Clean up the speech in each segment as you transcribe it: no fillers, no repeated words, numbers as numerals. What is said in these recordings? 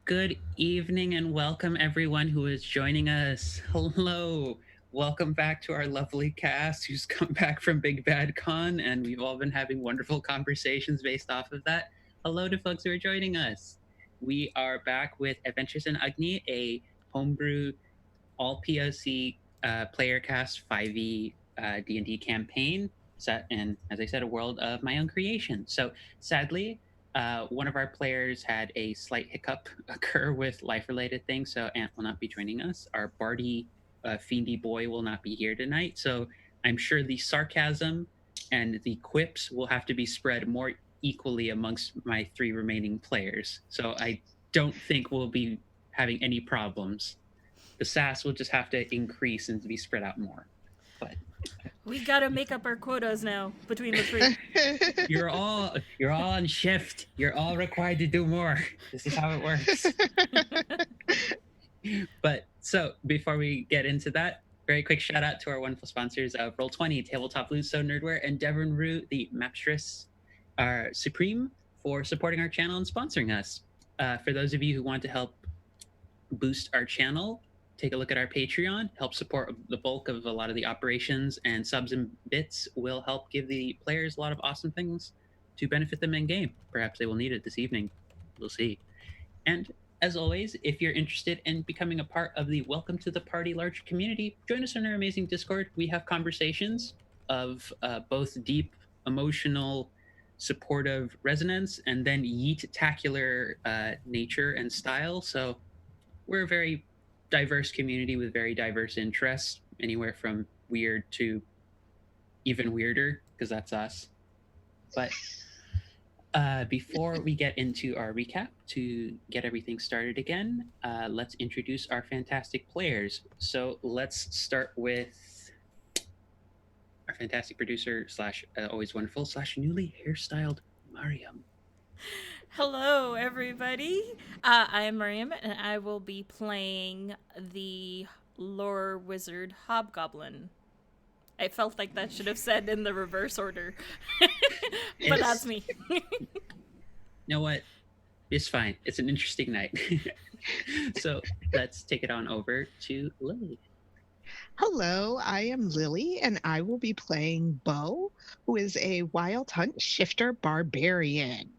Good evening and welcome everyone who is joining us. Hello. Welcome back to our lovely cast who's come back from Big Bad Con, and we've all been having wonderful conversations based off of that. Hello to folks who are joining us. We are back with Adventures in Agni, a homebrew all POC player cast 5e D&D campaign set in, as I said, a world of my own creation. So sadly, one of our players had a slight hiccup occur with life-related things, so Ant will not be joining us. Our Barty fiendy boy will not be here tonight, so I'm sure the sarcasm and the quips will have to be spread more equally amongst my three remaining players. So I don't think we'll be having any problems. The sass will just have to increase and be spread out more. But We gotta make up our quotas now between the three. you're all on shift. You're all required to do more. This is how it works. But so before we get into that, very quick shout out to our wonderful sponsors of Roll20, Tabletop Bluestone Nerdware, and Devon Rue, the Mapstress Supreme, for supporting our channel and sponsoring us. For those of you who want to help boost our channel, take a look at our Patreon. Help support the bulk of a lot of the operations, and subs and bits will help give the players a lot of awesome things to benefit them in game. Perhaps they will need it this evening. We'll see. And as always, if you're interested in becoming a part of the Welcome to the Party large community, join us on our amazing Discord. We have conversations of both deep, emotional, supportive resonance, and then yeet-tacular nature and style. So we're a very diverse community with very diverse interests, anywhere from weird to even weirder, because that's us. But before we get into our recap, to get everything started again, let's introduce our fantastic players. So let's start with our fantastic producer slash always wonderful slash newly hairstyled Mariam. Hello, everybody. I am Miriam, and I will be playing the lore wizard Hobgoblin. I felt like that should have said in the reverse order, but that's It's me. you know what? It's fine. It's an interesting night. So let's take it on over to Lily. Hello, I am Lily, and I will be playing Bo, who is a wild hunt shifter barbarian.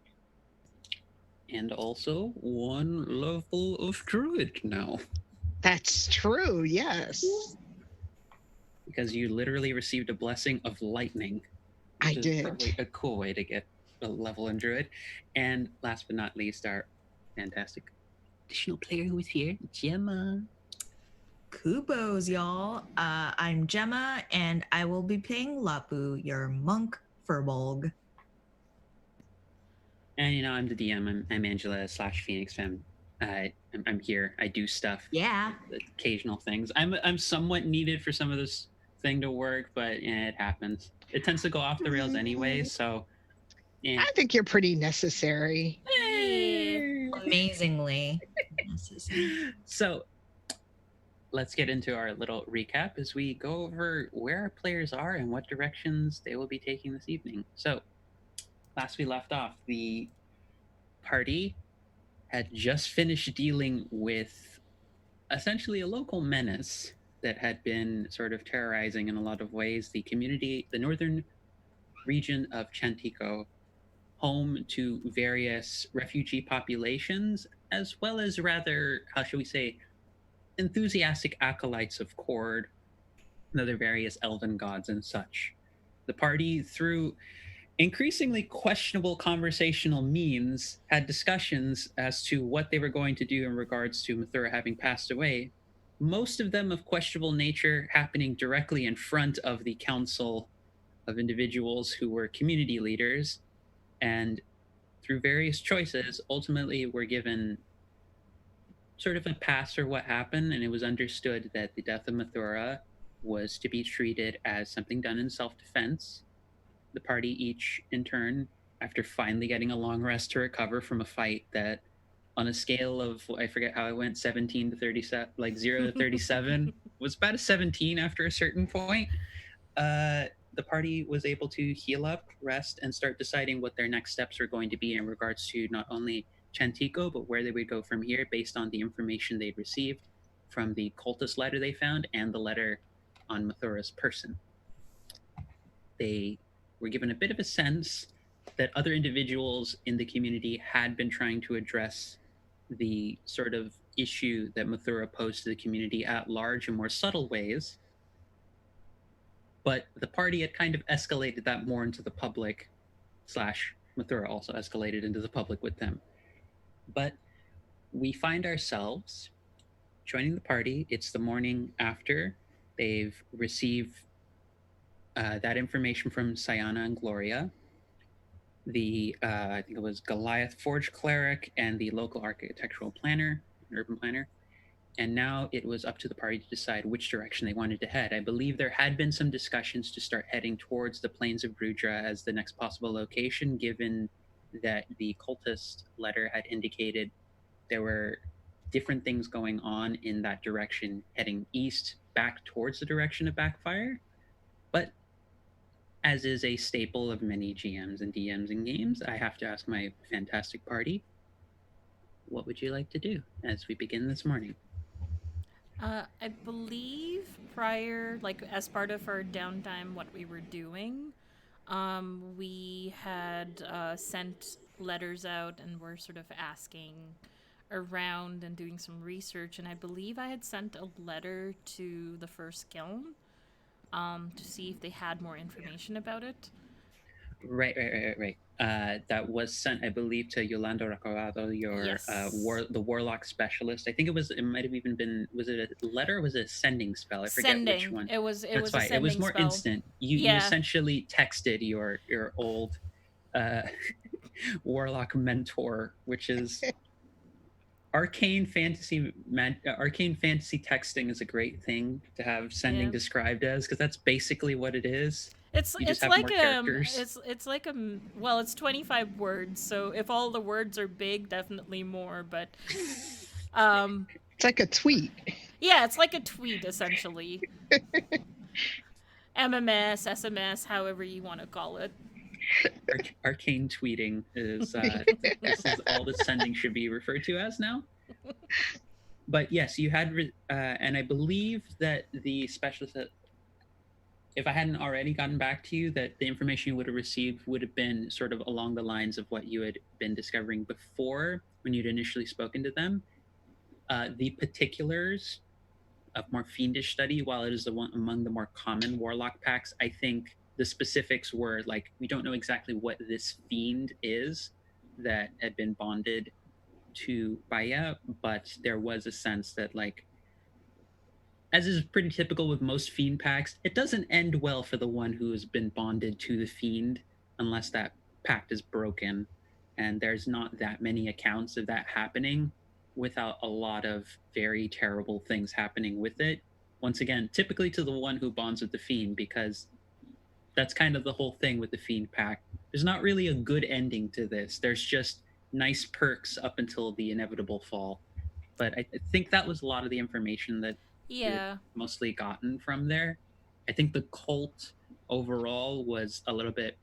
And also one level of druid now, That's true, yes. because you literally received a blessing of lightning, I which is did. probably a cool way to get a level in druid. And last but not least, our fantastic additional player who is here, Gemma. Kubos, y'all. I'm Gemma, and I will be playing Lapu, your monk Furbolg. And I'm the DM. I'm Angela slash Phoenix Femme. I'm here. I do stuff. Yeah. Occasional things. I'm somewhat needed for some of this thing to work, but it happens. It tends to go off the rails anyway. So yeah. I think you're pretty necessary. Yeah. Amazingly necessary. So let's get into our little recap as we go over where our players are and what directions they will be taking this evening. So, last we left off, the party had just finished dealing with essentially a local menace that had been sort of terrorizing in a lot of ways the community, the northern region of Chantico, home to various refugee populations, as well as rather, how shall we say, enthusiastic acolytes of Cord and other various elven gods and such. The party, through increasingly questionable conversational means, had discussions as to what they were going to do in regards to Mathura having passed away, most of them of questionable nature happening directly in front of the council of individuals who were community leaders, and through various choices, ultimately were given sort of a pass for what happened, and it was understood that the death of Mathura was to be treated as something done in self defense. The party each, in turn, after finally getting a long rest to recover from a fight that, on a scale of, I forget how I went, 17 to 37, like 0 to 37, was about a 17 after a certain point. The party was able to heal up, rest, and start deciding what their next steps are going to be in regards to not only Chantico, but where they would go from here based on the information they'd received from the cultist letter they found and the letter on Mathura's person. They were given a bit of a sense that other individuals in the community had been trying to address the sort of issue that Mathura posed to the community at large in more subtle ways. But the party had kind of escalated that more into the public, slash, Mathura also escalated into the public with them. But we find ourselves joining the party. It's the morning after they've received that information from Sayana and Gloria. The I think it was Goliath Forge cleric and the local architectural planner, urban planner, and now it was up to the party to decide which direction they wanted to head. I believe there had been some discussions to start heading towards the plains of Brudra as the next possible location, given that the cultist letter had indicated there were different things going on in that direction, heading east back towards the direction of Backfire. But as is a staple of many GMs and DMs in games, I have to ask my fantastic party, what would you like to do as we begin this morning? I believe prior, like as part of our downtime, what we were doing, we had sent letters out and were sort of asking around and doing some research. And I believe I had sent a letter to the first kiln to see if they had more information about it. Right. That was sent, I believe, to Yolanda Recorado, your Yes. the warlock specialist. I think it might have even been, was it a letter or was it a sending spell? I forget Sending. which one. It was That's a right. sending It was more spell. instant. You Yeah. essentially texted your old warlock mentor, which is arcane fantasy texting is a great thing to have sending Yeah. described as, because that's basically what it is. It's You just it's have like more characters. it's like well, it's 25 words. So if all the words are big, definitely more, but It's like a tweet. yeah, it's like a tweet essentially. MMS, SMS, however you want to call it. Arcane tweeting is this is all that sending should be referred to as now. But yes, you had, and I believe that the specialist, if I hadn't already gotten back to you, that the information you would have received would have been sort of along the lines of what you had been discovering before when you'd initially spoken to them. The particulars of more fiendish study, while it is the one among the more common warlock packs, I think the specifics were like, we don't know exactly what this fiend is that had been bonded to Baya, but there was a sense that, like, as is pretty typical with most fiend pacts, it doesn't end well for the one who has been bonded to the fiend unless that pact is broken. And there's not that many accounts of that happening without a lot of very terrible things happening with it. Once again, typically to the one who bonds with the fiend, because that's kind of the whole thing with the fiend pact. There's not really a good ending to this. There's just nice perks up until the inevitable fall. But I think that was a lot of the information that you had Yeah. mostly gotten from there. I think the cult overall was a little bit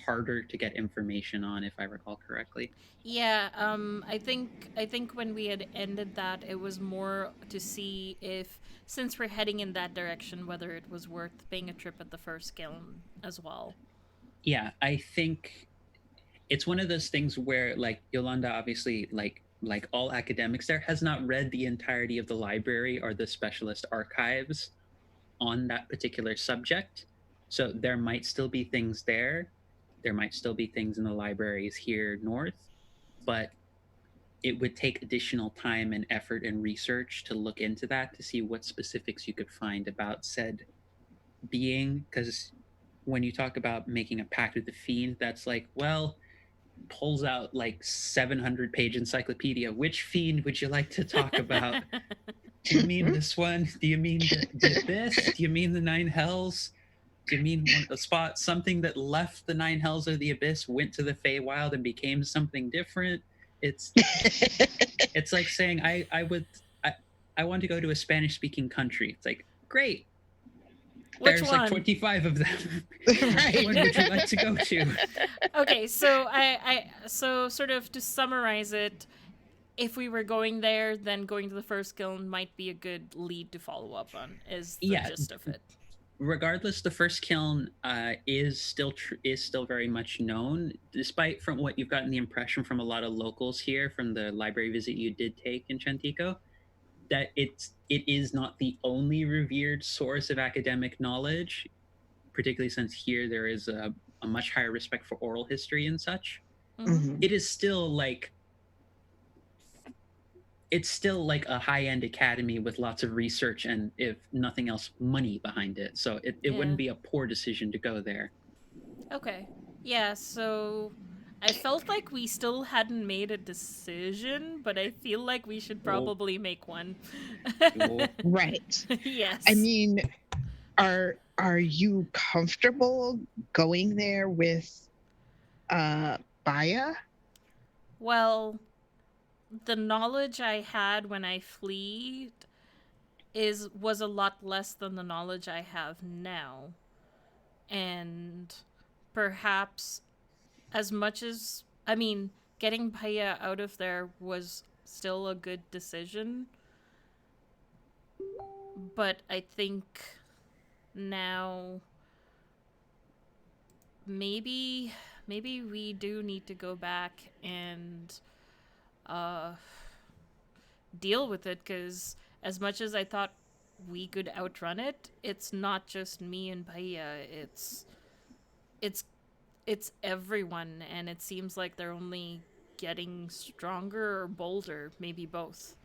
harder to get information on, if I recall correctly. Yeah, I think when we had ended that, it was more to see if, since we're heading in that direction, whether it was worth paying a trip at the first kiln as well. Yeah, I think it's one of those things where, like, Yolanda obviously, like all academics there, has not read the entirety of the library or the specialist archives on that particular subject. So there might still be things there. There might still be things in the libraries here north, but it would take additional time and effort and research to look into that to see what specifics you could find about said being. Because when you talk about making a pact with the fiend, that's like, well, pulls out like 700-page encyclopedia. Which fiend would you like to talk about? Do you mean this one? Do you mean the abyss? Do you mean the nine hells? Do you mean a spot, something that left the nine hells or the abyss, went to the Feywild and became something different? It's like saying I want to go to a Spanish speaking country. It's like, great. Which There's one? like 25 of them. Right. Which one would you like to go to? Okay, so so sort of to summarize it, if we were going there, then going to the first kiln might be a good lead to follow up on. Is the Yeah, gist of it? regardless, the first kiln is still very much known, despite from what you've gotten the impression from a lot of locals here from the library visit you did take in Chantico, that it is not the only revered source of academic knowledge, particularly since here there is a much higher respect for oral history and such. Mm-hmm. It is still like it's still like a high-end academy with lots of research and, if nothing else, money behind it. So it Yeah. wouldn't be a poor decision to go there. Okay. Yeah, so I felt like we still hadn't made a decision, but I feel like we should probably make one. Right. Yes. I mean, are you comfortable going there with Baya? Well, the knowledge I had when I fleed was a lot less than the knowledge I have now. And perhaps as much as getting Paya out of there was still a good decision. But I think now maybe we do need to go back and deal with it, because as much as I thought we could outrun it, it's not just me and Paya. It's everyone, and it seems like they're only getting stronger or bolder, maybe both.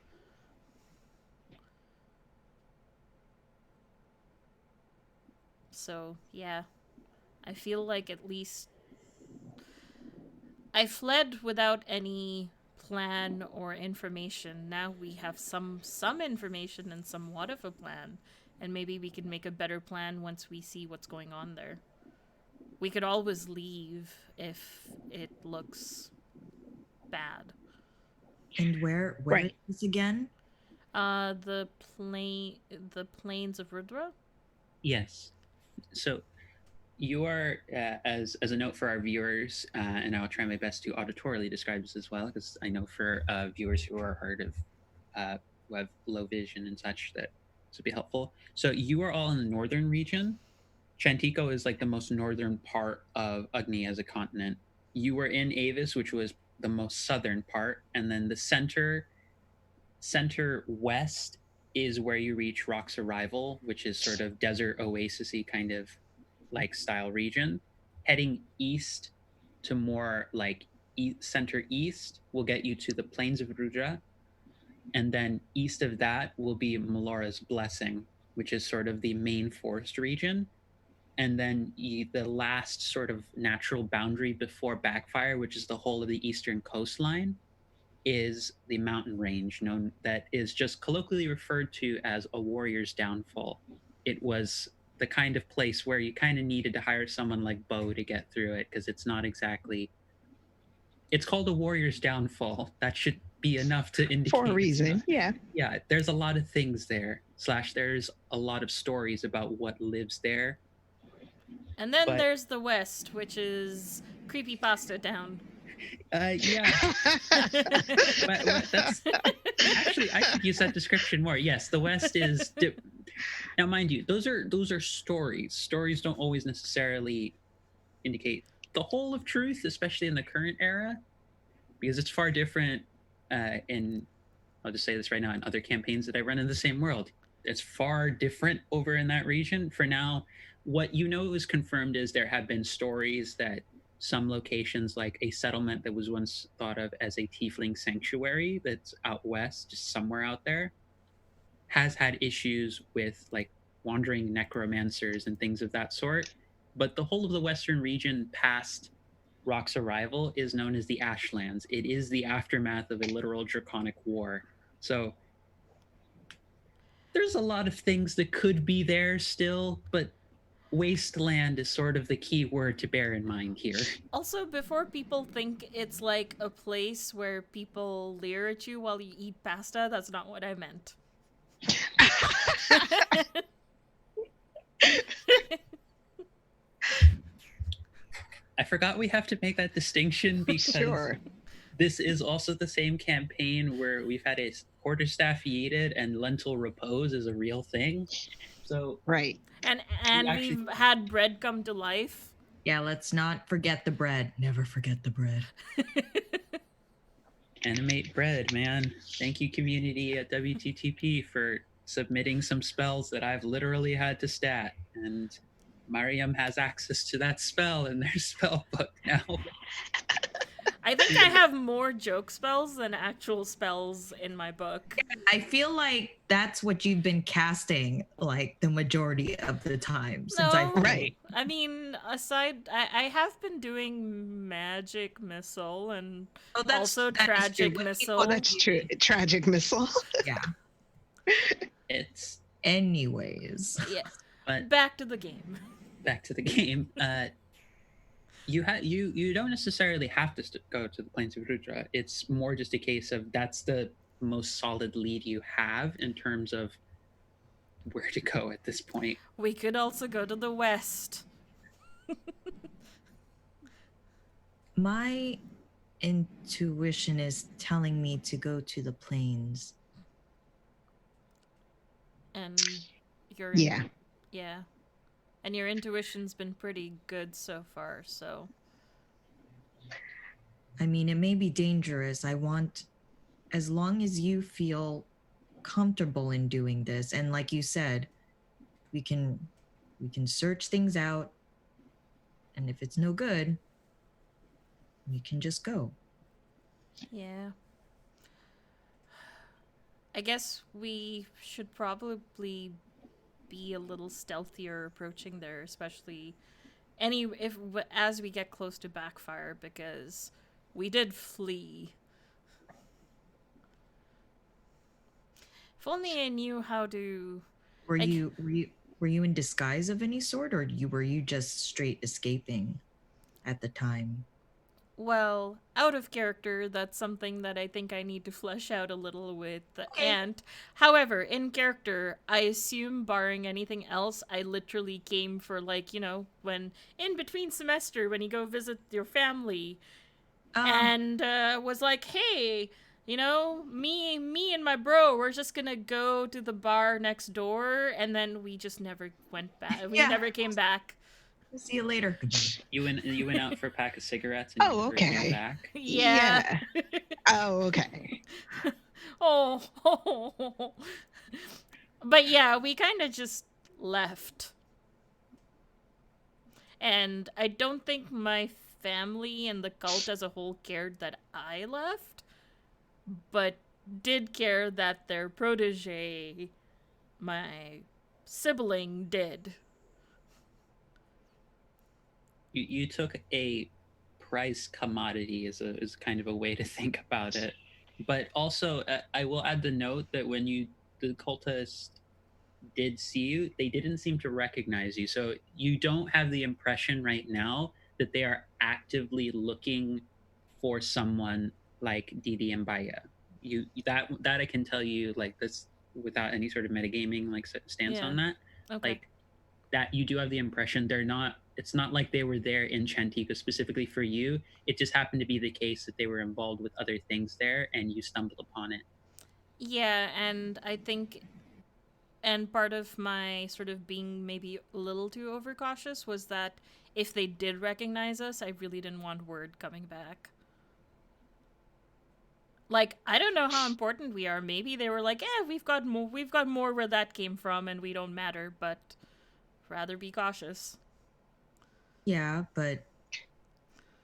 So, yeah. I feel like at least I fled without any plan or information. Now we have some information and somewhat of a plan, and maybe we can make a better plan once we see what's going on there. We could always leave if it looks bad. And where Right. is this again? The plains of Rudra. Yes. So you are, as a note for our viewers, and I'll try my best to auditorily describe this as well, because I know for viewers who are hard of, who have low vision and such, that this would be helpful. So you are all in the northern region. Chantico is like the most northern part of Agni as a continent. You were in Avis, which was the most southern part, and then the center west is where you reach Rock's Arrival, which is sort of desert oasis-y kind of like style region. Heading east to more like center east will get you to the plains of Rudra, and then east of that will be Melora's Blessing, which is sort of the main forest region. And then the last sort of natural boundary before Backfire, which is the whole of the eastern coastline, is the mountain range known that is just colloquially referred to as a warrior's downfall. It was the kind of place where you kind of needed to hire someone like Bo to get through it, because it's not exactly. It's called a warrior's downfall. That should be enough to indicate For a it's reason, not- yeah. Yeah, there's a lot of things there. / there's a lot of stories about what lives there. And then But- there's the West, which is creepypasta down. Yeah. But that's actually, I could use that description more. Yes, the West is. Now, mind you, those are stories. Stories don't always necessarily indicate the whole of truth, especially in the current era, because it's far different. In I'll just say this right now, in other campaigns that I run in the same world, it's far different over in that region. For now, what you know is confirmed is there have been stories that some locations, like a settlement that was once thought of as a tiefling sanctuary that's out west, just somewhere out there, has had issues with like wandering necromancers and things of that sort. But the whole of the western region past Rock's Arrival is known as the Ashlands. It is the aftermath of a literal draconic war. So there's a lot of things that could be there still, but wasteland is sort of the key word to bear in mind here. Also, before people think it's like a place where people leer at you while you eat pasta, that's not what I meant. forgot we have to make that distinction because Sure. this is also the same campaign where we've had a quarterstaff yeeted and lentil repose is a real thing. So Right. And actually we've had bread come to life. Yeah, let's not forget the bread. Never forget the bread. animate bread, man. Thank you, community at WTTP, for submitting some spells that I've literally had to stat. And Mariam has access to that spell in their spell book now. I think I have more joke spells than actual spells in my book. I feel like that's what you've been casting like the majority of the time since I've No, Right. I mean, I have been doing magic missile and Oh, also that is true. tragic What missile. Oh, that's true. Tragic missile. Yeah. It's Anyways. Yeah. but Back to the game. back to the game. You don't necessarily have to go to the plains of Rudra. It's more just a case of that's the most solid lead you have in terms of where to go at this point. We could also go to the west. My intuition is telling me to go to the plains. And your Yeah. yeah. And your intuition's been pretty good so far, so I mean, it may be dangerous. I want, as long as you feel comfortable in doing this, and like you said, we can search things out, and if it's no good, we can just go. yeah. I guess we should probably be a little stealthier approaching there, especially as we get close to backfire, because we did flee. If only I knew how to. Were I c- you in disguise of any sort, or were you just straight escaping at the time? Well, out of character, that's something that I think I need to flesh out a little with the ant. However, in character, I assume, barring anything else, I literally came for, like, when in between semester, when you go visit your family, and was like, hey, me and my bro, we're just gonna go to the bar next door, and then we just never went back. We Yeah. never came back. See you later. You went out for a pack of cigarettes and you Oh, never came okay. back. Yeah. Oh, okay. Oh. But yeah, we kind of just left. And I don't think my family and the cult as a whole cared that I left, but did care that their protege, my sibling, did. You took a price commodity is kind of a way to think about it. But also, I will add the note that when the cultist did see you, they didn't seem to recognize you. So you don't have the impression right now that they are actively looking for someone like Didi and Baya. That I can tell you, like, this without any sort of metagaming like stance Yeah. on that. Okay. Like that you do have the impression they're not. It's not like they were there in Chantika specifically for you. It just happened to be the case that they were involved with other things there and you stumbled upon it. Yeah, and I think, and part of my sort of being maybe a little too overcautious was that if they did recognize us, I really didn't want word coming back. Like, I don't know how important we are. Maybe they were like, we've got more where that came from and we don't matter, but rather be cautious. Yeah, but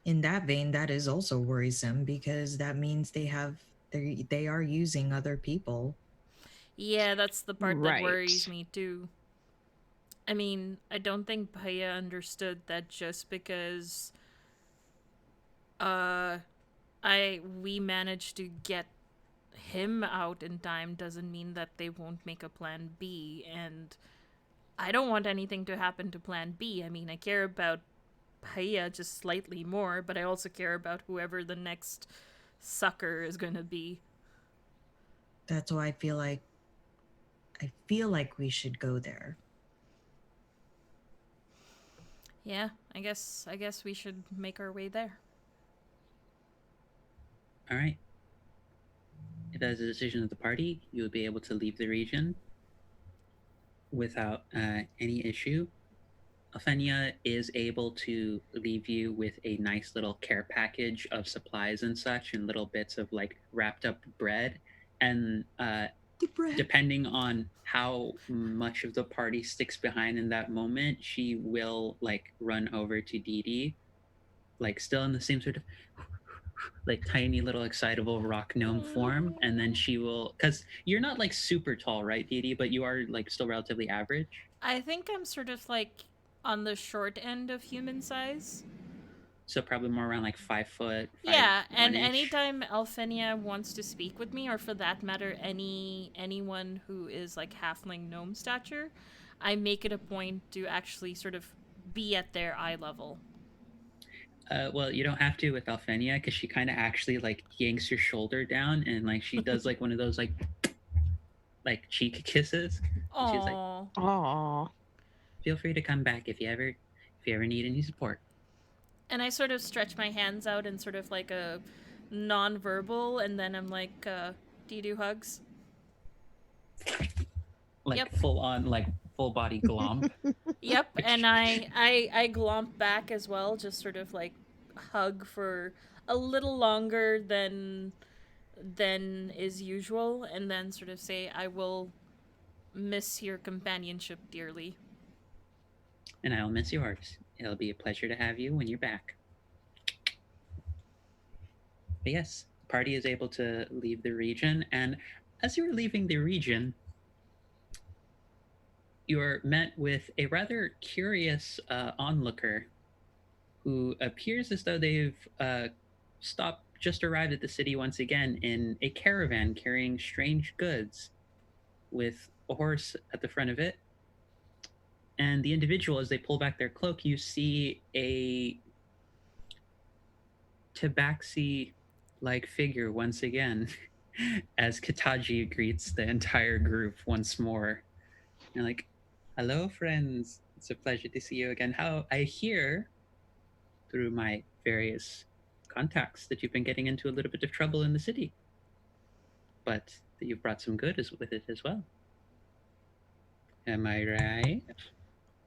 in that vein, that is also worrisome because that means they are using other people. Yeah, that's the part that Right. worries me too. I mean, I don't think Paya understood that just because we managed to get him out in time doesn't mean that they won't make a plan B, and I don't want anything to happen to plan B. I mean, I care about Paya just slightly more, but I also care about whoever the next sucker is going to be. That's why I feel like we should go there. Yeah, I guess we should make our way there. All right. If that is a decision of the party, you will be able to leave the region without any issue. Alfenia is able to leave you with a nice little care package of supplies and such, and little bits of like wrapped up bread. And The bread. depending on how much of the party sticks behind in that moment, she will like run over to Dee Dee, like still in the same sort of like tiny little excitable rock gnome form, and then she will, because you're not like super tall, right, Dee Dee, but you are like still relatively average. I think I'm sort of like on the short end of human size. So probably more around like 5 foot, Yeah, 5'1" and ish. anytime Alfenia wants to speak with me, or for that matter, anyone who is like halfling gnome stature, I make it a point to actually sort of be at their eye level. Well, you don't have to with Alfenia because she kind of actually like yanks your shoulder down and like she does like one of those like cheek kisses. And she's like, Aww. Aw. "Feel free to come back if you ever need any support." And I sort of stretch my hands out in sort of like a non-verbal, and then I'm like, do you do hugs? Like Yep. full on like full body glomp. Yep, Which- and I glomp back as well, just sort of like hug for a little longer than is usual, and then sort of say, I will miss your companionship dearly. And I'll miss yours. It'll be a pleasure to have you when you're back. But yes, the party is able to leave the region, and as you are leaving the region, you're met with a rather curious onlooker who appears as though they've just arrived at the city once again in a caravan carrying strange goods with a horse at the front of it. And the individual, as they pull back their cloak, you see a tabaxi like figure once again as Kataji greets the entire group once more. You're like, hello, friends. It's a pleasure to see you again. How I hear through my various contacts that you've been getting into a little bit of trouble in the city, but that you've brought some good with it as well. Am I right?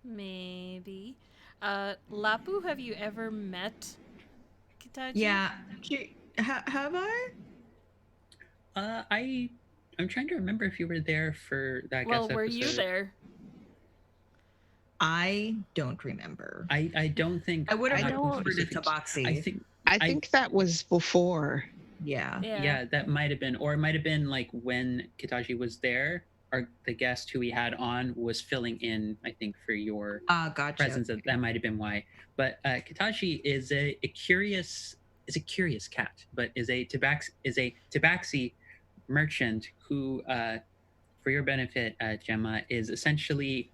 Maybe. Lapu, have you ever met Kitaji? Yeah. Have I? I'm trying to remember if you were there for that Well, guest were episode. you there? I don't remember. I don't think I would have I don't- remembered the specific- tabaxi. I think that was before. Yeah. yeah, that might have been, or it might have been like when Kitaji was there, or the guest who we had on was filling in, I think, for your Gotcha. presence. That might have been why. But Kitaji is a curious cat, but is a tabaxi merchant who, for your benefit, Gemma, is essentially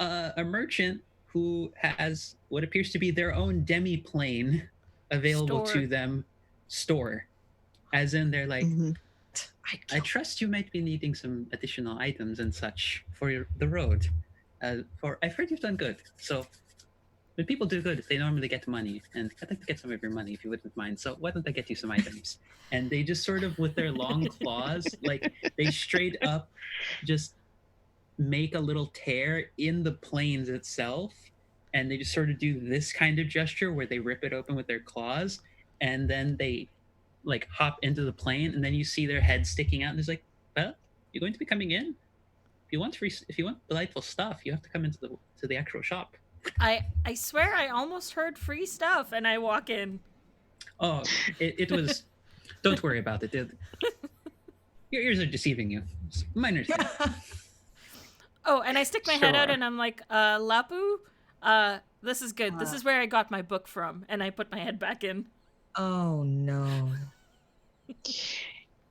a merchant who has what appears to be their own demi-plane available Store. to them. Store, as in they're like, Mhm. I trust you might be needing some additional items and such for the road. For I've heard you've done good. So when people do good, they normally get money, and I'd like to get some of your money if you wouldn't mind. So why don't I get you some items? And they just sort of, with their long claws, like they straight up just make a little tear in the planes itself, and they just sort of do this kind of gesture where they rip it open with their claws, and then they like hop into the plane, and then you see their head sticking out, and it's like, well, you're going to be coming in. If you want delightful stuff, you have to come into the actual shop. I swear I almost heard free stuff, and I walk in. Oh, it was. Don't worry about it. Your ears are deceiving you. It's minor thing. Oh, and I stick my head out, Sure. and I'm like, Lapu, this is good. This is where I got my book from, and I put my head back in. Oh no.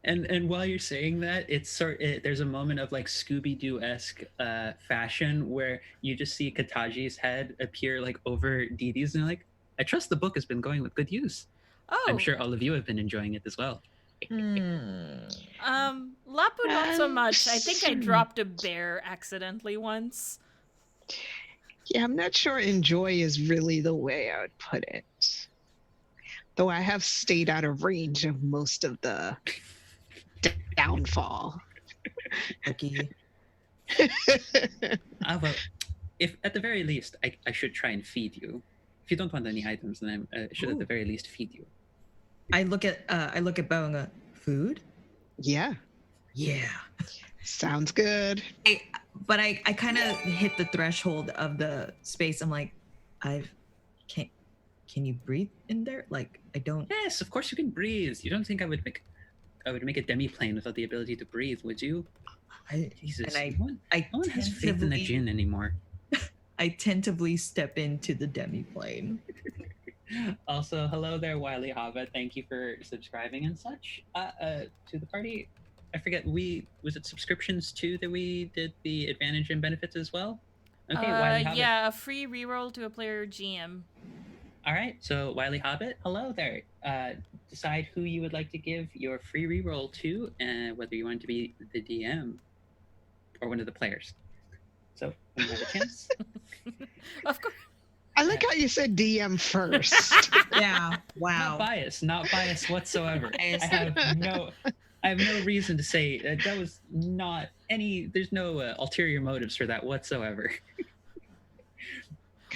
And while you're saying that, there's a moment of like Scooby-Doo-esque fashion where you just see Kataji's head appear like over Dee Dee's, and you're like, I trust the book has been going with good use. Oh, I'm sure all of you have been enjoying it as well. Lapu, not so much. I think I dropped a bear accidentally once. Yeah, I'm not sure enjoy is really the way I would put it. Though I have stayed out of range of most of the downfall. Lucky. Well, if at the very least, I should try and feed you. If you don't want any items, then I should at the Ooh. very least feed you. I look at Bo and go, food? Yeah, Yeah. sounds good. But I kind of hit the threshold of the space. I'm like, can you breathe in there? Like, I don't. Yes, of course you can breathe. You don't think I would make a demi-plane without the ability to breathe, would you? Jesus, And no one has faith in the djinn anymore. I tentatively step into the demi-plane. Also, hello there, Wiley Hobbit. Thank you for subscribing and such to the party. I forget, was it subscriptions too that we did the advantage and benefits as well? Okay, Wiley Hobbit. Yeah, a free reroll to a player GM. All right, so Wiley Hobbit, hello there. Decide who you would like to give your free reroll to, and whether you want to be the DM or one of the players. So, when you have a chance. Of course. I like how you said DM first. Yeah. Wow. Not biased whatsoever. I have no reason to say that was not any. There's no ulterior motives for that whatsoever.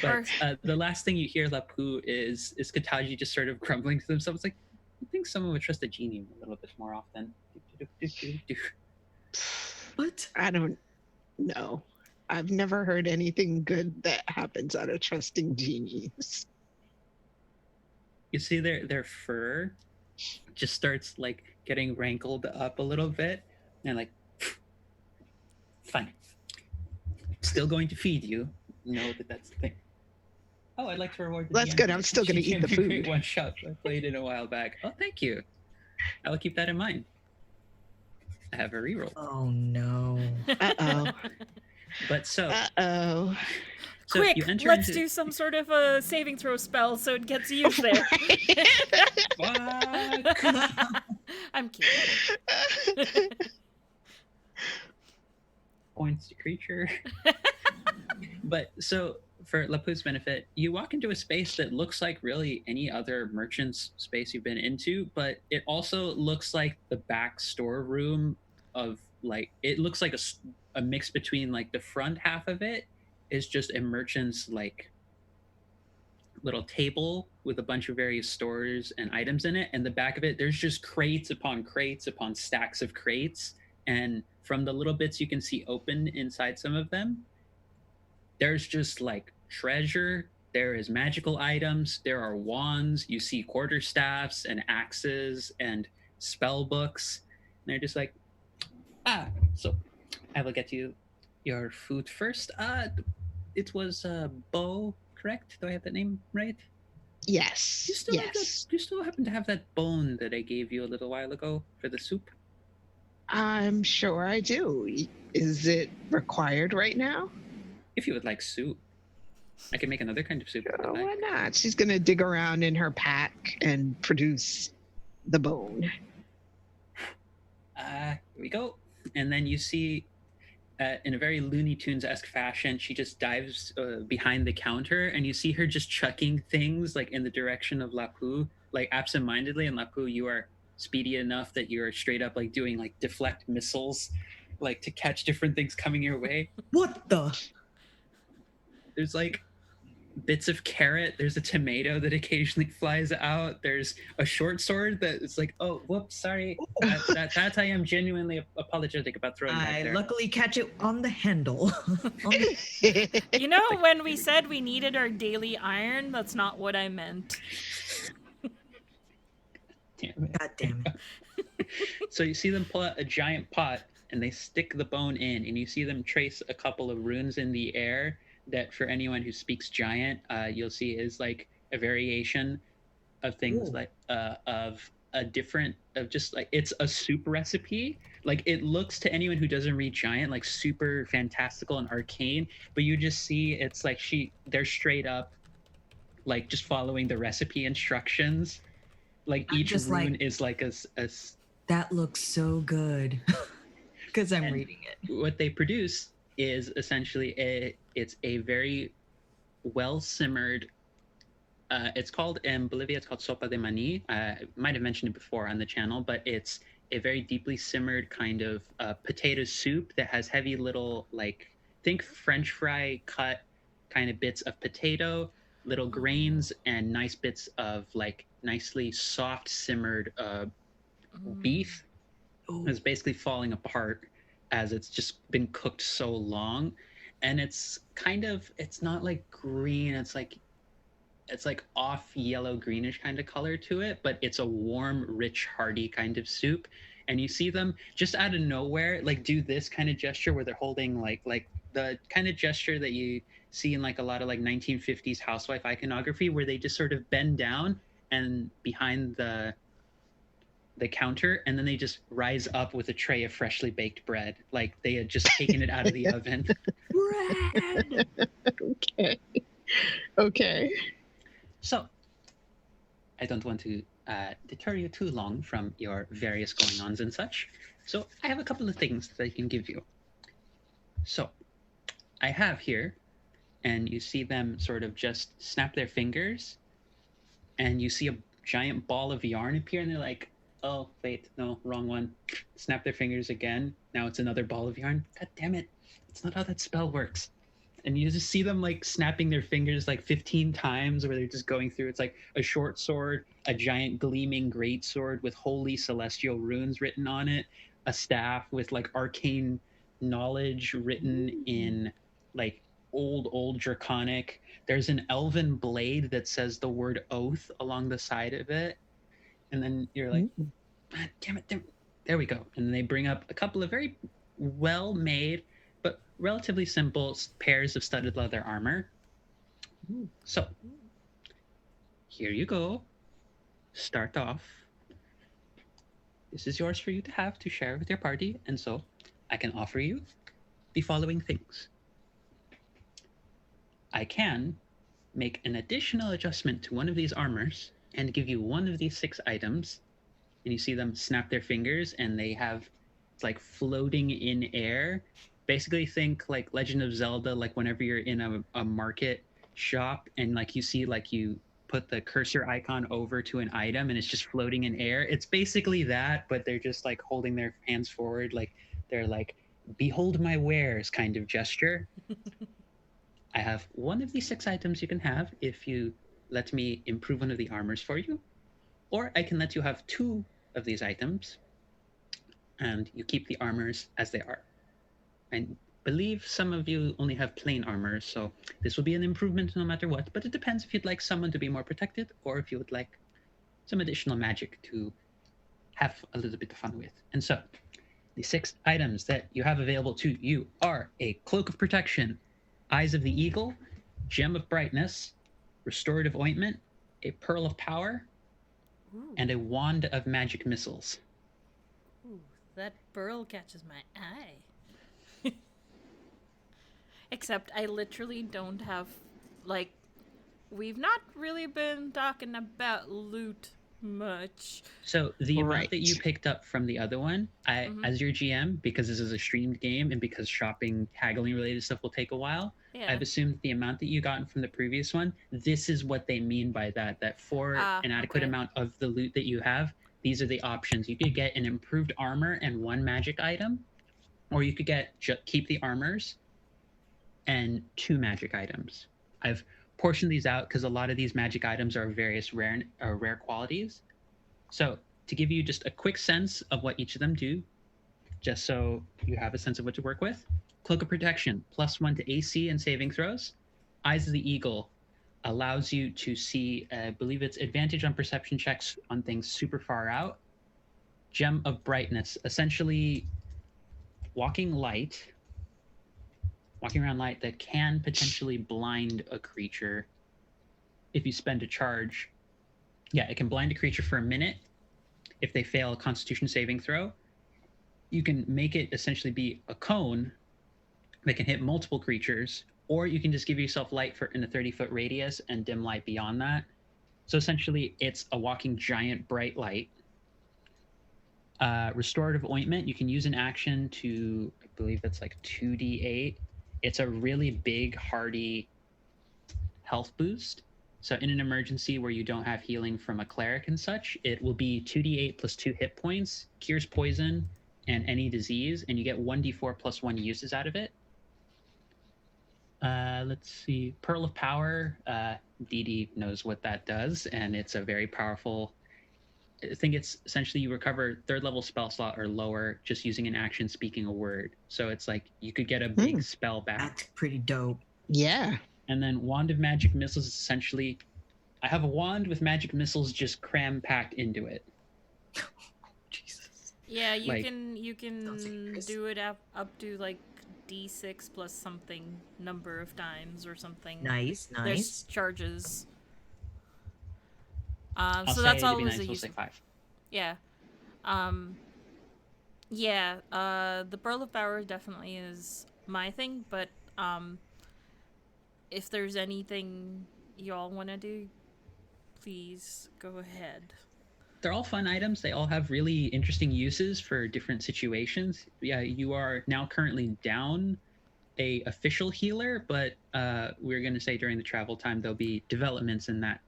But the last thing you hear, Lapu, is Kataji just sort of grumbling to themselves, like, I think someone would trust a genie a little bit more often. What? I don't know. I've never heard anything good that happens out of trusting genies. You see their fur just starts like getting rankled up a little bit, and like, fine. Still going to feed you. Know that's the thing. Oh, I'd like to reward the That's DM. good. I'm still going to She eat the gave me a great food. one shot I played in a while back. Oh, thank you. I will keep that in mind. I have a reroll. Oh no. Uh-oh. But so Uh-oh. Quick, you enter let's into... do some sort of a saving throw spell so it gets used there. Fuck. I'm kidding. Points to creature. But so for Lapu's benefit, you walk into a space that looks like really any other merchant's space you've been into, but it also looks like the back storeroom of like, it looks like a mix between like the front half of it is just a merchant's like little table with a bunch of various stores and items in it, and the back of it there's just crates upon stacks of crates, and from the little bits you can see open inside some of them, there's just like treasure, there is magical items, there are wands, you see quarterstaffs and axes and spell books, and they're just like, so I will get you your food first. It was Bo, correct? Do I have that name right? Yes. Do Yes. you still happen to have that bone that I gave you a little while ago for the soup? I'm sure I do. Is it required right now? If you would like soup, I can make another kind of soup. Oh, why not? She's going to dig around in her pack and produce the bone. Here we go. And then you see, in a very Looney Tunes-esque fashion, she just dives behind the counter, and you see her just chucking things like in the direction of Lapu, like absentmindedly. And Lapu, you are speedy enough that you're straight up like doing like deflect missiles, like to catch different things coming your way. What the? There's like bits of carrot. There's a tomato that occasionally flies out. There's a short sword that is like, oh, whoops, sorry. That I am genuinely apologetic about throwing that I there. luckily catch it on the handle. You know, when we said we needed our daily iron, that's not what I meant. Damn it. God damn it. So you see them pull out a giant pot and they stick the bone in, and you see them trace a couple of runes in the air that, for anyone who speaks giant, you'll see is like a variation of things. Ooh. Like of a different, of just like, it's a soup recipe. Like it looks to anyone who doesn't read giant like super fantastical and arcane, but you just see it's like they're straight up like just following the recipe instructions. Like each rune like, is like a that looks so good because I'm reading it. What they produce is essentially it's a very well simmered. It's called in Bolivia. It's called sopa de maní. I might have mentioned it before on the channel, but it's a very deeply simmered kind of potato soup that has heavy little like think French fry cut kind of bits of potato, little grains, and nice bits of like nicely soft simmered beef. Is basically falling apart as it's just been cooked so long, and it's not like green. It's like off yellow greenish kind of color to it, but it's a warm, rich, hearty kind of soup. And you see them just out of nowhere, like do this kind of gesture where they're holding like the kind of gesture that you see in like a lot of like 1950s housewife iconography, where they just sort of bend down and behind the counter, and then they just rise up with a tray of freshly baked bread, like they had just taken it out of the oven. Bread. Okay. Okay. So I don't want to deter you too long from your various going-ons and such. So I have a couple of things that I can give you. So I have here, and you see them sort of just snap their fingers, and you see a giant ball of yarn appear, and they're like, oh, wait, no, wrong one. Snap their fingers again. Now it's another ball of yarn. God damn it. That's not how that spell works. And you just see them like snapping their fingers like 15 times, where they're just going through. It's like a short sword, a giant gleaming great sword with holy celestial runes written on it, a staff with like arcane knowledge written in like old draconic. There's an elven blade that says the word oath along the side of it. And then you're like, ah, damn it, there we go. And then they bring up a couple of very well made but relatively simple pairs of studded leather armor. So here you go. Start off. This is yours for you to have to share with your party, and so I can offer you the following things. I can make an additional adjustment to one of these armors and give you one of these 6 items. And you see them snap their fingers, and they have it's like floating in air. Basically think like Legend of Zelda, like whenever you're in a market shop and like you see like you put the cursor icon over to an item and it's just floating in air. It's basically that, but they're just like holding their hands forward, like they're like, behold my wares kind of gesture. I have one of these 6 items you can have if you let me improve one of the armors for you, or I can let you have 2 of these items and you keep the armors as they are. I believe some of you only have plain armor, so this will be an improvement no matter what, but it depends if you'd like someone to be more protected or if you would like some additional magic to have a little bit of fun with. And so the 6 items that you have available to you are a Cloak of Protection, Eyes of the Eagle, Gem of Brightness, Restorative Ointment, a Pearl of Power, and a Wand of Magic Missiles. Ooh, that pearl catches my eye. Except I literally don't have, like, we've not really been talking about loot much. So the amount Right. that you picked up from the other one, as your GM, because this is a streamed game and because shopping, haggling related stuff will take a while, Yeah. I've assumed the amount that you gotten from the previous one, this is what they mean by that. That for an adequate okay. amount of the loot that you have, these are the options. You could get an improved armor and 1 magic item, or you could get keep the armors and 2 magic items. I've portioned these out because a lot of these magic items are various rare qualities. So to give you just a quick sense of what each of them do, just so you have a sense of what to work with: Cloak of Protection, +1 to AC and saving throws. Eyes of the Eagle allows you to see, I believe it's advantage on perception checks on things super far out. Gem of Brightness, essentially walking around light that can potentially blind a creature if you spend a charge. Yeah, it can blind a creature for a minute if they fail a Constitution saving throw. You can make it essentially be a cone that can hit multiple creatures, or you can just give yourself light in a 30-foot radius and dim light beyond that. So essentially, it's a walking giant bright light. Restorative Ointment, you can use an action to, I believe that's like 2d8. It's a really big, hardy health boost. So in an emergency where you don't have healing from a cleric and such, it will be 2d8 plus 2 hit points, cures poison and any disease, and you get 1d4 plus 1 uses out of it. Let's see. Pearl of Power. Dee Dee knows what that does, and it's a very powerful. I think it's essentially you recover 3rd level spell slot or lower just using an action speaking a word. So it's like you could get a big spell back. That's pretty dope. Yeah. And then Wand of Magic Missiles is essentially I have a wand with magic missiles just cram packed into it. Jesus. Yeah, you Like- can do it up to like d6 plus something number of times or something. Nice. There's charges. I'll So say that's to be always nice, a we'll use. say 5. Yeah. The Pearl of Power definitely is my thing, but if there's anything y'all want to do, please go ahead. They're all fun items. They all have really interesting uses for different situations. Yeah, you are now currently down a official healer, but we're going to say during the travel time there'll be developments in that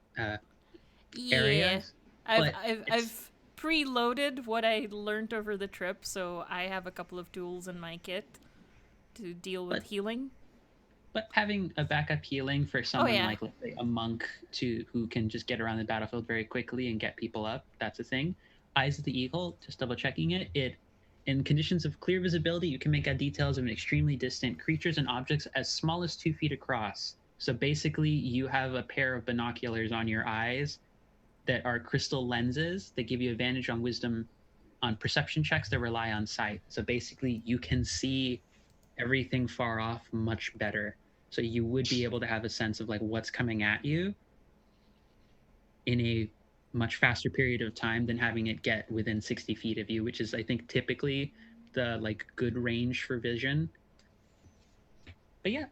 area. But I've preloaded what I learned over the trip, so I have a couple of tools in my kit to deal with healing. But having a backup healing for someone yeah. like, let's say, a monk who can just get around the battlefield very quickly and get people up, that's a thing. Eyes of the Eagle, just double checking it. In conditions of clear visibility, you can make out details of an extremely distant creatures and objects as small as 2 feet across. So basically, you have a pair of binoculars on your eyes that are crystal lenses that give you advantage on wisdom on perception checks that rely on sight. So basically, you can see everything far off much better. So you would be able to have a sense of like what's coming at you in a much faster period of time than having it get within 60 feet of you, which is I think typically the like good range for vision. But yeah,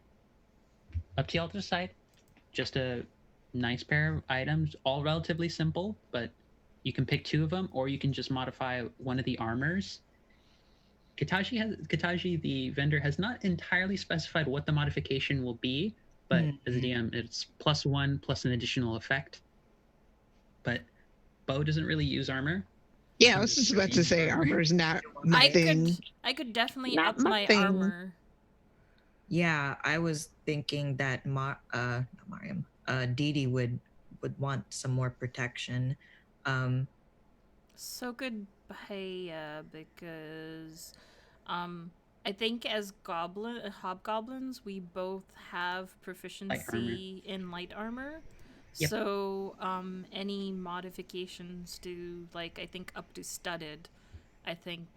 up to y'all to decide. Just a nice pair of items, all relatively simple, but you can pick 2 of them, or you can just modify one of the armors. Kataji, the vendor, has not entirely specified what the modification will be, but as a DM, it's +1 plus an additional effect. But Bo doesn't really use armor. Yeah, I was just about to say armor's not my thing. I could definitely Not up my my thing. armor. Yeah, I was thinking that not Mariam, Dee Dee would want some more protection. So could Bahia, because I think as hobgoblins we both have proficiency in light armor. Yep. So any modifications to like I think up to studded I think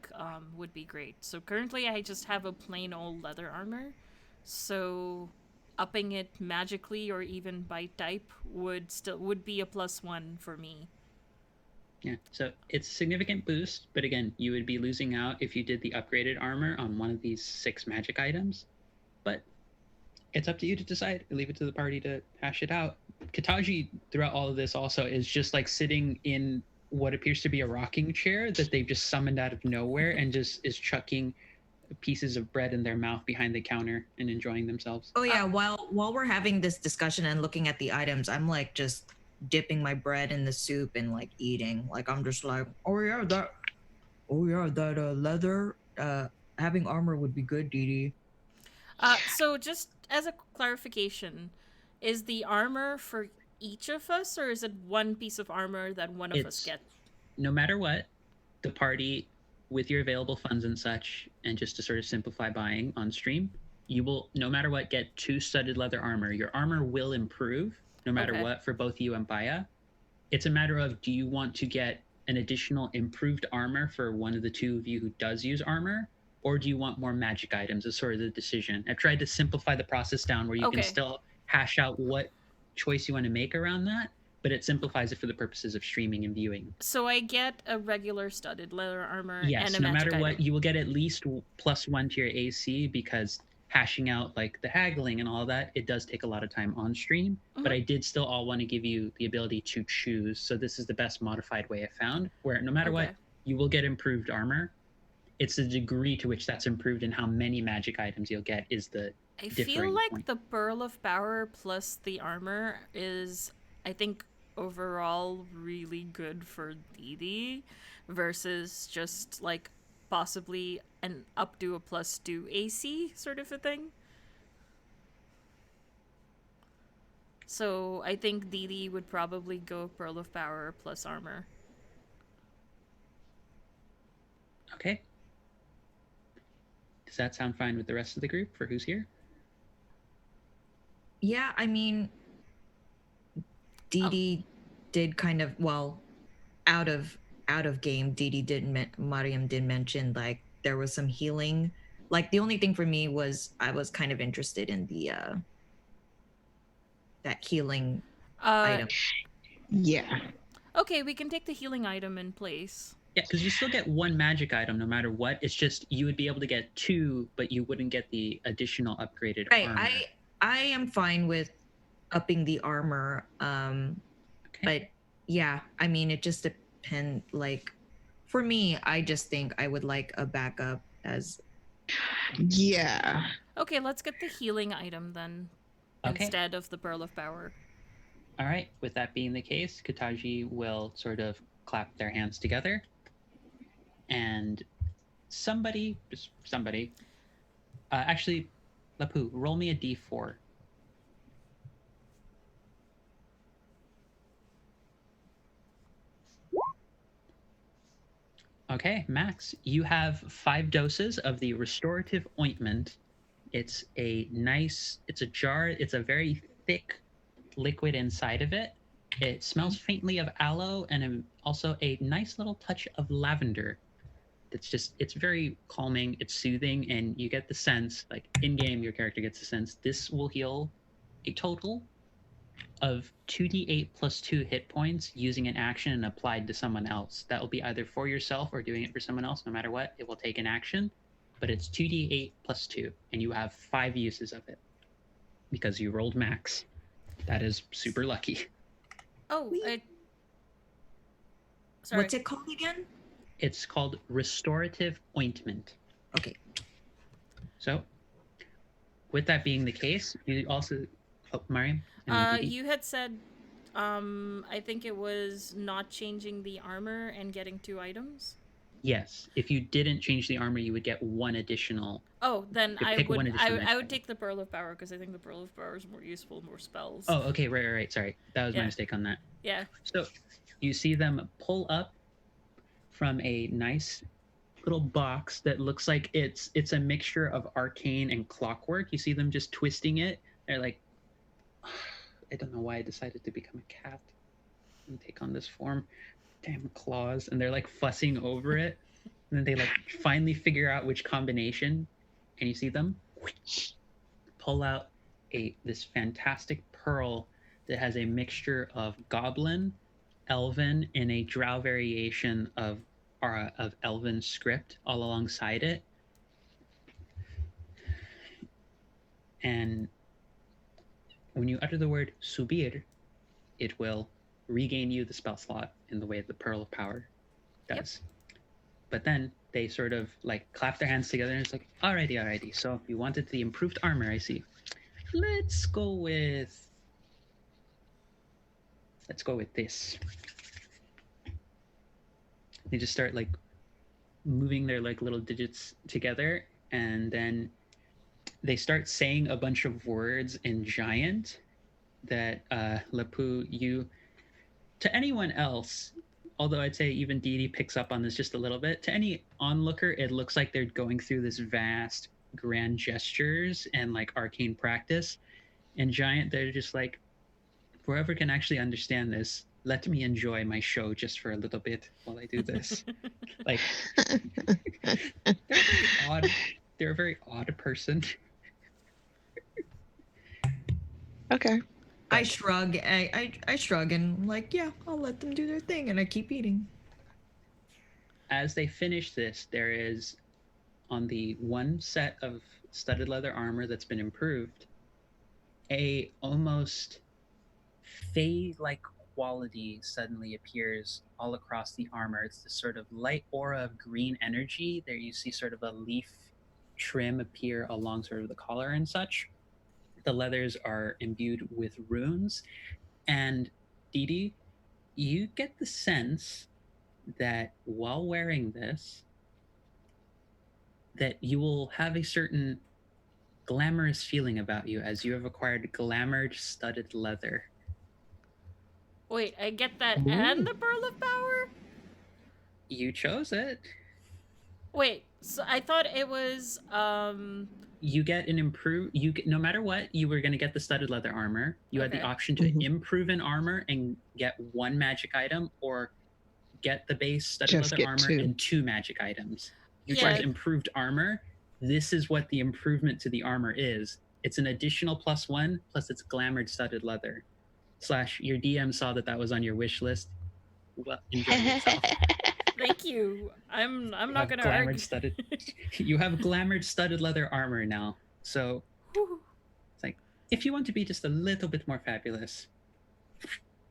would be great. So currently I just have a plain old leather armor. So upping it magically or even by type would be a +1 for me. Yeah, so it's a significant boost, but again, you would be losing out if you did the upgraded armor on one of these 6 magic items. But it's up to you to decide. Leave it to the party to hash it out. Kataji, throughout all of this, also is just like sitting in what appears to be a rocking chair that they've just summoned out of nowhere and just is chucking pieces of bread in their mouth behind the counter and enjoying themselves. Oh yeah, while we're having this discussion and looking at the items, I'm like just dipping my bread in the soup and like eating. Like I'm just like, that leather having armor would be good, Dee Dee. So just as a clarification, is the armor for each of us, or is it one piece of armor that one of us gets? No matter what, the party, with your available funds and such, and just to sort of simplify buying on stream, you will, no matter what, get 2 studded leather armor. Your armor will improve no matter what for both you and Baya. It's a matter of, do you want to get an additional improved armor for one of the 2 of you who does use armor, or do you want more magic items is sort of the decision. I've tried to simplify the process down where you can still hash out what choice you want to make around that, but it simplifies it for the purposes of streaming and viewing. So I get a regular studded leather armor and a magic no matter item. what, you will get at least +1 to your AC, because hashing out like the haggling and all that, it does take a lot of time on stream. But I did still all want to give you the ability to choose. So this is the best modified way I found, where no matter what, you will get improved armor. It's the degree to which that's improved and how many magic items you'll get is the I feel differing like point. the Pearl of Power plus the armor is, I think, overall really good for Dee versus just like possibly an up to a +2 AC sort of a thing. So I think Dee would probably go Pearl of Power plus armor. Okay. Does that sound fine with the rest of the group for who's here? Yeah, I mean, Dee Dee did kind of, well, out of game. Dee Dee Mariam did mention like there was some healing. Like the only thing for me was I was kind of interested in the that healing Uh, item. Yeah. okay, we can take the healing item in place. Yeah, because you still get one magic item no matter what. It's just you would be able to get two, but you wouldn't get the additional upgraded Right. armor. I am fine with upping the armor. Okay. But yeah, I mean it just depends. Like for me, I just think I would like a backup as Yeah. Okay, let's get the healing item then Okay. instead of the Pearl of Power. All right. With that being the case, Kataji will sort of clap their hands together, and just somebody, actually, Lapu, roll me a d4. Okay, Max, you have 5 doses of the restorative ointment. It's a jar, it's a very thick liquid inside of it. It smells faintly of aloe and also a nice little touch of lavender. It's very calming, it's soothing, and you get the sense, like in game, your character gets the sense this will heal a total of 2d8 plus 2 hit points using an action and applied to someone else. That will be either for yourself or doing it for someone else. No matter what, it will take an action, but it's 2d8 plus 2, and you have 5 uses of it because you rolled max. That is super lucky. Oh, sorry. what's it called again? It's called restorative ointment. Okay. So, with that being the case, you also, Mariam, and then Didi. You had said, I think it was not changing the armor and getting 2 items. Yes, if you didn't change the armor, you would get one additional. Oh, then You I pick one would additional I magic would item. take the Pearl of Power because I think the Pearl of Power is more useful, more spells. Oh, okay, right. Sorry, that was my Yeah. mistake on that. Yeah. So, you see them pull up from a nice little box that looks like it's a mixture of arcane and clockwork. You see them just twisting it. They're like, I don't know why I decided to become a cat and take on this form. Damn claws. And they're like fussing over it. And then they like finally figure out which combination. And you see them pull out this fantastic pearl that has a mixture of goblin, elven, and a drow variation of elven script all alongside it. And when you utter the word subir, it will regain you the spell slot in the way the Pearl of Power does. Yep. But then they sort of like clap their hands together and it's like, alrighty. So you wanted the improved armor, I see. Let's go with this. They just start like moving their like little digits together, and then they start saying a bunch of words in giant that Lapu, you, to anyone else, although I'd say even Dee Dee picks up on this just a little bit, to any onlooker, it looks like they're going through this vast grand gestures and like arcane practice. And giant, they're just like, whoever can actually understand this, let me enjoy my show just for a little bit while I do this. Like, they're very odd. They're a very odd person. Okay. I shrug. I shrug and like, yeah, I'll let them do their thing, and I keep eating. As they finish this, there is on the one set of studded leather armor that's been improved, a almost fey-like quality suddenly appears all across the armor. It's this sort of light aura of green energy. There you see sort of a leaf trim appear along sort of the collar and such. The leathers are imbued with runes. And Dee Dee, you get the sense that while wearing this, that you will have a certain glamorous feeling about you as you have acquired glamored studded leather. Wait, I get that Ooh. and the Pearl of Power? You chose it. Wait, so I thought it was You get an improve. You get, no matter what, you were going to get the studded leather armor. You had the Okay. option to Mhm. improve an armor and get one magic item, or get the base studded Just leather get armor 2. and 2 magic items. You Yeah. chose improved armor. This is what the improvement to the armor is. It's an additional +1 plus it's glamored studded leather. / your DM saw that was on your wish list. Well, enjoy yourself. Thank you. I'm You not have gonna glamored argue. studded. You have glamored studded leather armor now. So Whew. it's like, if you want to be just a little bit more fabulous,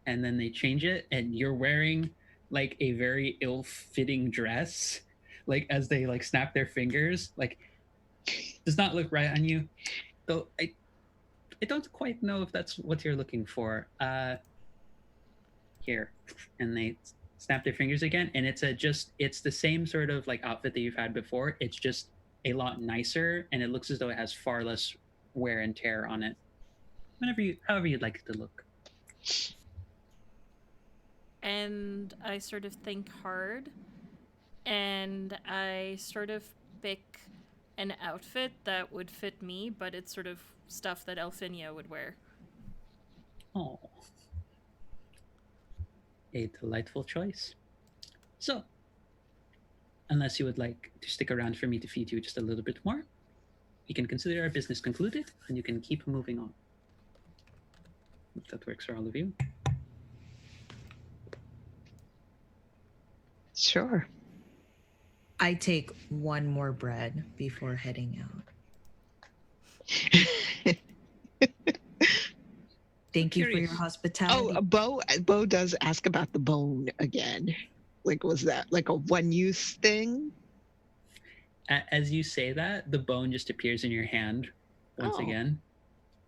and then they change it, and you're wearing like a very ill-fitting dress, like as they like snap their fingers, like does not look right on you. Though I don't quite know if that's what you're looking for. Here, and they snap their fingers again, and it's the same sort of like outfit that you've had before. It's just a lot nicer, and it looks as though it has far less wear and tear on it. However you'd like it to look. And I sort of think hard, and I sort of pick an outfit that would fit me, but it's sort of stuff that Elfinia would wear. Oh, a delightful choice. So, unless you would like to stick around for me to feed you just a little bit more, we can consider our business concluded, and you can keep moving on. If that works for all of you. Sure. I take one more bread before heading out. Thank you for your Curious. hospitality. Bo does ask about the bone again. Like, was that like a one-use thing? As you say that, the bone just appears in your hand once Oh. again.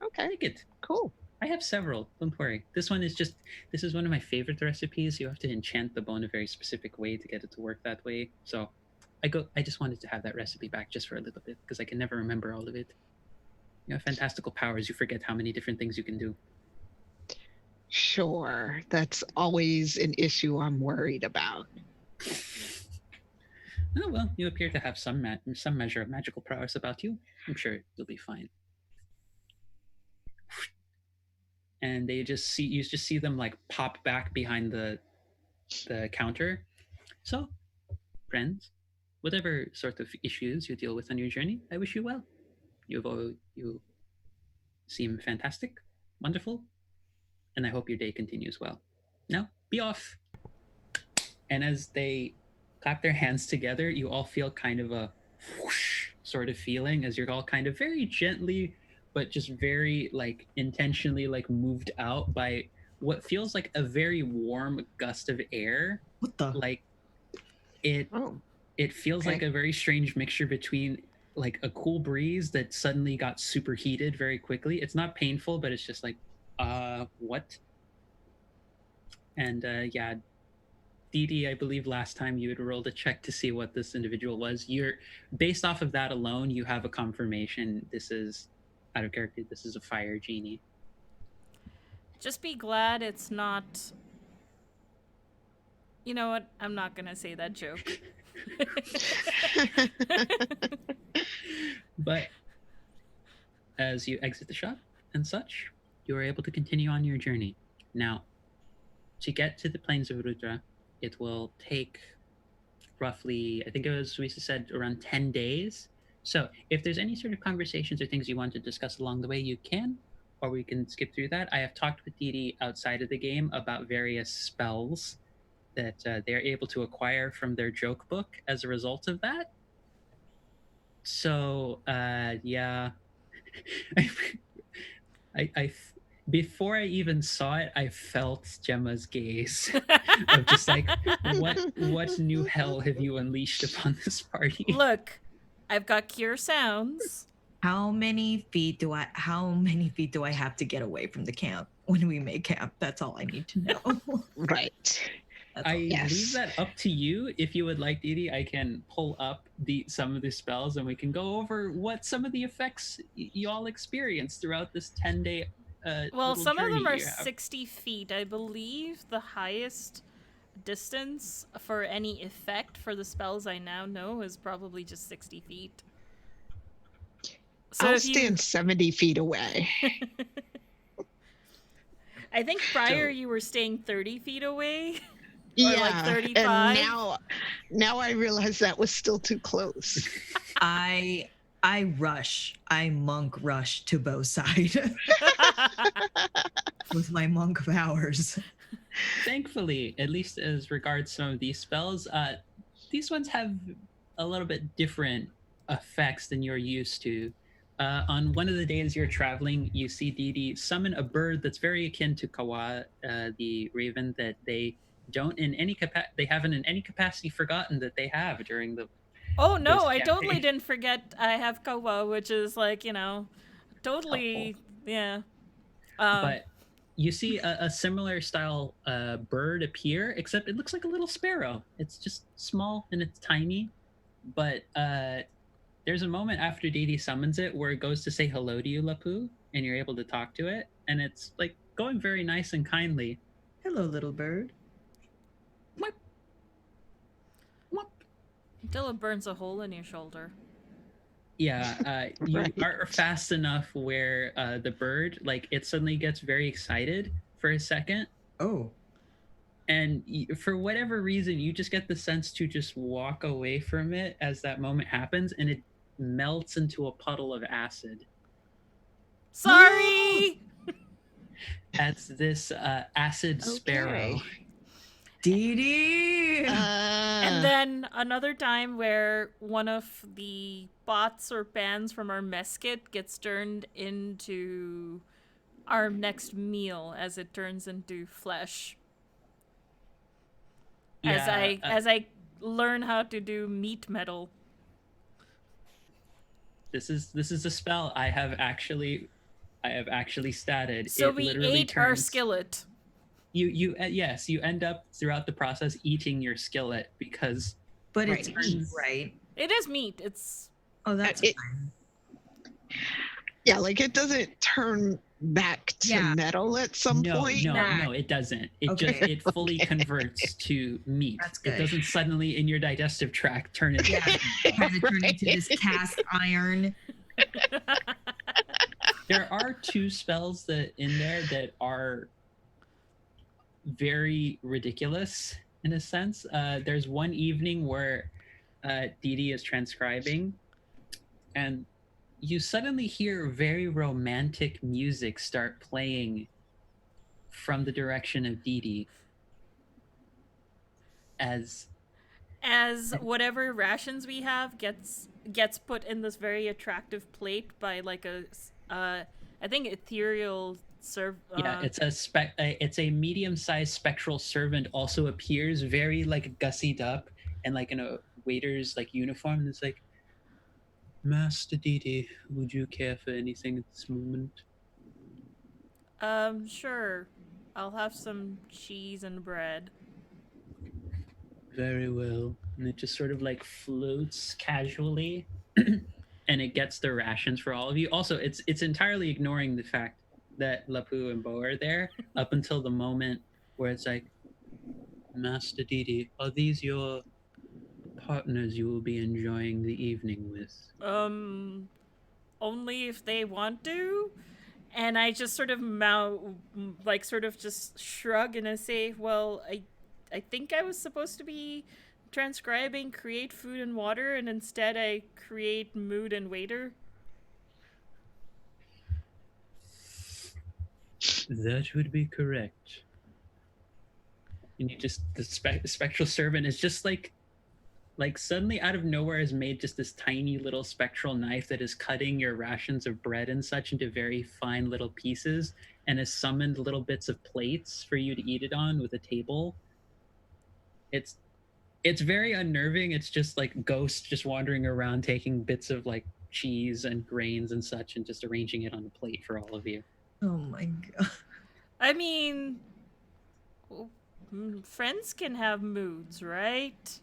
Okay, Take it. cool. I have several. Don't worry. This is one of my favorite recipes. You have to enchant the bone a very specific way to get it to work that way. So I just wanted to have that recipe back just for a little bit because I can never remember all of it. You have fantastical powers. You forget how many different things you can do. Sure. That's always an issue I'm worried about. Oh, well, you appear to have some measure of magical prowess about you. I'm sure you'll be fine. And you just see them like pop back behind the counter. So, friends, whatever sort of issues you deal with on your journey, I wish you well. You seem fantastic, wonderful, and I hope your day continues well. Now, be off. And as they clap their hands together, you all feel kind of a whoosh sort of feeling as you're all kind of very gently, but just very like intentionally like moved out by what feels like a very warm gust of air. What the? Like Oh, it feels okay. like a very strange mixture between like a cool breeze that suddenly got superheated very quickly. It's not painful, but it's just like, what? And yeah, Dee Dee, I believe last time you had rolled a check to see what this individual was. You're based off of that alone, you have a confirmation. This is out of character. This is a fire genie. Just be glad it's not. You know what? I'm not gonna say that joke. But as you exit the shop and such, you are able to continue on your journey. Now, to get to the plains of Rudra, it will take roughly, I think it was, we said around 10 days. So if there's any sort of conversations or things you want to discuss along the way, you can, or we can skip through that. I have talked with Dee Dee outside of the game about various spells that they're able to acquire from their joke book as a result of that. So, yeah. I before I even saw it, I felt Gemma's gaze of just like, what new hell have you unleashed upon this party? Look, I've got cure sounds. How many feet do I have to get away from the camp when we make camp? That's all I need to know. Right. That's all. I Yes. leave that up to you. If you would like, Didi, I can pull up some of the spells and we can go over what some of the effects y'all experience throughout this 10-day Well, little some of journey them are you have. 60 feet. I believe the highest distance for any effect for the spells I now know is probably just 60 feet. So I'll if you- stand 70 feet away. I think prior So- you were staying 30 feet away. Yeah. like 35? And now I realize that was still too close. I monk rush to Bo's side with my monk powers. Thankfully, at least as regards some of these spells, these ones have a little bit different effects than you're used to. On one of the days you're traveling, you see Didi summon a bird that's very akin to Kawa, the raven that they haven't in any capacity forgotten that they have during the. Oh no, this I totally campaign. didn't forget I have Kawa, which is like, totally, Helpful. yeah. But you see a similar style bird appear, except it looks like a little sparrow. It's just small and it's tiny, but there's a moment after Didi summons it where it goes to say hello to you, Lapu, and you're able to talk to it, and it's like going very nice and kindly. Hello, little bird. Mwah. Mwah. Until it burns a hole in your shoulder. Yeah, you Right. are fast enough where the bird, like, it suddenly gets very excited for a second, Oh, and for whatever reason, you just get the sense to just walk away from it as that moment happens, and it melts into a puddle of acid. Sorry! That's this acid sparrow. Okay. Dee Dee! And then another time where one of the bots or pans from our mess kit gets turned into our next meal as it turns into flesh. As I learn how to do meat metal. This is a spell I have actually statted. So It we literally ate our turns- skillet. You yes, you end up throughout the process eating your skillet because But it's Right. meat, right? It is meat. It's Oh, that's It- fine. Yeah, like it doesn't turn back to Yeah. metal at some point. no, it doesn't. It Okay. just it fully converts to meat. That's It good. doesn't suddenly in your digestive tract turn into Yeah, kind of turn into this cast iron. There are two spells that in there that are very ridiculous in a sense. There's one evening where Didi is transcribing, and you suddenly hear very romantic music start playing from the direction of Didi. As whatever rations we have gets put in this very attractive plate by like a I think ethereal it's a medium-sized spectral servant also appears very like gussied up and like in a waiter's like uniform, and it's like, Master Didi, would you care for anything at this moment? Sure. I'll have some cheese and bread. Very well. And it just sort of like floats casually and it gets the rations for all of you. Also, it's entirely ignoring the fact that Lapu and Bo are there up until the moment where it's like, Master Didi, are these your partners you will be enjoying the evening with? Only if they want to. And I just sort of just shrug and I say, well, I think I was supposed to be transcribing create food and water, and instead I create mood and waiter. That would be correct. And you just the spectral servant is just like suddenly out of nowhere has made just this tiny little spectral knife that is cutting your rations of bread and such into very fine little pieces, and has summoned little bits of plates for you to eat it on with a table. It's It's very unnerving. It's just like ghosts just wandering around, taking bits of like cheese and grains and such, and just arranging it on a plate for all of you. Oh my god. I mean, friends can have moods, right?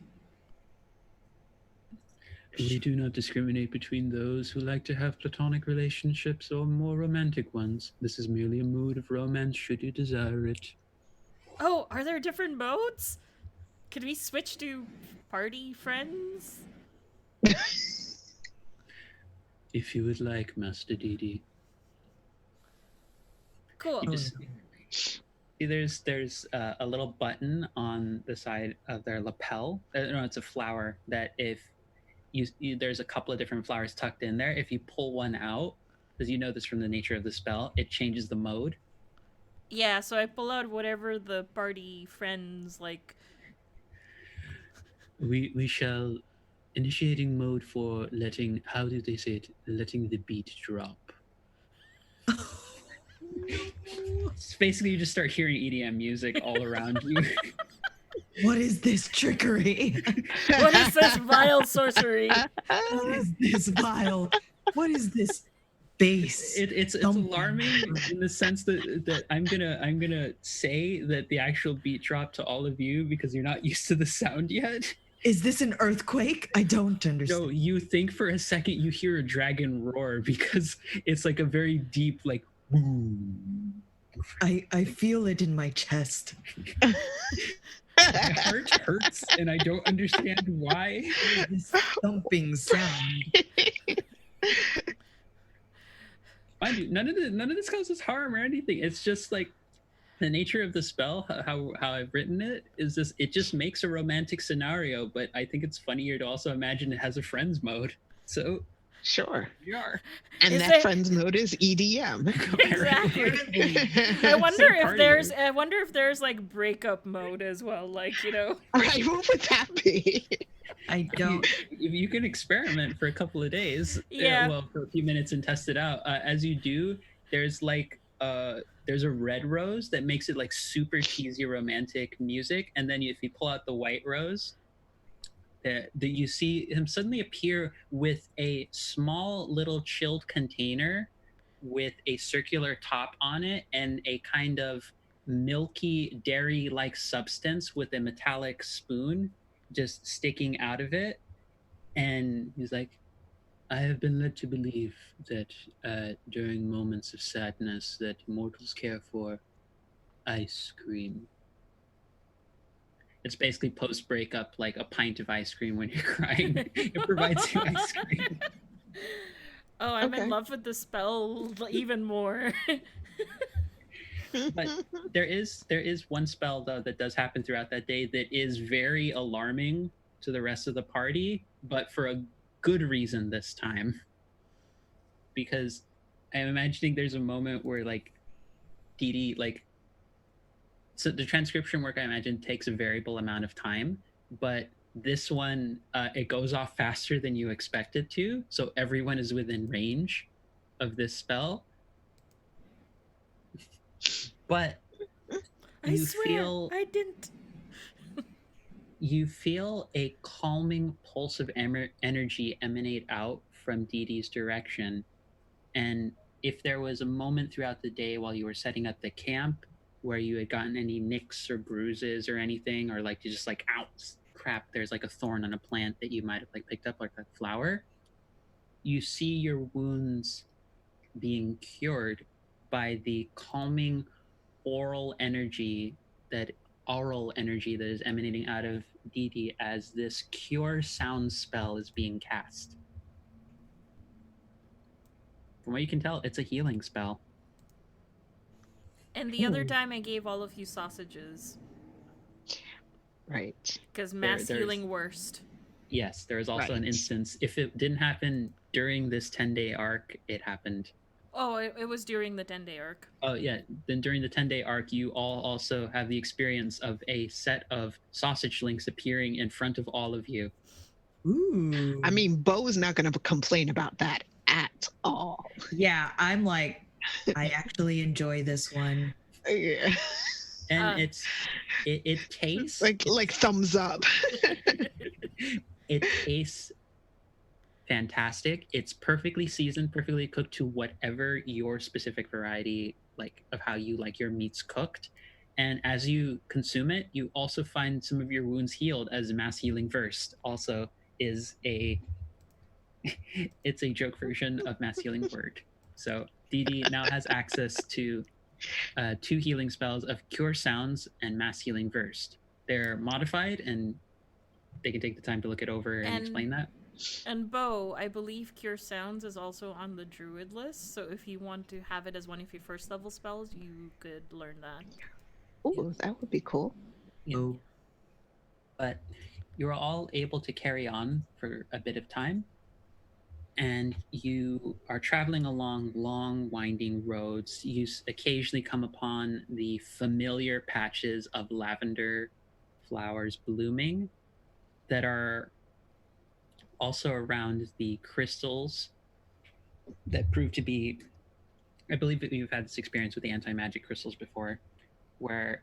We do not discriminate between those who like to have platonic relationships or more romantic ones. This is merely a mood of romance should you desire it. Oh, are there different modes? Could we switch to party friends? If you would like, Master Didi. Cool. You just see there's a little button on the side of their lapel. No, it's a flower that if there's a couple of different flowers tucked in there. If you pull one out, because you know this from the nature of the spell, it changes the mode. Yeah, so I pull out whatever the party friends like. We shall initiating mode for letting, how do they say it, letting the beat drop. It's basically you just start hearing EDM music all around you. What is this trickery? What is this vile sorcery? What is this vile? What is this bass? It's alarming in the sense that I'm gonna say that the actual beat drop to all of you because you're not used to the sound yet. Is this an earthquake? I don't understand. No, you think for a second you hear a dragon roar because it's like a very deep like boom. I feel it in my chest. My heart hurts and I don't understand why. This thumping sound. Mind you, none of this causes harm or anything. It's just like the nature of the spell, how I've written it is this. It just makes a romantic scenario, but I think it's funnier to also imagine it has a friends mode. So Sure. we are. And Is that there- friends mode is E EDM. Exactly. I wonder if there's like breakup mode as well, like, you know. Right, what would that be? I don't. If you can experiment for a couple of days, Yeah. well, for a few minutes and test it out. As you do, there's like there's a red rose that makes it like super cheesy romantic music, and then if you pull out the white rose, that you see him suddenly appear with a small little chilled container with a circular top on it and a kind of milky dairy-like substance with a metallic spoon just sticking out of it. And he's like, I have been led to believe that during moments of sadness that mortals care for ice cream. It's basically post-breakup, like a pint of ice cream when you're crying. It provides you ice cream. Oh, I'm Okay. in love with the spell even more. But there is one spell though that does happen throughout that day that is very alarming to the rest of the party, but for a good reason this time. Because I'm imagining there's a moment where like Didi like, so the transcription work I imagine takes a variable amount of time, but this one it goes off faster than you expect it to, so everyone is within range of this spell. But I you swear, feel I didn't. you feel a calming pulse of energy emanate out from Didi's direction. And if there was a moment throughout the day while you were setting up the camp where you had gotten any nicks or bruises or anything, or like you just like, ow, crap, there's like a thorn on a plant that you might have like picked up like a flower, you see your wounds being cured by the calming aural energy that is emanating out of Didi as this cure sound spell is being cast. From what you can tell, it's a healing spell. And the other Ooh. time I gave all of you sausages. Right. Because mass there's- healing worst. Yes, there is also an Right. instance. If it didn't happen during this 10-day arc, it happened. Oh, it was during the 10-day arc. Oh, yeah. Then during the 10-day arc, you all also have the experience of a set of sausage links appearing in front of all of you. Ooh. I mean, Bo's not going to complain about that at all. yeah, I'm like, I actually enjoy this one. Yeah. And Uh. it tastes like thumbs up. it tastes fantastic. It's perfectly seasoned, perfectly cooked to whatever your specific variety like of how you like your meats cooked. And as you consume it, you also find some of your wounds healed, as mass healing first also is a it's a joke version of mass healing word. So Dee Dee now has access to 2 healing spells of Cure Sounds and Mass Healing Versed. They're modified, and they can take the time to look it over and explain that. And Bo, I believe Cure Sounds is also on the Druid list, so if you want to have it as one of your first level spells, you could learn that. Oh, that would be cool. Yeah. But you're all able to carry on for a bit of time, and you are traveling along long, winding roads. You occasionally come upon the familiar patches of lavender flowers blooming that are also around the crystals that prove to be. I believe that you've had this experience with the anti-magic crystals before, where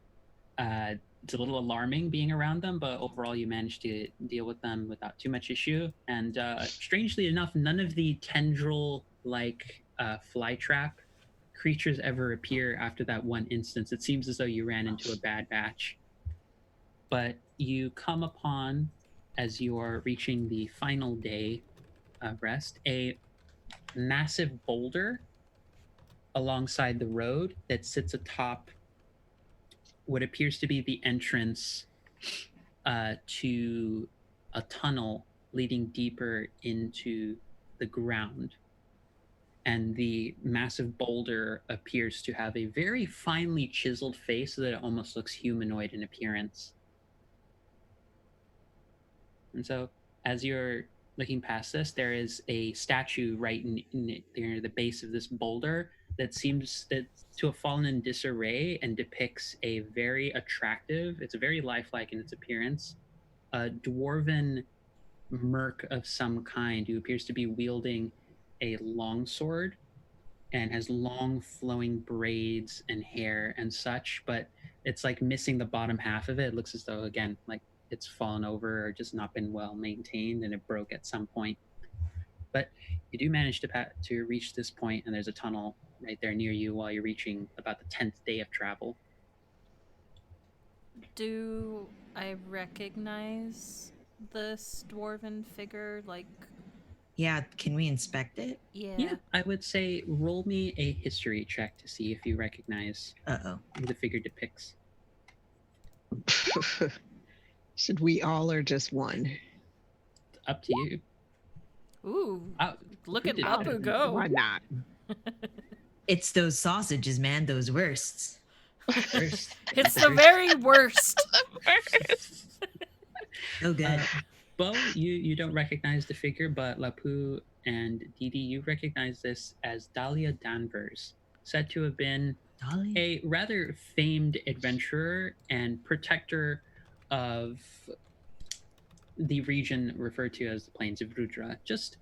it's a little alarming being around them, but overall you manage to deal with them without too much issue. And strangely enough, none of the tendril-like flytrap creatures ever appear after that one instance. It seems as though you ran into a bad batch. But you come upon, as you are reaching the final day of rest, a massive boulder alongside the road that sits atop what appears to be the entrance to a tunnel leading deeper into the ground. And the massive boulder appears to have a very finely chiseled face so that it almost looks humanoid in appearance. And so, as you're looking past this, there is a statue right near the base of this boulder that seems that to have fallen in disarray and depicts a very attractive. It's very lifelike in its appearance. A dwarven merc of some kind who appears to be wielding a longsword and has long flowing braids and hair and such, but it's like missing the bottom half of it. It looks as though, again, like it's fallen over or just not been well maintained and it broke at some point. But you do manage to reach this point, and there's a tunnel right there near you while you're reaching about the 10th day of travel. Do I recognize this dwarven figure? Like, Yeah, can we inspect it? yeah. I would say roll me a history check to see if you recognize who the figure depicts. Should we all or just one? Up to you. Ooh, look at did Lapu better? go. Why not? It's those sausages, man, those wursts. First, It's the very worst. So good. Bo, you don't recognize the figure, but Lapu and Dee Dee, you recognize this as Dahlia Danvers, said to have been Dolly? a rather famed adventurer and protector of the region referred to as the Plains of Rudra. Just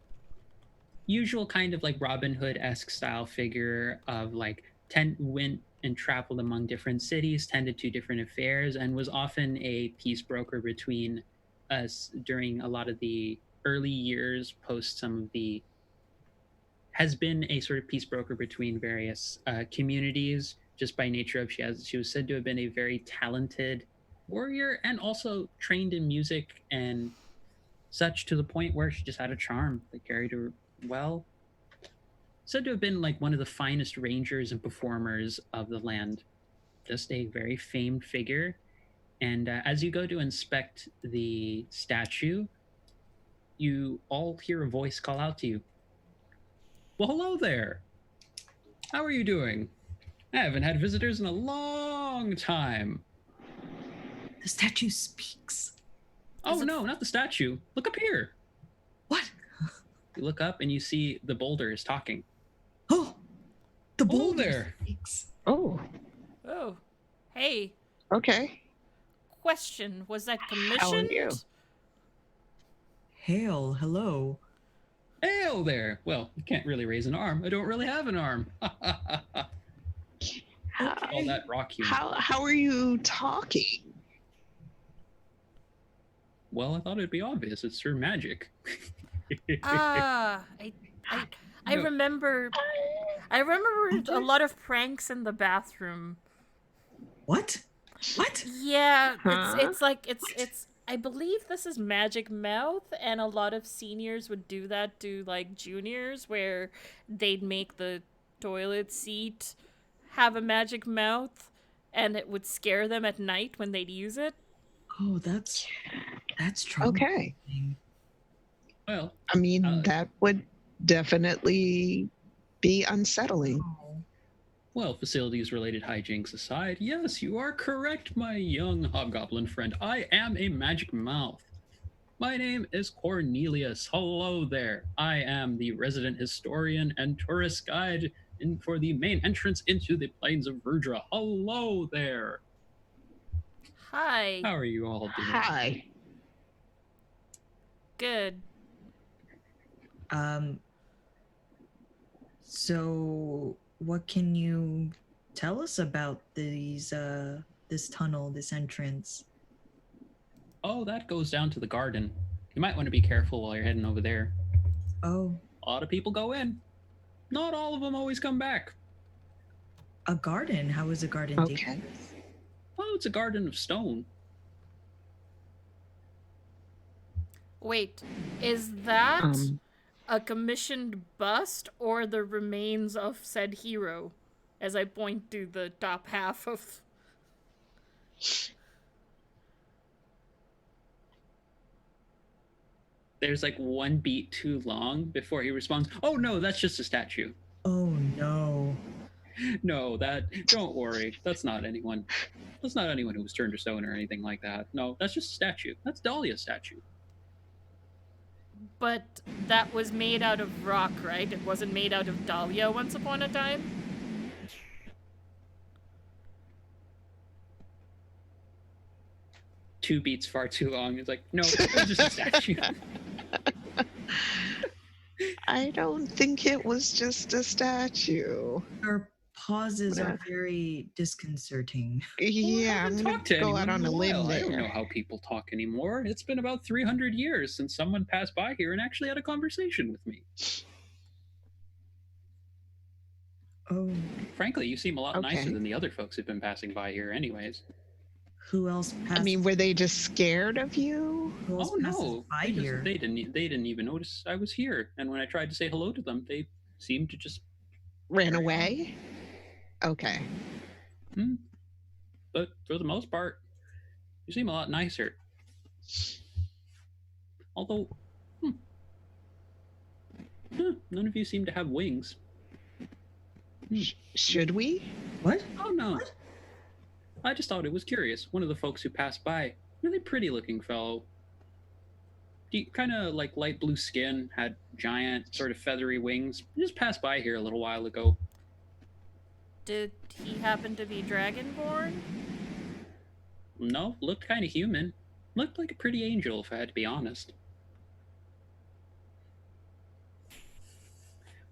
usual kind of like Robin Hood-esque style figure of like went and traveled among different cities, tended to different affairs, and was often a peace broker between us during a lot of the early years post some of the has been a sort of peace broker between various communities just by nature of she was said to have been a very talented warrior and also trained in music and such, to the point where she just had a charm that carried her well. Said to have been like one of the finest rangers and performers of the land. Just a very famed figure. And as you go to inspect the statue, you all hear a voice call out to you. Well, hello there. How are you doing? I haven't had visitors in a long time. The statue speaks. Oh, no, not the statue. Look up here. What? You look up and you see the boulder is talking. Oh, the Hello boulder there. speaks. Oh, Oh, hey. okay. Question: was that How are commissioned? you? Hail, hello. Hail there. Well, you can't really raise an arm. I don't really have an arm. How, All that rock humor. how are you talking? Well, I thought it'd be obvious. It's her magic. Ah, I No. remember. I remember a lot of pranks in the bathroom. What? What? Yeah, Huh? it's like it's. I believe this is Magic Mouth, and a lot of seniors would do that to like juniors, where they'd make the toilet seat have a magic mouth, and it would scare them at night when they'd use it. Oh, that's traumatizing. Okay. Well, I mean, Uh, that would definitely be unsettling. Oh. well, facilities-related hijinks aside, yes, you are correct, my young hobgoblin friend. I am a magic mouth. My name is Cornelius. Hello there. I am the resident historian and tourist guide for the main entrance into the plains of Verdra. Hello there. Hi, How are you all doing? Hi. good. Um. So, what can you tell us about this tunnel, this entrance? Oh, that goes down to the garden. You might want to be careful while you're heading over there. Oh, A lot of people go in. Not all of them always come back. a garden. How is a garden Okay. dangerous? Oh, it's a garden of stone. Wait, is that Um, a commissioned bust or the remains of said hero? As I point to the top half of. There's like one beat too long before he responds, "Oh no, that's just a statue." Oh no. No, don't worry. That's not anyone. That's not anyone who was turned to stone or anything like that. No, that's just a statue. That's Dahlia's statue. But that was made out of rock, right? It wasn't made out of dahlia once upon a time? Two beats far too long. It's like, no, it was just a statue. I don't think it was just a statue. Your pauses Yeah. are very disconcerting. Yeah, I I'm haven't gonna talked to go anyone out on in a a limb while. I don't know there. how people talk anymore. It's been about 300 years since someone passed by here and actually had a conversation with me. Oh, Frankly, you seem a lot nicer Okay. than the other folks who've been passing by here, anyways. who else passed? I mean, were they just scared of you? who else Oh passes no, by here? they didn't even notice I was here. And when I tried to say hello to them, they seemed to just. Ran Carry on. away? Okay. But for the most part, you seem a lot nicer. Although, none of you seem to have wings. Should we? What? Oh no. I just thought it was curious. One of the folks who passed by, really pretty looking fellow. Kind of like light blue skin, had giant, sort of feathery wings. He just passed by here a little while ago. Did he happen to be dragonborn? No, looked kind of human. Looked like a pretty angel, if I had to be honest.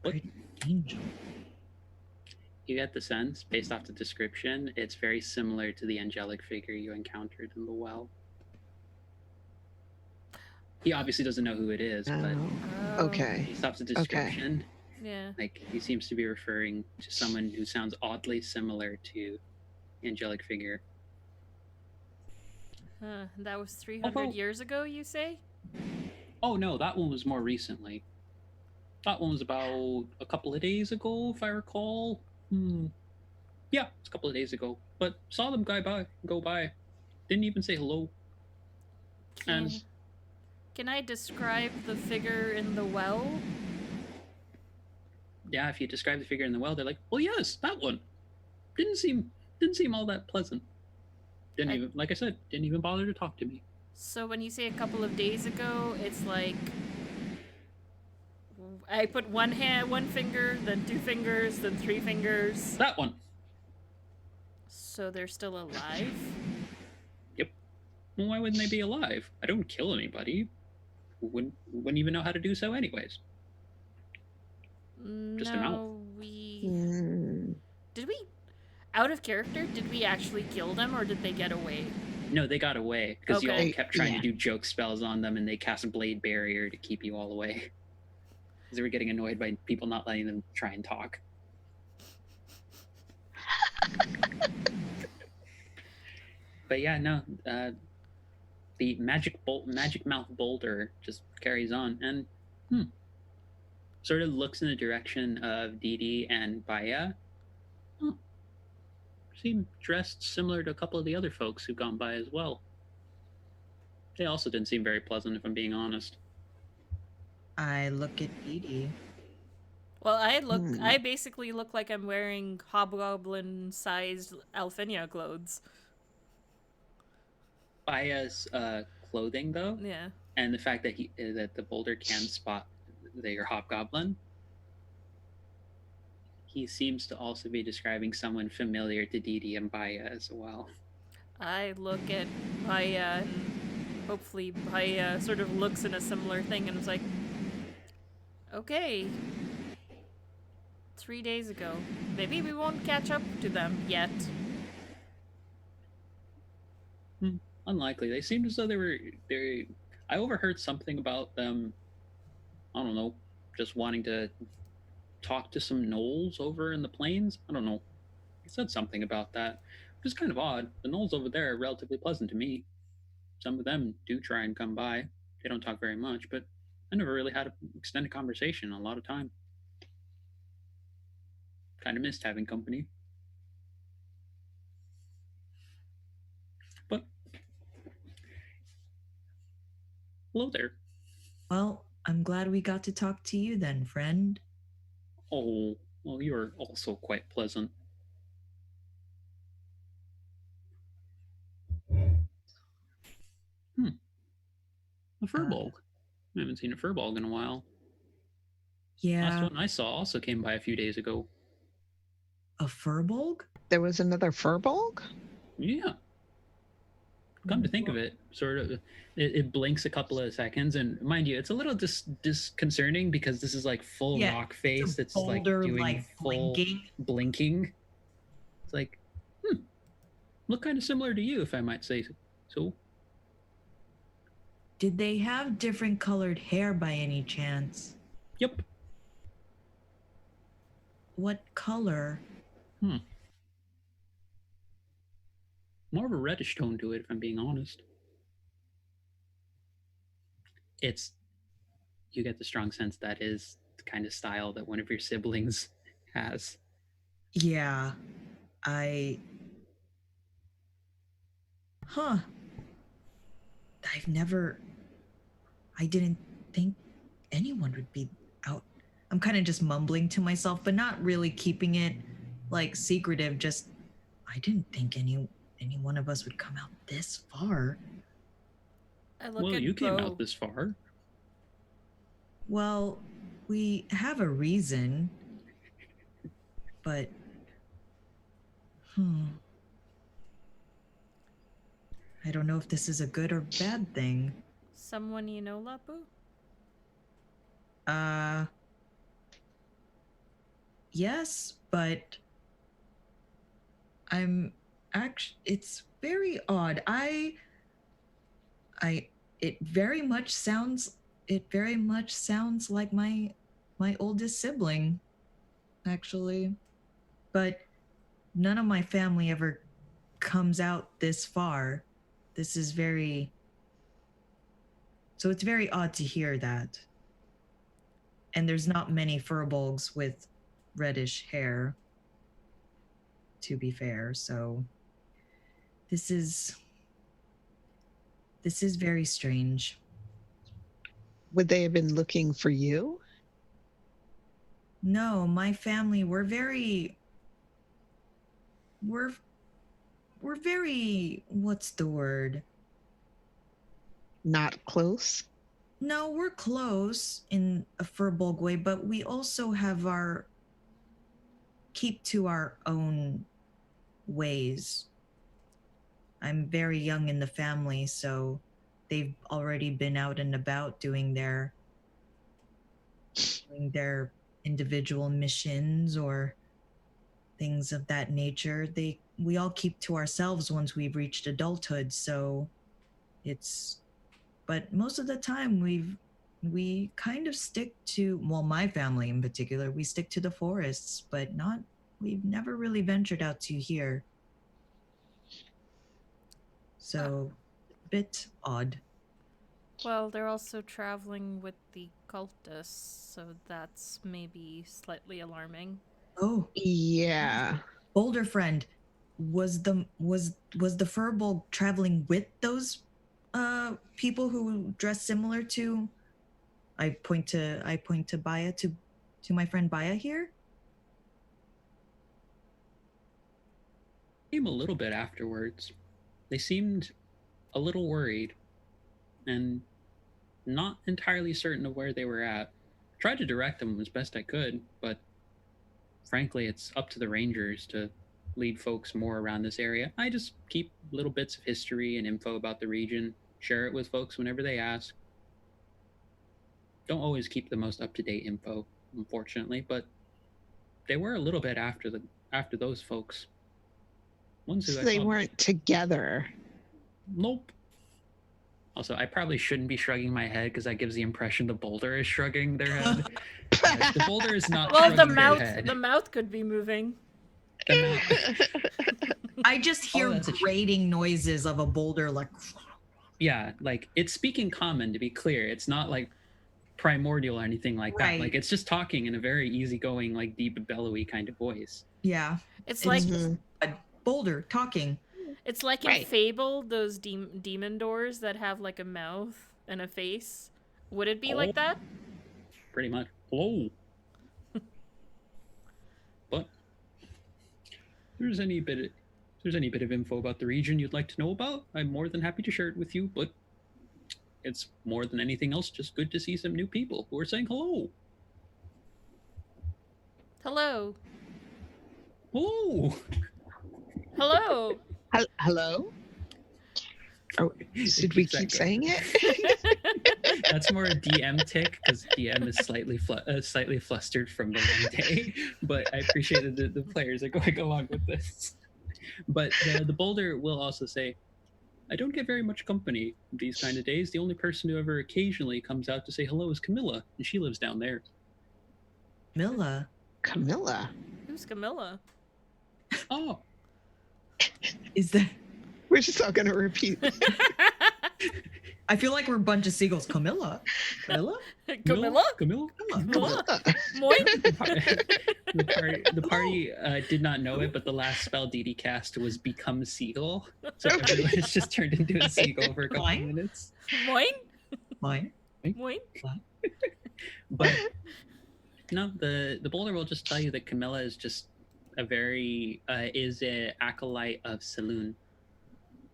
What? Pretty angel. You get the sense, based off the description, it's very similar to the angelic figure you encountered in the well. He obviously doesn't know who it is, but Oh, okay. based off the description, Yeah. like he seems to be referring to someone who sounds oddly similar to the angelic figure. That was 300 Although- years ago, you say? Oh no, that one was more recently. That one was about a couple of days ago, if I recall. Yeah, it's a couple of days ago. But saw them go by. Didn't even say hello. And Can I describe the figure in the well? yeah, if you describe the figure in the well, they're like, "Well, yes, that one." Didn't seem all that pleasant. Like I said, didn't even bother to talk to me. So when you say a couple of days ago, it's like I put one finger, then two fingers, then three fingers. That one. So they're still alive? Yep. Well, why wouldn't they be alive? I don't kill anybody. Wouldn't even know how to do so anyways. Just a mouth. we Hmm. did we Out of character, did we actually kill them or did they get away? No, they got away because you all Okay. kept trying Yeah. to do joke spells on them, and they cast Blade Barrier to keep you all away. Because they were getting annoyed by people not letting them try and talk. But yeah, no, the magic mouth boulder just carries on and sort of looks in the direction of Dee Dee and Baya. Huh. Seem dressed similar to a couple of the other folks who've gone by as well. They also didn't seem very pleasant, if I'm being honest. I look at Edie. Well, I basically look like I'm wearing hobgoblin-sized Alfinia clothes. Baya's clothing, though, Yeah. and the fact that that the boulder can spot your hobgoblin, he seems to also be describing someone familiar to Dee Dee and Baya as well. I look at Baya and hopefully Baya sort of looks in a similar thing and is like, okay, 3 days ago. Maybe we won't catch up to them yet. Unlikely. They seemed as though they. I overheard something about them. I don't know, just wanting to talk to some gnolls over in the plains. I don't know. He said something about that, which is kind of odd. The gnolls over there are relatively pleasant to me. Some of them do try and come by. They don't talk very much, but I never really had an extended conversation in a lot of time. Kind of missed having company. But hello there. Well, I'm glad we got to talk to you then, friend. Oh, well, you're also quite pleasant. A furbolg. I haven't seen a furbolg in a while. Yeah. Last one I saw also came by a few days ago. A furbolg? There was another furbolg? Yeah. Come to think of it, sort of, it blinks a couple of seconds, and mind you, it's a little disconcerting because this is like full rock face that's like doing like full blinking. It's like, look kind of similar to you, if I might say so. Did they have different colored hair by any chance? Yep. What color? More of a reddish tone to it, if I'm being honest. You get the strong sense that is the kind of style that one of your siblings has. Yeah. I didn't think anyone would be out. I'm kind of just mumbling to myself, but not really keeping it like secretive. Just, I didn't think any one of us would come out this far. I look Well, at you came Bo. out this far. Well, we have a reason, but I don't know if this is a good or bad thing. Someone you know, Lapu? Yes, but it's very odd. It very much sounds like my oldest sibling, actually. But none of my family ever comes out this far. This is so it's very odd to hear that. And there's not many furbolgs with reddish hair, to be fair, so this is very strange. Would they have been looking for you? No, my family, we're very, what's the word? Not close? No, we're close in a furbolg way, but we also have keep to our own ways. I'm very young in the family, so they've already been out and about doing their individual missions, or things of that nature, we all keep to ourselves once we've reached adulthood. So but most of the time we kind of stick to, well, my family in particular, we stick to the forests, but we've never really ventured out to here. So, a bit odd. Well, they're also traveling with the cultists, so that's maybe slightly alarming. Oh, Yeah. Boulder friend, was the Furbolg traveling with those people who dress similar to? I point to Baya, to my friend Baya here. Came a little bit afterwards. They seemed a little worried and not entirely certain of where they were at. Tried to direct them as best I could, but frankly, it's up to the rangers to lead folks more around this area. I just keep little bits of history and info about the region, share it with folks whenever they ask. Don't always keep the most up-to-date info, unfortunately, but they were a little bit after those folks. Ones who So I they thought, weren't together. nope. Also, I probably shouldn't be shrugging my head because that gives the impression the boulder is shrugging their head. The boulder is not Well, shrugging their head. the mouth could be moving. The mouth. I just hear that's a- grating noises of a boulder, like. Yeah, like it's speaking common, to be clear. It's not like primordial or anything like that. Right. Like it's just talking in a very easygoing, like deep bellowy kind of voice. Yeah, It's like Mhm. a boulder talking. it's like in Right. Fable, those demon doors that have like a mouth and a face. Would it be Oh. like that? Pretty much. Hello. But if there's any bit of info about the region you'd like to know about, I'm more than happy to share it with you, but it's more than anything else just good to see some new people who are saying hello. Hello. Hello. Hello. Hello? Oh, did we keep saying it? That's more a DM tick because DM is slightly flustered from the long day. But I appreciated the players are going along with this. But the boulder will also say, I don't get very much company these kind of days. The only person who ever occasionally comes out to say hello is Camilla, and she lives down there. Milla. Camilla. Who's Camilla? Oh, Is that? We're just all going to repeat. I feel like we're a bunch of seagulls. Camilla. Camilla? Camilla? Camilla? Camilla. Moin? The party did not know it, but the last spell DD cast was Become Seagull. So everyone has just turned into a seagull for a couple Fine. minutes. Moin? Mine. Moin? But no, the boulder will just tell you that Camilla is just is a acolyte of Saloon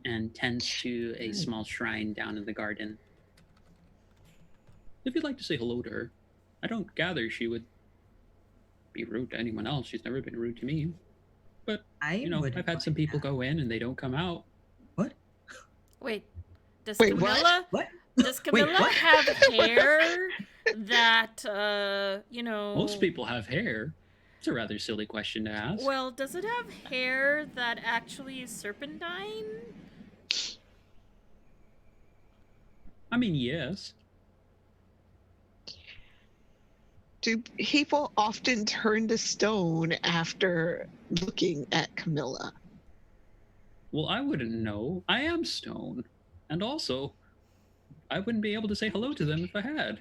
and tends to a small shrine down in the garden. If you'd like to say hello to her, I don't gather she would be rude to anyone else. She's never been rude to me. But I've had some people go in and they don't come out. What? Wait. Does Wait, Camilla What? does Camilla what? have hair that Most people have hair. It's a rather silly question to ask. Well, does it have hair that actually is serpentine? I mean, yes. Do people often turn to stone after looking at Camilla? Well, I wouldn't know. I am stone. And also, I wouldn't be able to say hello to them if I had.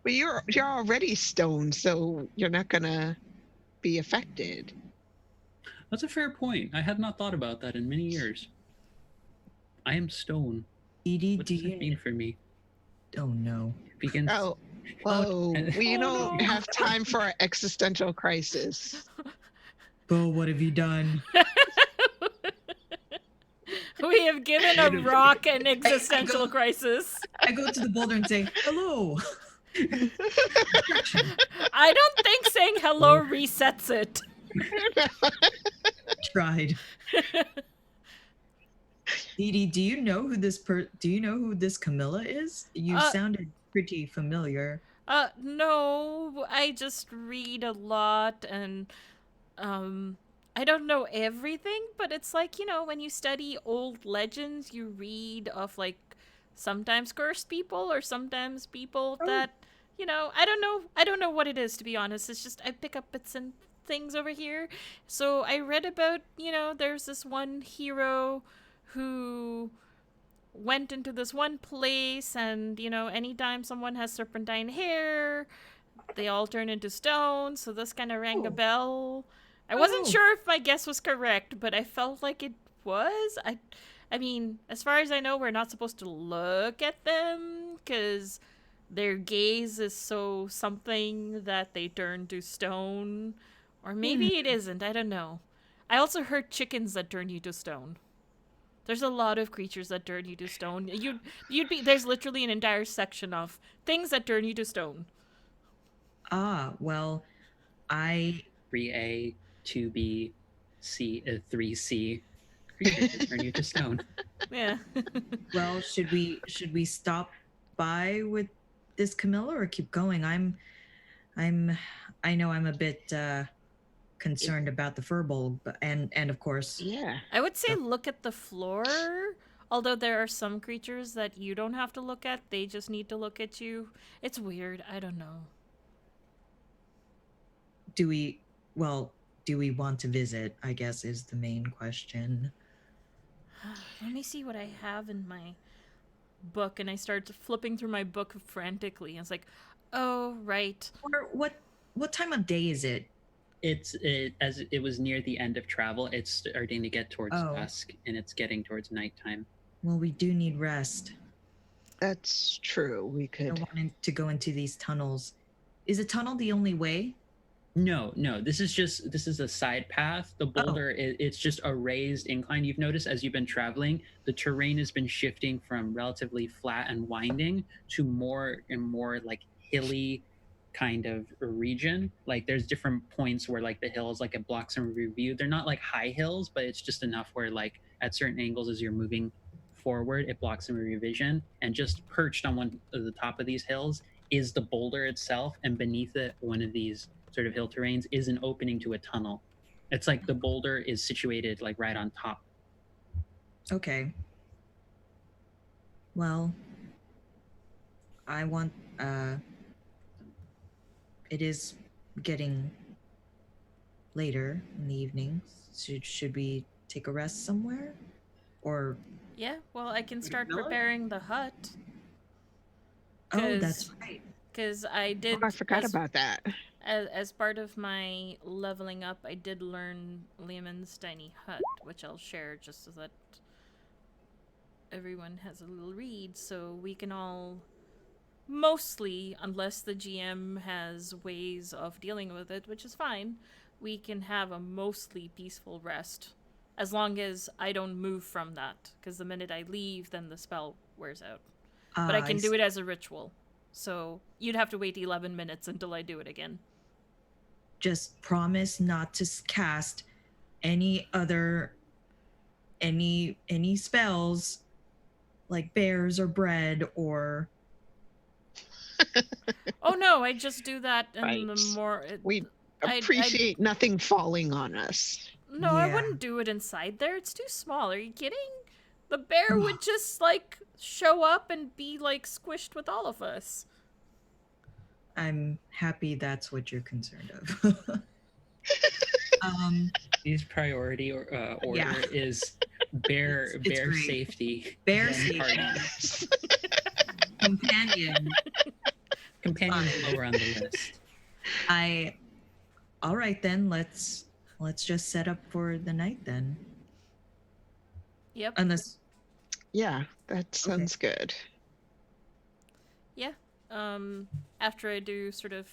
But you're already stone, so you're not gonna be affected. That's a fair point. I had not thought about that in many years. I am stone. Edie, What do does that mean you? for me? Oh no. It begins. Oh, whoa. We Oh, don't no. have time for an existential crisis. Bo, what have you done? We have given a rock an existential crisis. I go to the boulder and say hello. I don't think saying hello resets it. Tried. Edie, do you know who this Camilla is? You sounded pretty familiar. No, I just read a lot and I don't know everything, but it's like, when you study old legends, you read of like sometimes cursed people or sometimes people Oh. that, I don't know what it is, to be honest. It's just I pick up bits and things over here. So I read about, there's this one hero who went into this one place, and anytime someone has serpentine hair, they all turn into stone. So this kind of rang a Oh. bell. I wasn't Oh. sure if my guess was correct, but I felt like it was. I mean, as far as I know, we're not supposed to look at them because their gaze is so something that they turn to stone. Or Hmm. maybe it isn't. I don't know. I also heard chickens that turn you to stone. There's a lot of creatures that turn you to stone. You'd be there's literally an entire section of things that turn you to stone. Well, I 3A, 2B, 3C. Creatures that turn you to stone. Yeah. well, should we stop by with this Camilla or keep going? I'm I know I'm a bit concerned about the furbolg, but and of course Yeah. I would say the look at the floor. Although there are some creatures that you don't have to look at, they just need to look at you. It's weird. I don't know. do we well do we want to visit, I guess, is the main question. Let me see what I have in my book, and I start flipping through my book frantically. It's like, oh right. Or what time of day is it? As it was near the end of travel, it's starting to get towards Oh, dusk and it's getting towards nighttime. well, we do need rest. That's true. We I could. don't want to go into these tunnels. Is a tunnel the only way? No, this is a side path. The boulder it's just a raised incline. You've noticed as you've been traveling, the terrain has been shifting from relatively flat and winding to more and more like hilly kind of region. Like there's different points where like the hills like it blocks some review. They're not like high hills, but it's just enough where like at certain angles as you're moving forward, it blocks some of your vision. And just perched on one of the top of these hills is the boulder itself, and beneath it, one of these sort of hill terrains is an opening to a tunnel. It's like the boulder is situated like right on top. Okay. Well, I want it is getting later in the evening. Should we take a rest somewhere? Or Yeah, well, I can start Camilla? preparing the hut. oh, that's right. Because I Oh, did. I forgot about that. As part of my leveling up, I did learn Lehman's tiny hut, which I'll share just so that everyone has a little read, so we can all mostly, unless the GM has ways of dealing with it, which is fine, we can have a mostly peaceful rest. As long as I don't move from that, because the minute I leave, then the spell wears out. But I can do it as a ritual. So you'd have to wait 11 minutes until I do it again. Just promise not to cast any other any spells like bears or bread or Oh no, I just do that in Right. the more. We I'd- appreciate nothing falling on us. No, I Yeah. wouldn't do it inside there. It's too small. Are you kidding? The bear would just like show up and be like squished with all of us. I'm happy that's what you're concerned of. His priority order Yeah. is bear It's great. safety. Bear then safety. party. Companion. Companions lower on the list. All right then, let's just set up for the night then. Yep. Unless Yeah, that sounds good. Yeah. After I do sort of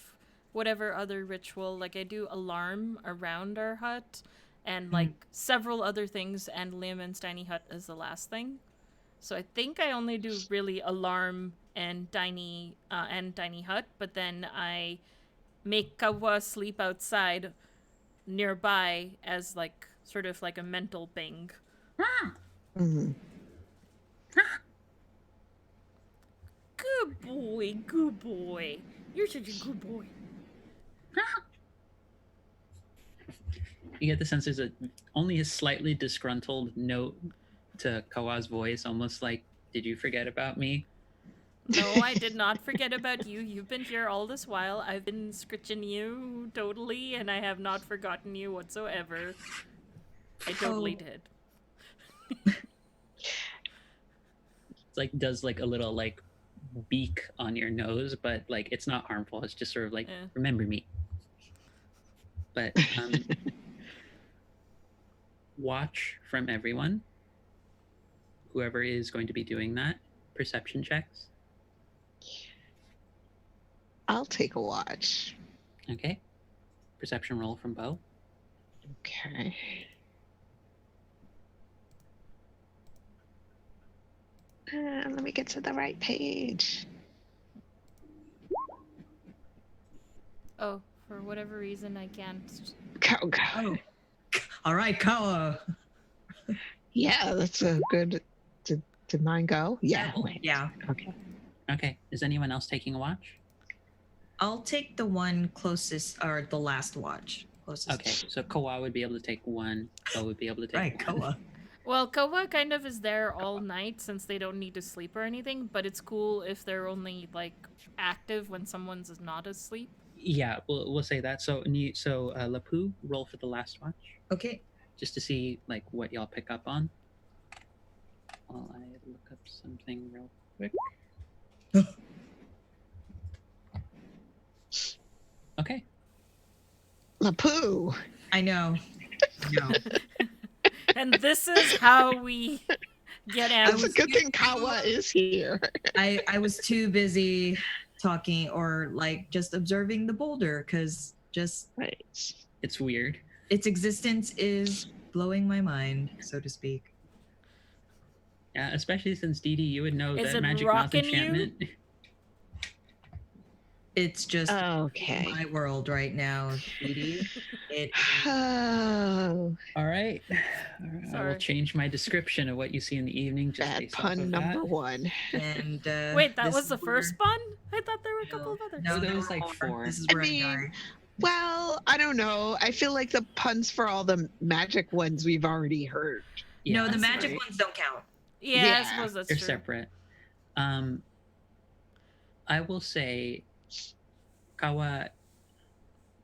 whatever other ritual, like I do alarm around our hut and like several other things, and Lehman's tiny hut is the last thing. So I think I only do really alarm and tiny hut, but then I make Kawa sleep outside nearby as like sort of like a mental thing. Mhm. Good boy, good boy. You're such a good boy. You get the sense there's only a slightly disgruntled note to Kawa's voice, almost like, "Did you forget about me?" No, I did not forget about you. You've been here all this while. I've been scritching you totally, and I have not forgotten you whatsoever. I totally Oh. did. It's like does like a little like beak on your nose, but like it's not harmful. It's just sort of like, Eh. remember me. But watch from everyone. Whoever is going to be doing that, perception checks. I'll take a watch. Okay. Perception roll from Bo. Okay. Let me get to the right page. Oh, for whatever reason, I can't. Go. Oh. All right, Kawa. Yeah, that's a good. Did mine go? Yeah. Wait. Yeah. Okay. Okay. Is anyone else taking a watch? I'll take the one closest, or the last watch. Closest. Okay. So Kawa would be able to take one. Bo would be able to take Right, one. Kawa. Well, Koa kind of is there all night since they don't need to sleep or anything, but it's cool if they're only, like, active when someone's not asleep. Yeah, we'll say that. So Lapu, roll for the last watch, Okay. just to see like what y'all pick up on. While I look up something real quick. Okay. Lapu. I know. And this is how we get That's a out. good thing Kawa is here. I was too busy talking or like just observing the boulder because just Right. It's weird. its existence is blowing my mind, so to speak. Yeah, especially since Dee Dee, you would know Is that it magic mouth rocking you? enchantment. It's just Okay. my world right now, Edie. It Oh, All right. I will Sorry. change my description of what you see in the evening just bad based off pun of number that. one. and Wait, that this was is the where- first pun? I thought there were a couple of others. No, there there was were like more. 4. This is I where I mean, die. well, I don't know. I feel like the puns for all the magic ones we've already heard. Yeah, No, the that's magic right. ones don't count. Yeah, I Yeah, suppose that's they're true. separate. I will say Kawa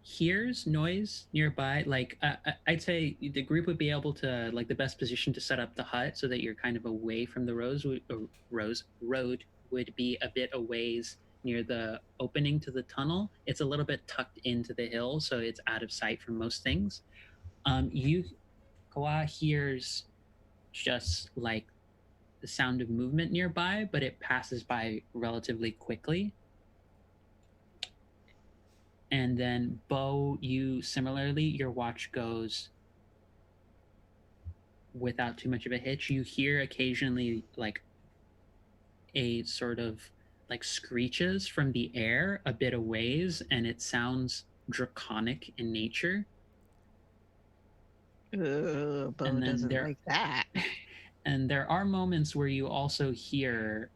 hears noise nearby. Like I'd say the group would be able to like the best position to set up the hut so that you're kind of away from the road would be a bit a ways near the opening to the tunnel. It's a little bit tucked into the hill, so it's out of sight from most things. Kawa hears just like the sound of movement nearby, but it passes by relatively quickly. And then Bo, you similarly, your watch goes without too much of a hitch. You hear occasionally like a sort of like screeches from the air a bit a ways, and it sounds draconic in nature. Bo And then doesn't there- like that. And there are moments where you also hear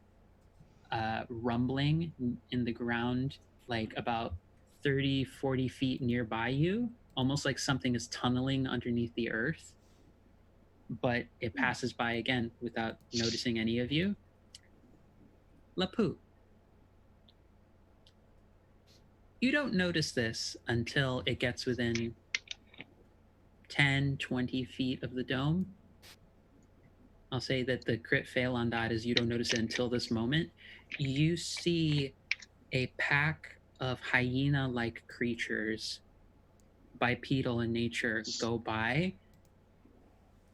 rumbling in the ground, like about 30, 40 feet nearby you, almost like something is tunneling underneath the earth. But it passes by again without noticing any of you. Lapu, you don't notice this until it gets within 10, 20 feet of the dome. I'll say that the crit fail on that is you don't notice it until this moment. You see a pack of hyena-like creatures, bipedal in nature, go by.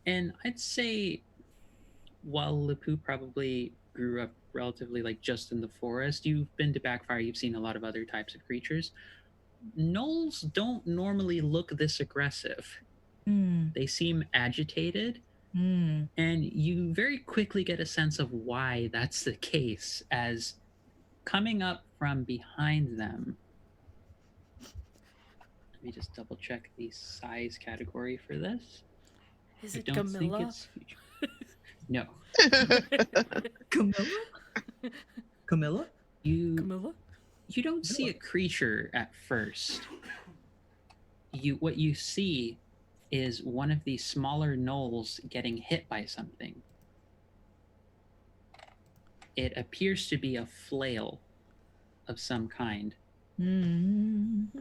And I'd say while Lapu probably grew up relatively like just in the forest, you've been to Backfire, you've seen a lot of other types of creatures. Gnolls don't normally look this aggressive. They seem agitated. And you very quickly get a sense of why that's the case, as coming up from behind them. Let me just double check the size category for this. Is I it don't think Camilla? it's no. Camilla? Camilla? Camilla? You don't see a creature at first. What you see is one of these smaller gnolls getting hit by something. It appears to be a flail of some kind. Mm-hmm.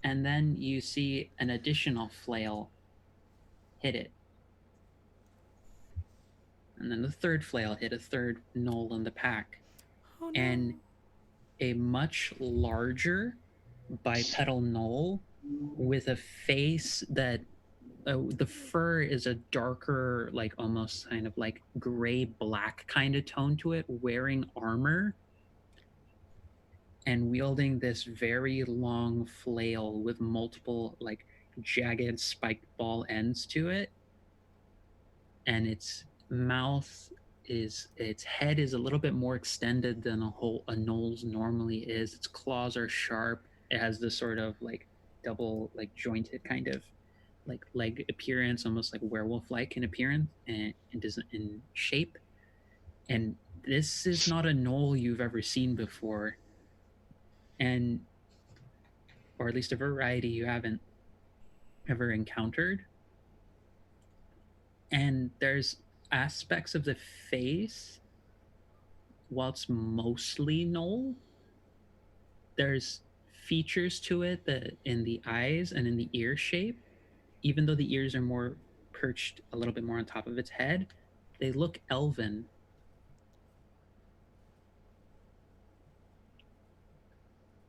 And then you see an additional flail hit it. And then the third flail hit a third gnoll in the pack. Oh no. And a much larger bipedal gnoll with a face that the fur is a darker, like almost kind of like gray black kind of tone to it, wearing armor and wielding this very long flail with multiple like jagged spiked ball ends to it. And its mouth its head is a little bit more extended than a gnoll's normally is. Its claws are sharp. It has this sort of like double like jointed kind of like leg appearance, almost like werewolf like in appearance and in shape. And this is not a gnoll you've ever seen before. And or at least a variety you haven't ever encountered. And there's aspects of the face, while it's mostly gnoll, there's features to it that in the eyes and in the ear shape, even though the ears are more perched a little bit more on top of its head, they look elven.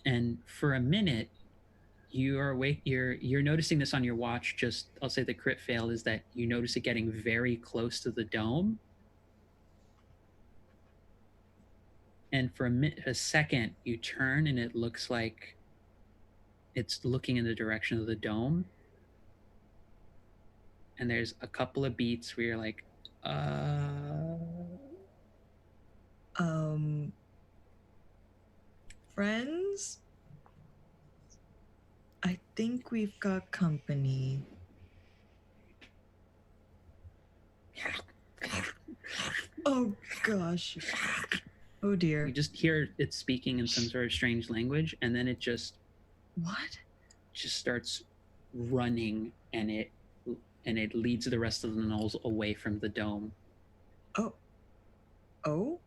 And for a minute, you are awake. You're noticing this on your watch. Just I'll say the crit fail is that you notice it getting very close to the dome, and for a second, you turn and it looks like it's looking in the direction of the dome. And there's a couple of beats where you're like, Friends? I think we've got company. Oh gosh. Oh dear. You just hear it speaking in some sort of strange language, and then it just What? starts running, and it leads the rest of the gnolls away from the dome. Oh?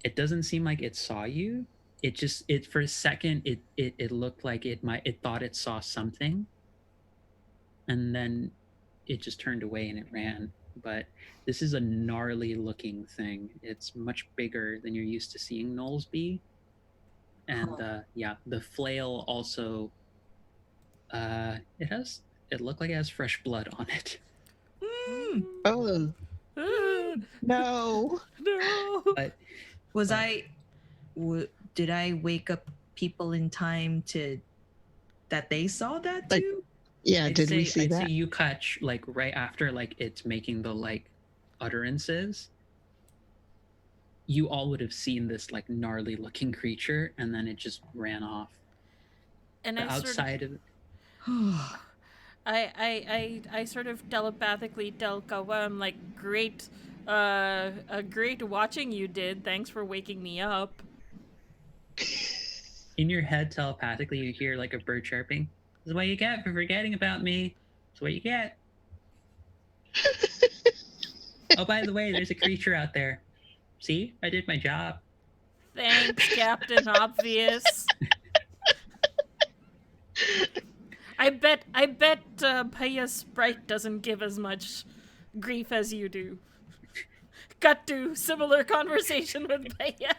It doesn't seem like it saw you. It for a second it looked like it thought it saw something, and then it just turned away and it ran. But this is a gnarly looking thing. It's much bigger than you're used to seeing gnolls be. And yeah, the flail also it looked like it has fresh blood on it. Oh, no. No. But did I wake up people in time to that they saw that Like- too? Yeah, did we see I'd that? say you catch like right after like it's making the like utterances. You all would have seen this like gnarly looking creature, and then it just ran off. And But I sort of outside of I sort of telepathically tell Kawa, I'm like, great great watching you did. Thanks for waking me up. in your head telepathically you hear like a bird chirping. This is what you get for forgetting about me. This is what you get. Oh, by the way, there's a creature out there. See, I did my job. Thanks, Captain Obvious. I bet Paya Sprite doesn't give as much grief as you do. Cut to similar conversation with Paya.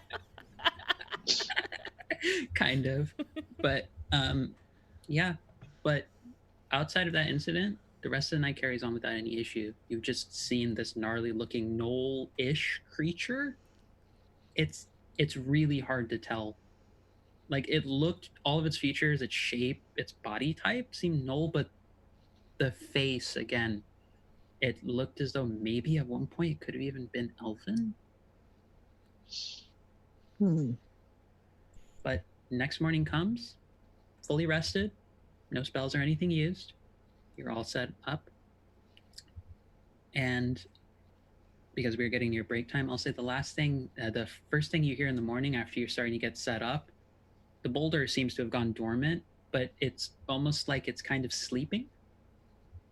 Kind of. But yeah. But outside of that incident, the rest of the night carries on without any issue. You've just seen this gnarly looking gnoll-ish creature. It's really hard to tell. Like it looked, all of its features, its shape, its body type seemed gnoll, but the face again, it looked as though maybe at one point it could have even been elven. But next morning comes, fully rested, no spells or anything used. You're all set up. And because we're getting near break time, I'll say the first thing you hear in the morning after you're starting to get set up, the boulder seems to have gone dormant, but it's almost like it's kind of sleeping.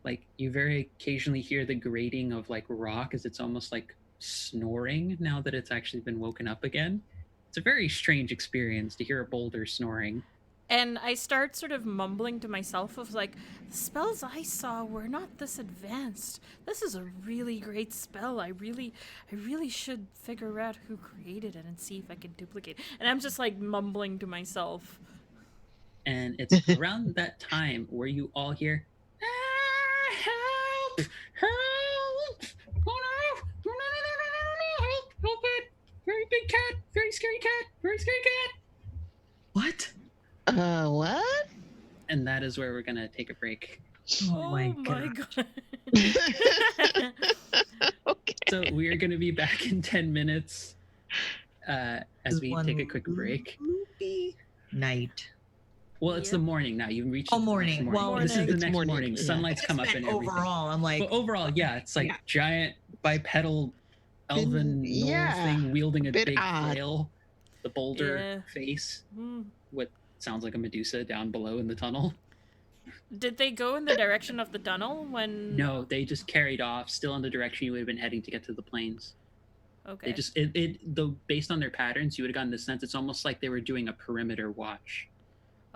Like, you very occasionally hear the grating of like rock as it's almost like snoring now that it's actually been woken up again. It's a very strange experience to hear a boulder snoring. And I start sort of mumbling to myself of like, the spells I saw were not this advanced. This is a really great spell. I really should figure out who created it and see if I can duplicate it. And I'm just like mumbling to myself. And it's around that time where you all hear, "Ah, help! Help! Oh no! No, no, no, no, no, no, no! Help! Help it! Very big cat! Very scary cat! Very scary cat!" What? What? And that is where we're gonna take a break. Oh my god. Okay. So we are gonna be back in 10 minutes as we take a quick break. Loopy night. Well, it's the morning now. You've reached Oh, the next morning. Well, this is the it's next morning. yeah. Sunlight's come up Just and meant everything. overall, I'm like, But overall, yeah, it's like Yeah. giant bipedal elven knoll yeah, thing wielding a bit big odd. flail. The boulder Yeah. face, Hmm. what sounds like a Medusa down below in the tunnel. Did they go in the direction of the tunnel when? No, they just carried off, still in the direction you would have been heading to get to the plains. Okay. They just though based on their patterns, you would have gotten the sense it's almost like they were doing a perimeter watch.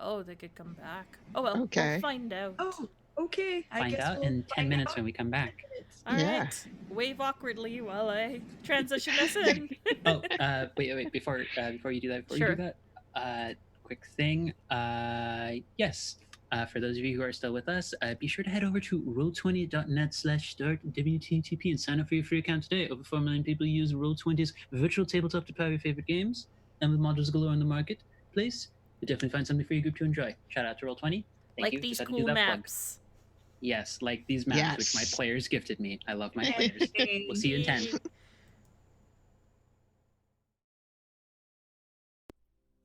Oh, they could come back. Oh well. Okay. We'll find out. oh, okay. I Find guess out we'll in 10 find minutes out. when we come back. All right. Yeah. Wave awkwardly while I transition us in. Oh, wait! Before you do that, Sure. quick thing. Yes. For those of you who are still with us, be sure to head over to roll20.net/start WTTP and sign up for your free account today. Over 4 million people use Roll20's virtual tabletop to power your favorite games, and with modules galore in the marketplace, you'll definitely find something for your group to enjoy. Shout out to Roll20. Thank Like you. these Just had to do cool that plug. maps. Yes, like these maps which my Yes. players gifted me. I love my players. We'll see you in 10.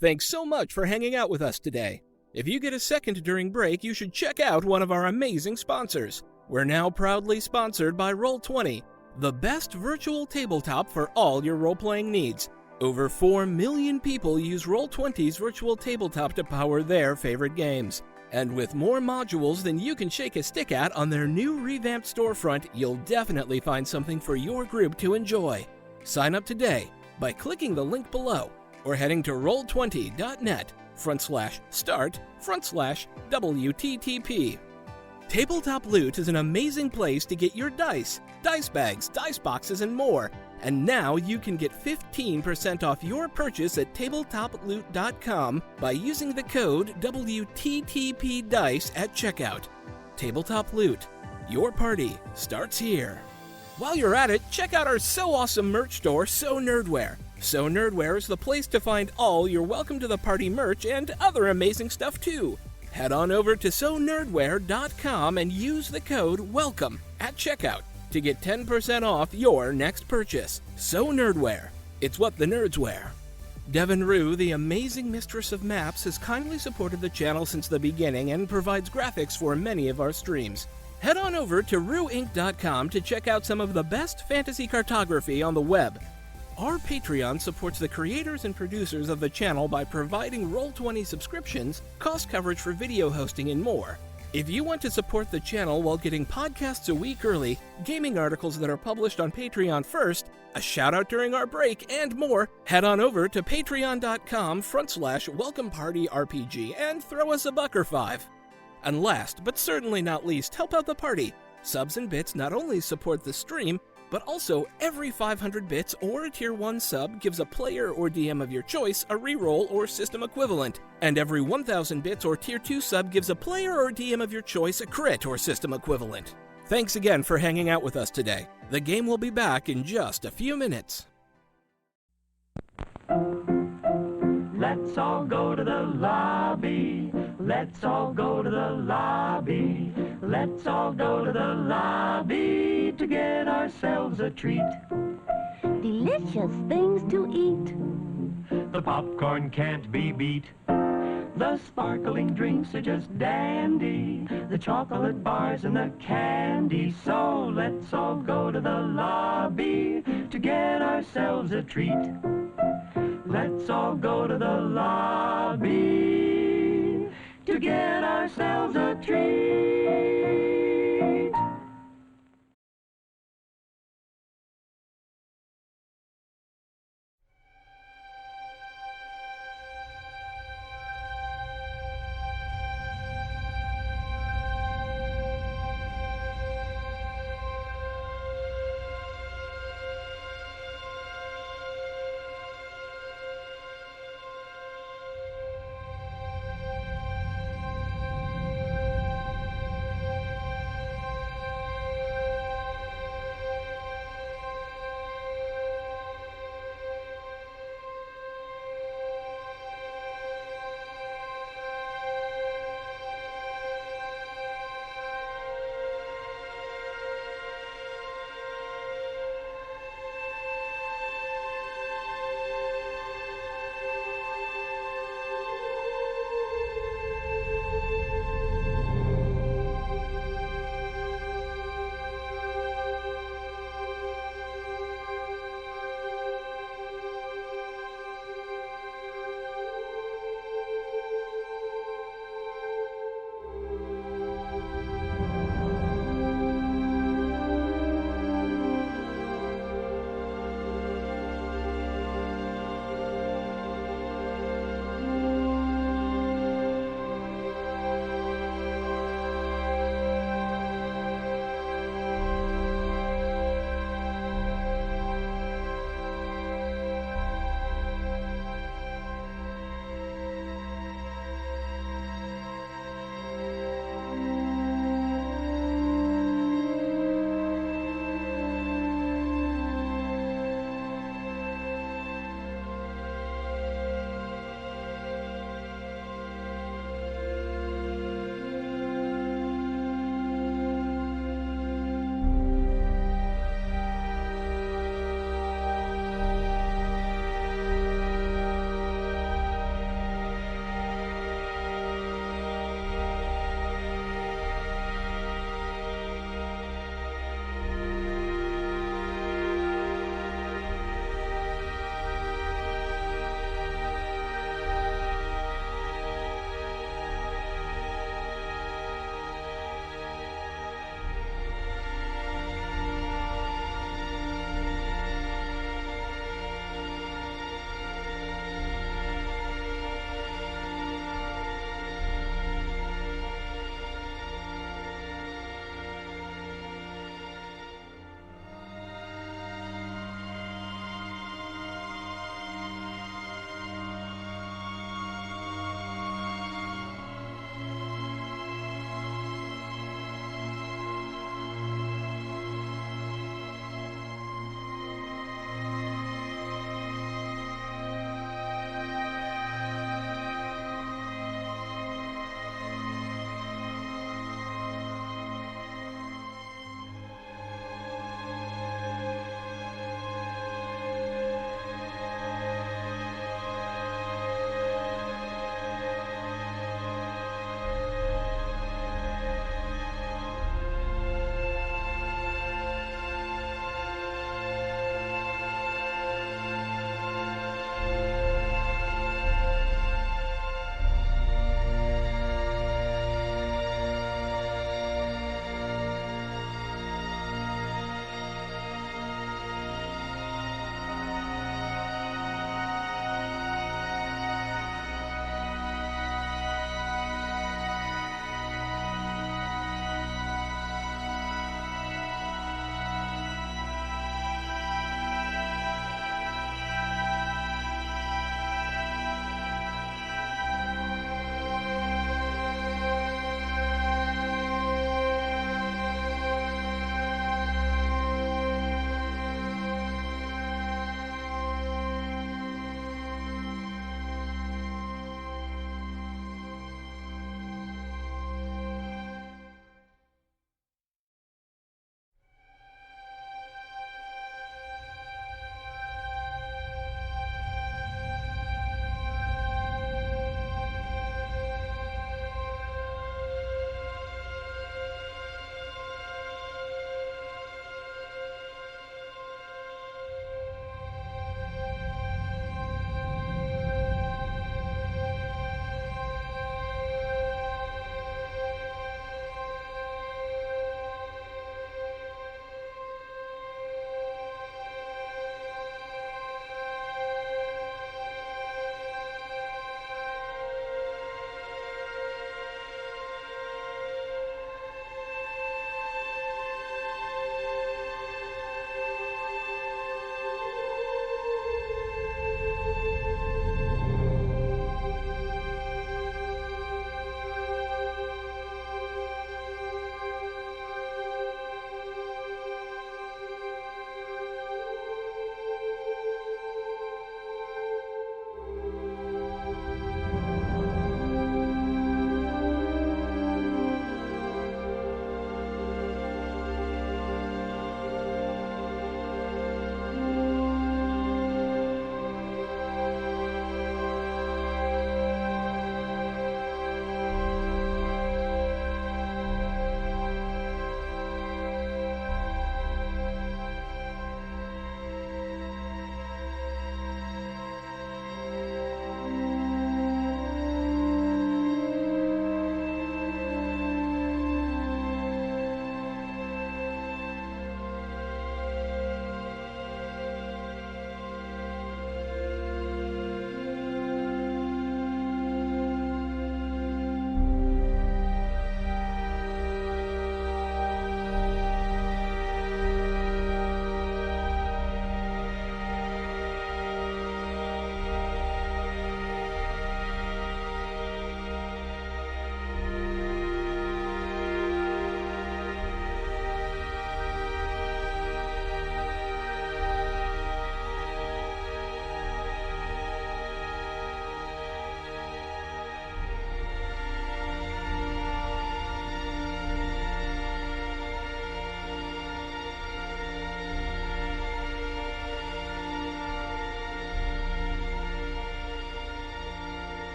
Thanks so much for hanging out with us today. If you get a second during break, you should check out one of our amazing sponsors. We're now proudly sponsored by Roll20, the best virtual tabletop for all your role-playing needs. Over 4 million people use Roll20's virtual tabletop to power their favorite games. And with more modules than you can shake a stick at on their new revamped storefront, you'll definitely find something for your group to enjoy. Sign up today by clicking the link below or heading to roll20.net/start/WTTP. Tabletop Loot is an amazing place to get your dice bags, dice boxes, and more. And now you can get 15% off your purchase at tabletoploot.com by using the code WTTPDICE at checkout. Tabletop Loot. Your party starts here. While you're at it, check out our so awesome merch store, So Nerdware. So Nerdware is the place to find all your Welcome to the Party merch and other amazing stuff too. Head on over to sonerdware.com and use the code WELCOME at checkout to get 10% off your next purchase. So Nerdware. It's what the nerds wear. Devin Rue, the amazing mistress of maps, has kindly supported the channel since the beginning and provides graphics for many of our streams. Head on over to rueinc.com to check out some of the best fantasy cartography on the web. Our Patreon supports the creators and producers of the channel by providing Roll20 subscriptions, cost coverage for video hosting, and more. If you want to support the channel while getting podcasts a week early, gaming articles that are published on Patreon first, a shout out during our break, and more, head on over to patreon.com/welcomepartyrpg and throw us a buck or $5. And last, but certainly not least, help out the party. Subs and bits not only support the stream, but also every 500 bits or a tier 1 sub gives a player or DM of your choice a reroll or system equivalent, and every 1000 bits or tier 2 sub gives a player or DM of your choice a crit or system equivalent. Thanks again for hanging out with us today. The game will be back in just a few minutes. Let's all go to the lobby. Let's all go to the lobby. Let's all go to the lobby to get ourselves a treat. Delicious things to eat. The popcorn can't be beat. The sparkling drinks are just dandy. The chocolate bars and the candy. So let's all go to the lobby to get ourselves a treat. Let's all go to the lobby to get ourselves a treat.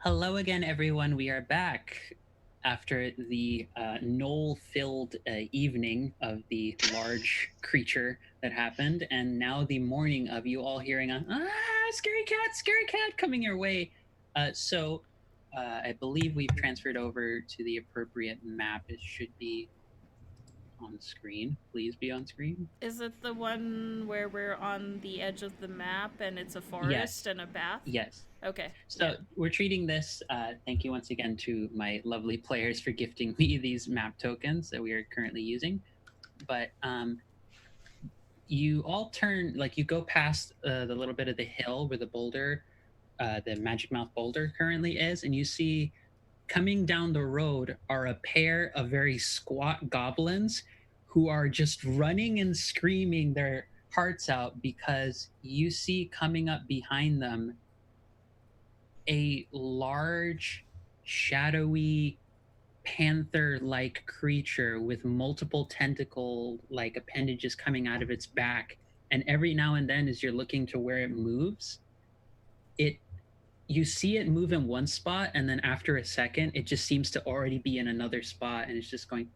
Hello again, everyone. We are back after the knoll-filled evening of the large creature that happened, and now the morning of you all hearing a scary cat coming your way. I believe we've transferred over to the appropriate map. It should be on screen. Please be on screen. Is it the one where we're on the edge of the map and it's a forest Yes. and a path? Yes. Okay. So we're treating this. Thank you once again to my lovely players for gifting me these map tokens that we are currently using. But you all turn, like you go past the little bit of the hill where the boulder, the Magic Mouth boulder currently is, and you see coming down the road are a pair of very squat goblins who are just running and screaming their hearts out because you see coming up behind them a large, shadowy, panther like creature with multiple tentacle like appendages coming out of its back. And every now and then, as you're looking to where it moves, it you see it move in one spot, and then after a second, it just seems to already be in another spot, and it's just going,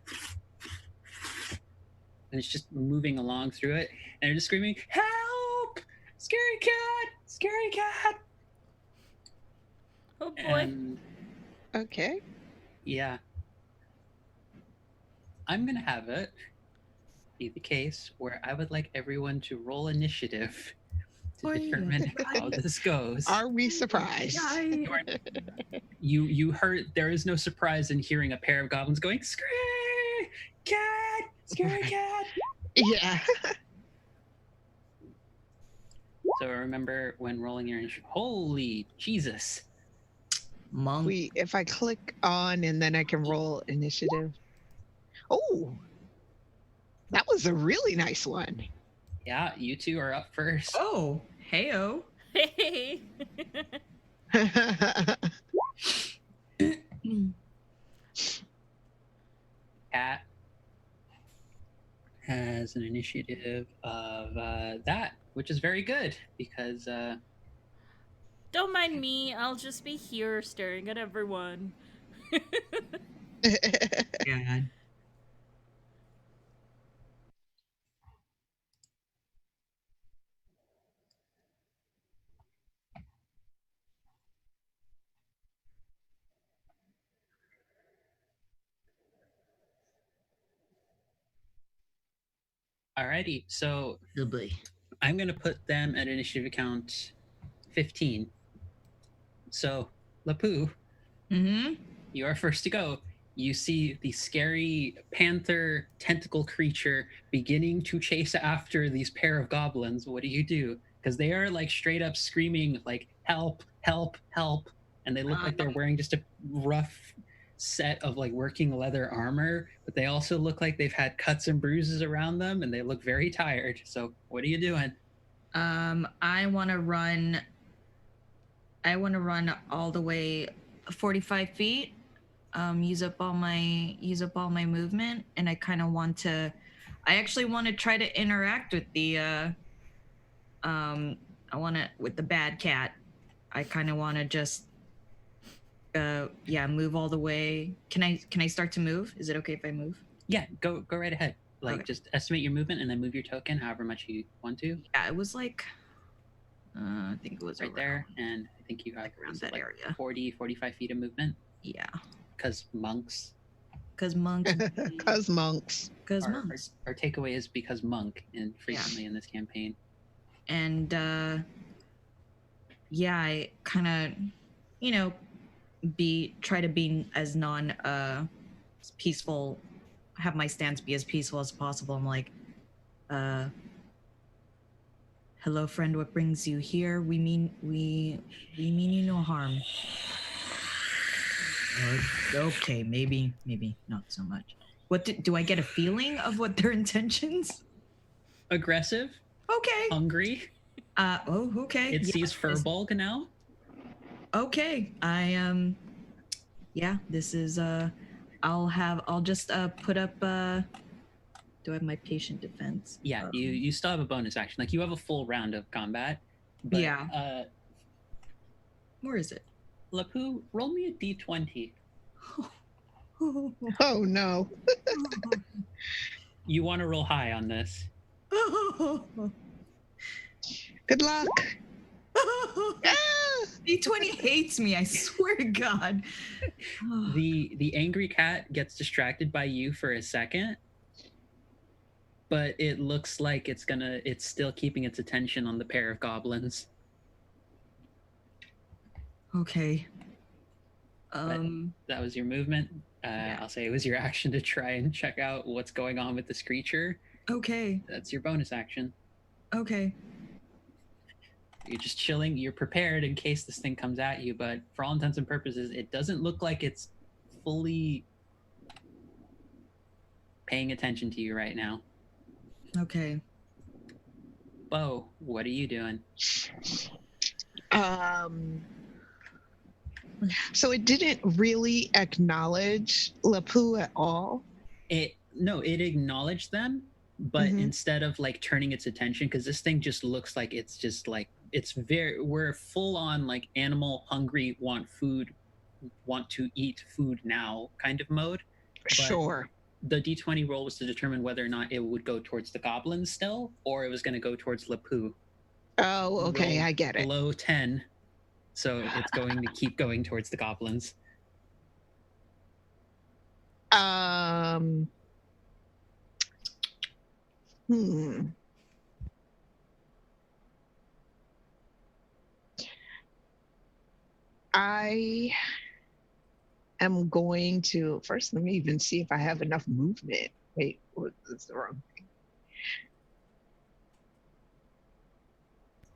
and it's just moving along through it, and they're just screaming, "Help! Scary cat! Scary cat!" Oh boy. And Okay. yeah, I'm gonna have it be the case where I would like everyone to roll initiative to Oi. determine how this goes. Are we surprised? Yay. You heard, there is no surprise in hearing a pair of goblins going, "Scary cat! Scary cat!" Yeah. So remember when rolling your initiative. Holy Jesus! Monk. If I click on and then I can roll initiative. Oh, that was a really nice one. Yeah, you two are up first. Oh, heyo. Hey. Cat has an initiative of that, which is very good because Don't mind me. I'll just be here staring at everyone. God. alrighty. So Oh boy. I'm gonna put them at initiative count 15. So Lapu, Mm-hmm. you are first to go. You see the scary panther tentacle creature beginning to chase after these pair of goblins. What do you do? Because they are like straight up screaming like "Help! Help! Help!" And they look like they're wearing just a rough set of like working leather armor, but they also look like they've had cuts and bruises around them, and they look very tired. So what are you doing? I want to run all the way 45 feet. Use up all my movement, and I actually want to try to interact with the with the bad cat. I kind of want to just move all the way. Can I start to move? Is it okay if I move? Yeah, go right ahead. Like Okay. just estimate your movement and then move your token however much you want to. Yeah, it was like I think it was Right around, there, and I think you have like around is it that like area. 45 feet of movement Yeah, because monks. because monks. Cause monks. Because Our, monks. our takeaway is because monk and frequently in this campaign. And I kind of try to be as non peaceful, have my stance be as peaceful as possible. I'm like, hello friend, what brings you here? We mean you no harm. Okay, maybe not so much. What do I get a feeling of what their intentions? Aggressive, Okay. hungry. Okay. It Yeah, sees Furbolg now. Okay. This is I'll just put up do I have my patient defense? Yeah, you still have a bonus action. Like you have a full round of combat. But, Yeah. Where is it? Lapu, roll me a d20. Oh no. You want to roll high on this. Good luck. Ah! D20 hates me, I swear to God. The angry cat gets distracted by you for a second, but it looks like it's still keeping its attention on the pair of goblins. Okay. That was your movement. I'll say it was your action to try and check out what's going on with this creature. Okay. That's your bonus action. Okay. You're just chilling. You're prepared in case this thing comes at you, but for all intents and purposes, it doesn't look like it's fully paying attention to you right now. Okay. Bo, what are you doing? So it didn't really acknowledge Lapu at all. It acknowledged them, but instead of like turning its attention, because this thing just looks like it's just like we're full on like animal hungry, want food, want to eat food now kind of mode. But Sure. the d20 roll was to determine whether or not it would go towards the goblins still, or it was going to go towards Lapu. Oh, okay, Rolled I get it. below 10, so it's going to keep going towards the goblins. I am going to first. Let me even see if I have enough movement. Wait, that's the wrong thing.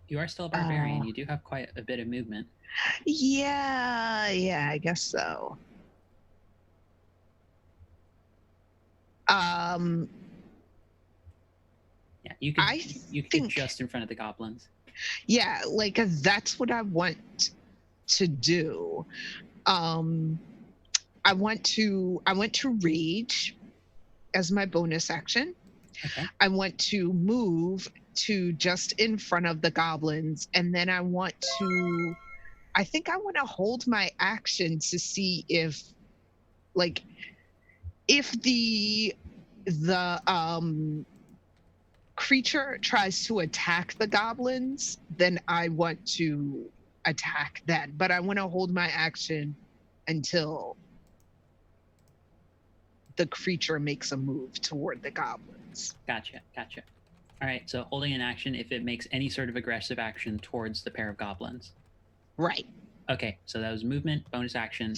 You are still a barbarian. You do have quite a bit of movement. Yeah, I guess so. Yeah, you could get just in front of the goblins. Yeah, like that's what I want to do. I want to rage as my bonus action. Okay. I want to move to just in front of the goblins, and then I think I want to hold my action to see if the creature tries to attack the goblins, then I want to attack that. But I want to hold my action until the creature makes a move toward the goblins. Gotcha. All right, so holding an action if it makes any sort of aggressive action towards the pair of goblins. Right. Okay, so that was movement, bonus action.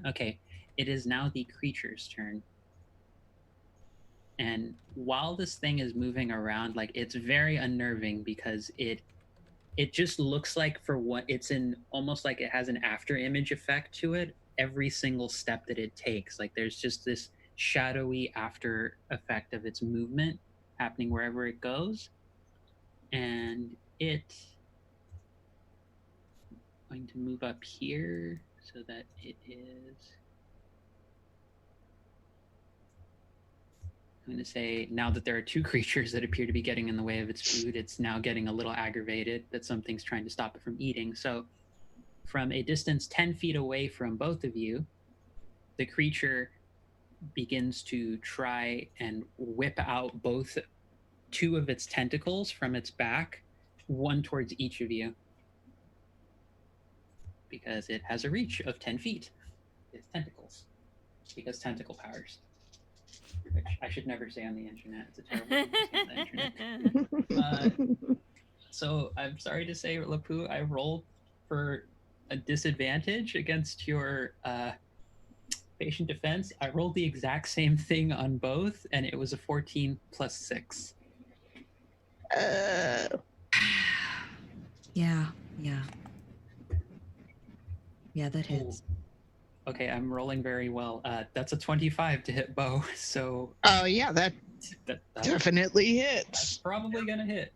Okay, it is now the creature's turn. And while this thing is moving around, like it's very unnerving because it just looks like it's in almost like it has an after image effect to it every single step that it takes. Like there's just this shadowy after effect of its movement happening wherever it goes. And it's going to move up here so that it is. I'm going to say now that there are two creatures that appear to be getting in the way of its food, it's now getting a little aggravated that something's trying to stop it from eating. So from a distance 10 feet away from both of you, the creature begins to try and whip out two of its tentacles from its back, one towards each of you, because it has a reach of 10 feet. It's tentacles, because tentacle powers. Which I should never say on the internet. It's a terrible thing to say on the internet. So I'm sorry to say, Lapu, I rolled for a disadvantage against your patient defense. I rolled the exact same thing on both, and it was a 14 plus 6. Yeah, that hits. Okay, I'm rolling very well. That's a 25 to hit Bo. So. Oh yeah, that definitely hits. That's probably gonna hit.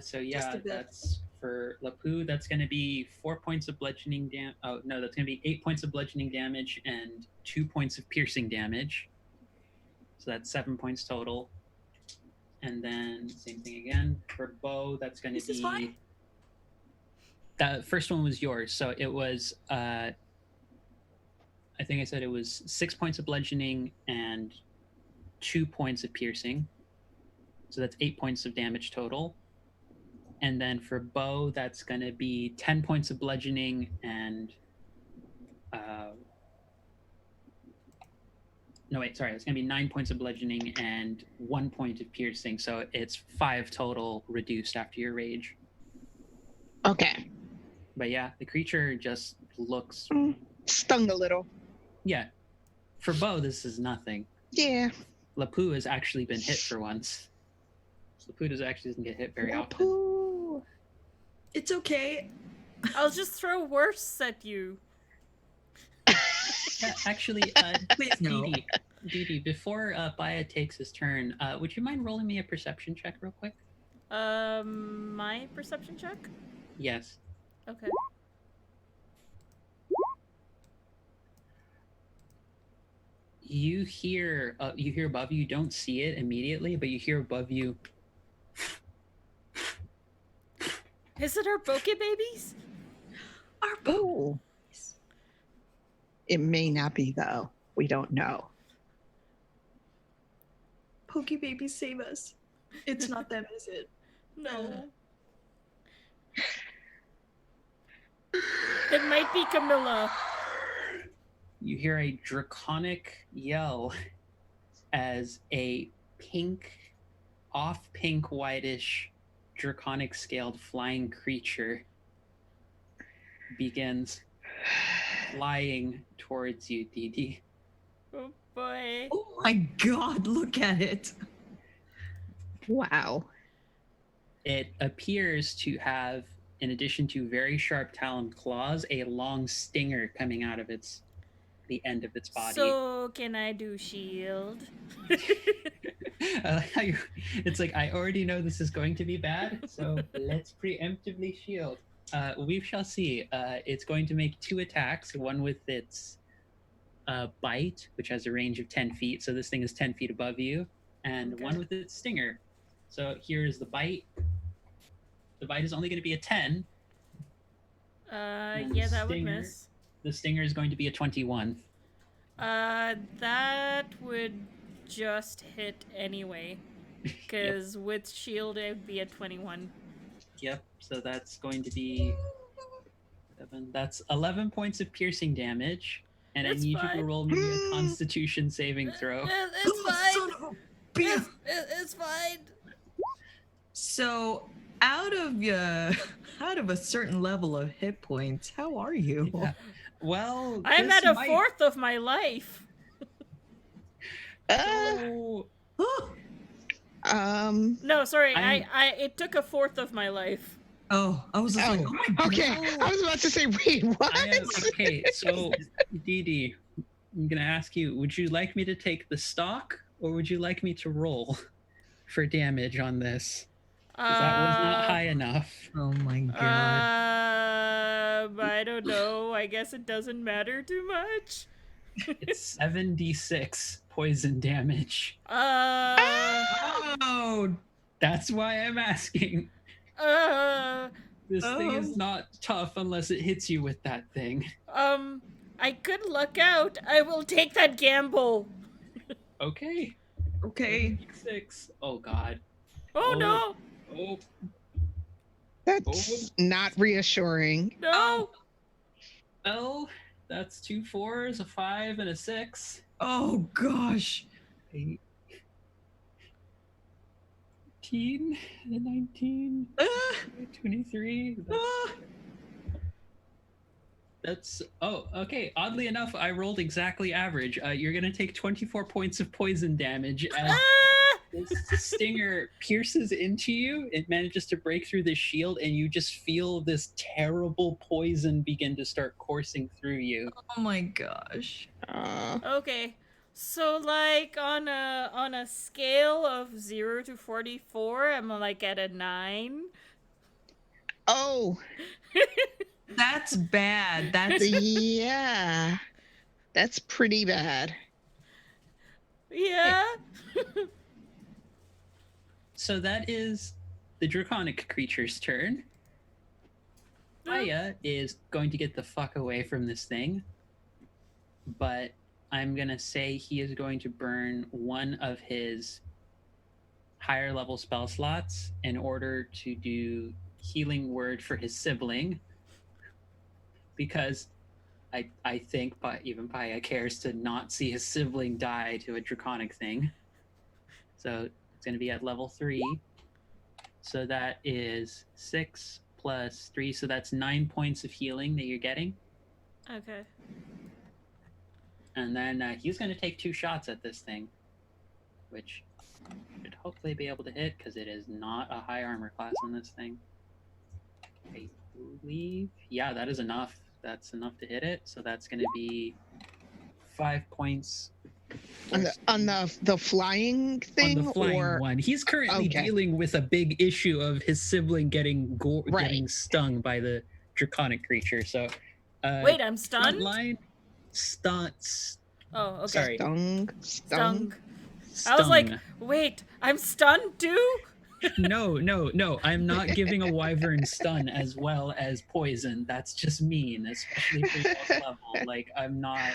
So yeah, that's for Lapu. That's gonna be 4 points of bludgeoning damage. Oh no, that's gonna be 8 points of bludgeoning damage and 2 points of piercing damage. So that's 7 points total. And then same thing again for Bo. That's gonna be. That first one was yours. So it was, I think I said it was 6 points of bludgeoning and 2 points of piercing. So that's 8 points of damage total. And then for Bo, that's going to be 10 points of bludgeoning and no, wait, sorry. It's going to be 9 points of bludgeoning and 1 point of piercing. So it's 5 total reduced after your rage. Okay. But yeah, the creature just looks. Stung a little. Yeah. For Bo, this is nothing. Yeah. Lapu has actually been hit for once. Lapu actually doesn't get hit very often. Lapu. It's okay. I'll just throw worse at you. Yeah, actually, Please no. Dee, before Baya takes his turn, would you mind rolling me a perception check real quick? My perception check? Yes. Okay. You hear above you. You don't see it immediately, but you hear above you. Is it our PoC babies? Oh. It may not be, though. We don't know. PoC babies, save us. It's not them, is it? No. It might be Camilla. You hear a draconic yell as a pink, whitish, draconic scaled flying creature begins flying towards you, Dee. Oh boy. Oh my god, look at it. Wow. It appears to have, in addition to very sharp taloned claws, a long stinger coming out of the end of its body. So can I do shield? I like how it's like, I already know this is going to be bad, so let's preemptively shield. We shall see. It's going to make 2 attacks, one with its bite, which has a range of 10 feet, so this thing is 10 feet above you, and Okay. one with its stinger. So here's the bite. The bite is only going to be a 10. Yeah, that would stinger. miss. The stinger is going to be a 21. That would just hit anyway. Because with shield, it would be a 21. Yep, so that's going to be 7. That's 11 points of piercing damage, and It's I need you fine. to roll me a Constitution saving throw. It's fine. Son of a bitch. It's fine. So, out of a certain level of hit points, how are you? Yeah. Well, I'm this at a might- fourth of my life. So, No, sorry. I'm- It took a fourth of my life. Oh, I was just like, oh my god. Okay. I was about to say, wait, what? okay, so Dee, I'm gonna ask you: would you like me to take the stock, or would you like me to roll for damage on this? 'Cause that was not high enough. Oh my god. I don't know. I guess it doesn't matter too much. It's 7d6 poison damage. Oh, That's why I'm asking. This thing is not tough unless it hits you with that thing. I could luck out. I will take that gamble. Okay. okay. 6. Oh god. Oh, no. Oh. That's not reassuring. No. Well, that's 2 4s, a 5, and a 6. Oh gosh. 18, and a 19, 23. That's okay. Oddly enough, I rolled exactly average. You're gonna take 24 points of poison damage as this stinger pierces into you. It manages to break through the shield, and you just feel this terrible poison begin to start coursing through you. Oh my gosh. Okay. So like on a scale of 0 to 44, I'm like at a 9. Oh, That's bad. That's yeah. That's pretty bad. Yeah. So that is the draconic creature's turn. Aya is going to get the fuck away from this thing, but I'm gonna say he is going to burn one of his higher level spell slots in order to do healing word for his sibling, because I think even Paya cares to not see his sibling die to a draconic thing. So it's going to be at level 3. So that is 6 plus 3. So that's 9 points of healing that you're getting. Okay. And then he's going to take 2 shots at this thing, which should hopefully be able to hit because it is not a high armor class on this thing. I believe. Yeah, that is enough. That's enough to hit it. So that's going to be 5 points. On the flying thing, on the flying or one. He's currently Okay. dealing with a big issue of his sibling getting Right. getting stung by the draconic creature. So, Wait, I'm stunned? Line, Oh, okay. Sorry. Stung. I was like, wait, I'm stunned too? No. I'm not giving a wyvern stun as well as poison. That's just mean, especially for your level. Like, I'm not.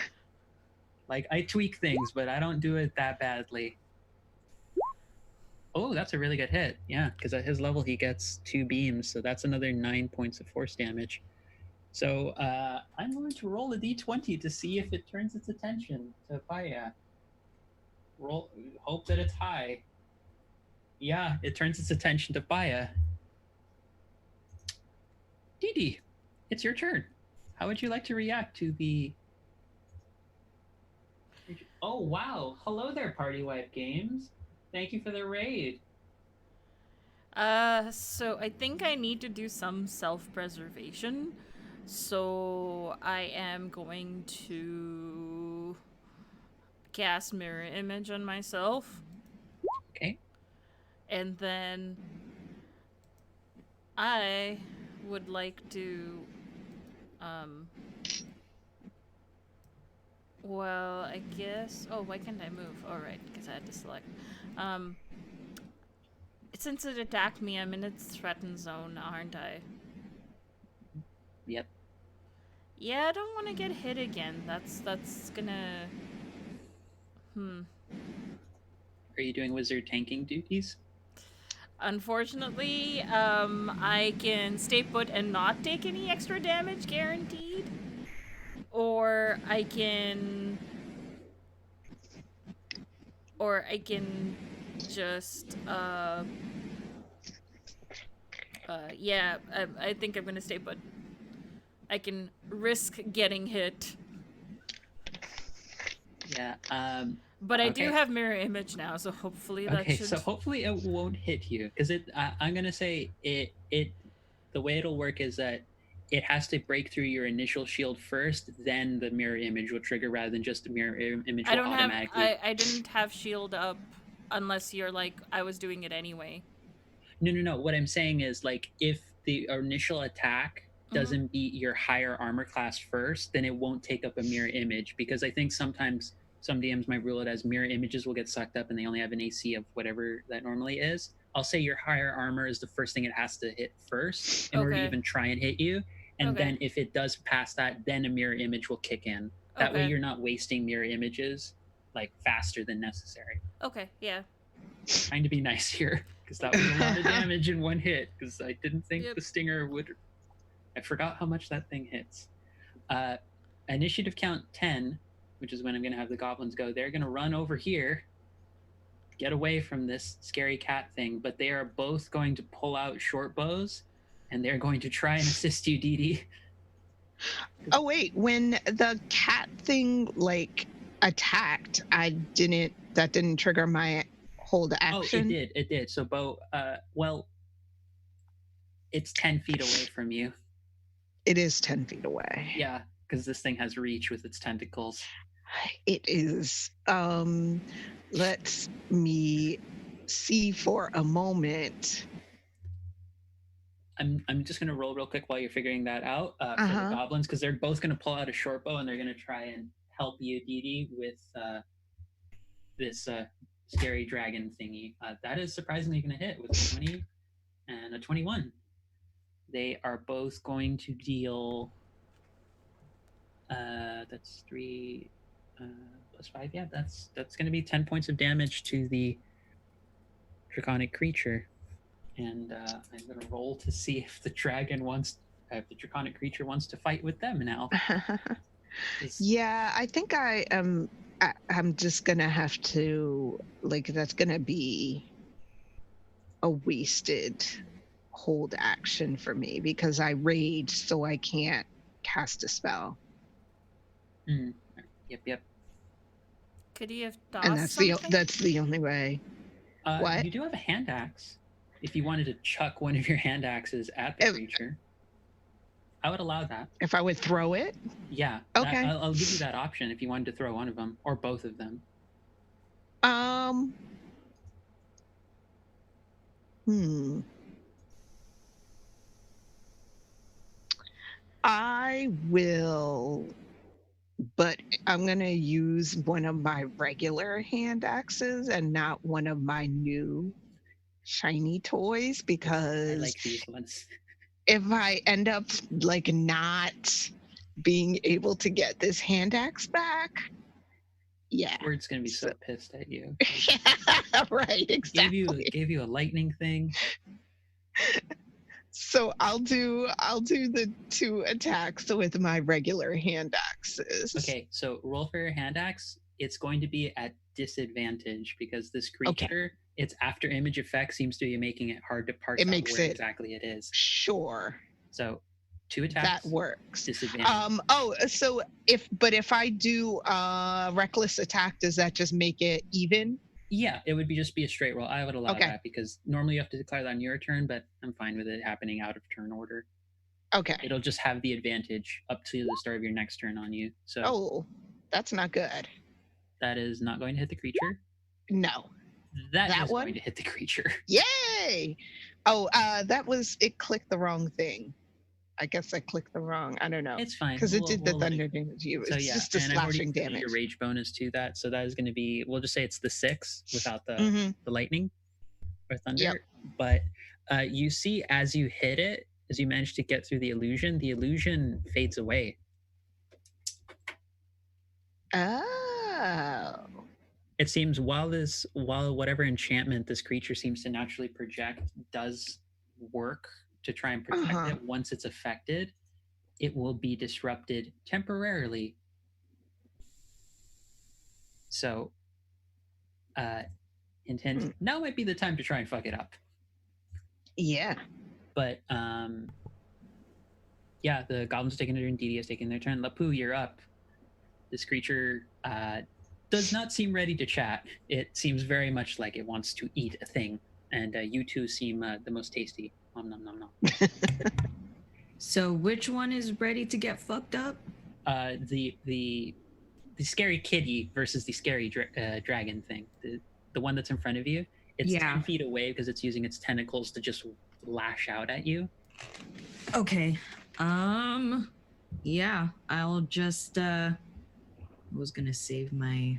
Like, I tweak things, but I don't do it that badly. Oh, that's a really good hit. Yeah, because at his level, he gets 2 beams, so that's another 9 points of force damage. So I'm going to roll a d20 to see if it turns its attention to Paya. Hope that it's high. Yeah, it turns its attention to Paya. Didi, it's your turn. How would you like to react to the... Oh, wow. Hello there, Party Wipe Games. Thank you for the raid. So I think I need to do some self-preservation. So I am going to cast Mirror Image on myself. Okay. And then I would like to, well, I guess, oh, why can't I move? Oh, right, because I had to select. Since it attacked me, I'm in its threatened zone, aren't I? Yep. Yeah, I don't want to get hit again. That's gonna... Are you doing wizard tanking duties? Unfortunately, I can stay put and not take any extra damage, guaranteed. Or I can just, yeah, I think I'm gonna stay put. I can risk getting hit. Yeah, But I okay. do have mirror image now, so hopefully that should... So hopefully it won't hit you, because I'm gonna say it. The way it'll work is that it has to break through your initial shield first, then the mirror image will trigger, rather than just the mirror image will automatically. I didn't have shield up, unless you're like, I was doing it anyway. No. What I'm saying is, like, if the initial attack doesn't beat your higher armor class first, then it won't take up a mirror image, because I think sometimes some DMs might rule it as mirror images will get sucked up and they only have an AC of whatever that normally is. I'll say your higher armor is the first thing it has to hit first in order to even try and hit you. And then if it does pass that, then a mirror image will kick in. That way you're not wasting mirror images like faster than necessary. Okay, yeah. Trying to be nice here, because that was a lot of damage in one hit, because I didn't think the stinger would... I forgot how much that thing hits. Initiative count 10, which is when I'm going to have the goblins go. They're going to run over here, get away from this scary cat thing, but they are both going to pull out short bows, and they're going to try and assist you, Didi. Oh, wait. When the cat thing, like, attacked, that didn't trigger my hold action? Oh, it did. So, Bo, well, it's 10 feet away from you. It is 10 feet away. Yeah, because this thing has reach with its tentacles. It is. Let me see for a moment. I'm just going to roll real quick while you're figuring that out for the goblins, because they're both going to pull out a short bow and they're going to try and help you, Didi, with this scary dragon thingy. That is surprisingly going to hit with a 20 and a 21. They are both going to deal. That's 3 plus 5. Yeah, that's going to be 10 points of damage to the draconic creature. And I'm going to roll to see if the if the draconic creature wants to fight with them now. Yeah, I think I'm just gonna have to, like, that's gonna be a wasted hold action for me because I rage, so I can't cast a spell. Yep. Could he have And tossed something? that's the only way. What? You do have a hand axe. If you wanted to chuck one of your hand axes at the creature, I would allow that. If I would throw it? Yeah. Okay. I'll give you that option if you wanted to throw one of them or both of them. I will, but I'm going to use one of my regular hand axes and not one of my new shiny toys because I like these ones. If I end up like not being able to get this hand axe back, yeah. Word's going to be so pissed at you. Yeah, right, exactly. Gave you a lightning thing. So I'll do the 2 attacks with my regular hand axes. Okay, so roll for your hand axe. It's going to be at disadvantage because this creature, its after image effect seems to be making it hard to parse out where exactly it is. Sure. So 2 attacks. That works. Disadvantage. So if I do reckless attack, does that just make it even? Yeah, it would just be a straight roll. I would allow that because normally you have to declare that on your turn, but I'm fine with it happening out of turn order. Okay. It'll just have the advantage up to the start of your next turn on you. So. Oh, that's not good. That is not going to hit the creature. No. That is going to hit the creature. Yay! Oh, it clicked the wrong thing. I guess I clicked the wrong. I don't know. It's fine because it did the thunder damage. It's just a slashing damage. Your rage bonus to that, so that is going to be. We'll just say it's the 6 without the lightning or thunder. Yep. But you see, as you hit it, as you manage to get through the illusion fades away. Oh. It seems while whatever enchantment this creature seems to naturally project does work to try and protect it, once it's affected, it will be disrupted temporarily. So, now might be the time to try and fuck it up. Yeah. But, yeah, the goblins are taking their turn, DD is taking their turn. Lapu, you're up. This creature does not seem ready to chat. It seems very much like it wants to eat a thing. And you two seem the most tasty. Nom nom nom nom. So which one is ready to get fucked up? The scary kitty versus the scary dragon thing. The one that's in front of you. It's 10 feet away because it's using its tentacles to just lash out at you. Okay. Yeah, I'll just I was gonna save my.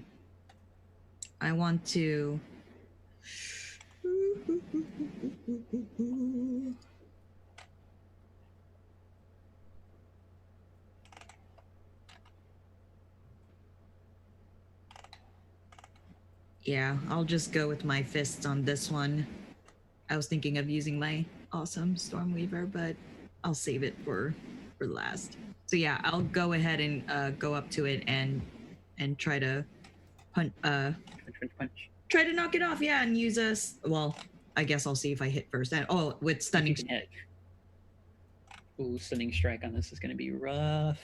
I want to. Yeah, I'll just go with my fists on this one. I was thinking of using my awesome Stormweaver, but I'll save it for last. So yeah, I'll go ahead and go up to it and try to punch. Try to knock it off, yeah, and use us. Well, I guess I'll see if I hit first. And with stunning. You can hit. Ooh, stunning strike on this is going to be rough.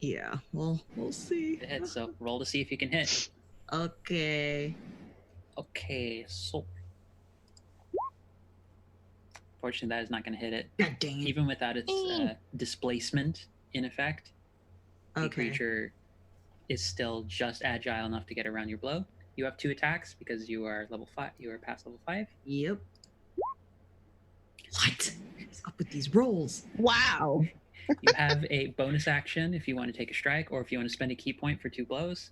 Yeah, well, we'll see. Hit, so roll to see if you can hit. Okay, so. Fortunately, that is not going to hit it. God dang it. Even without its displacement in effect, the creature is still just agile enough to get around your blow. You have 2 attacks because you are level 5. You are past level 5. Yep. What is up with these rolls? Wow. You have a bonus action if you want to take a strike, or if you want to spend a key point for 2 blows.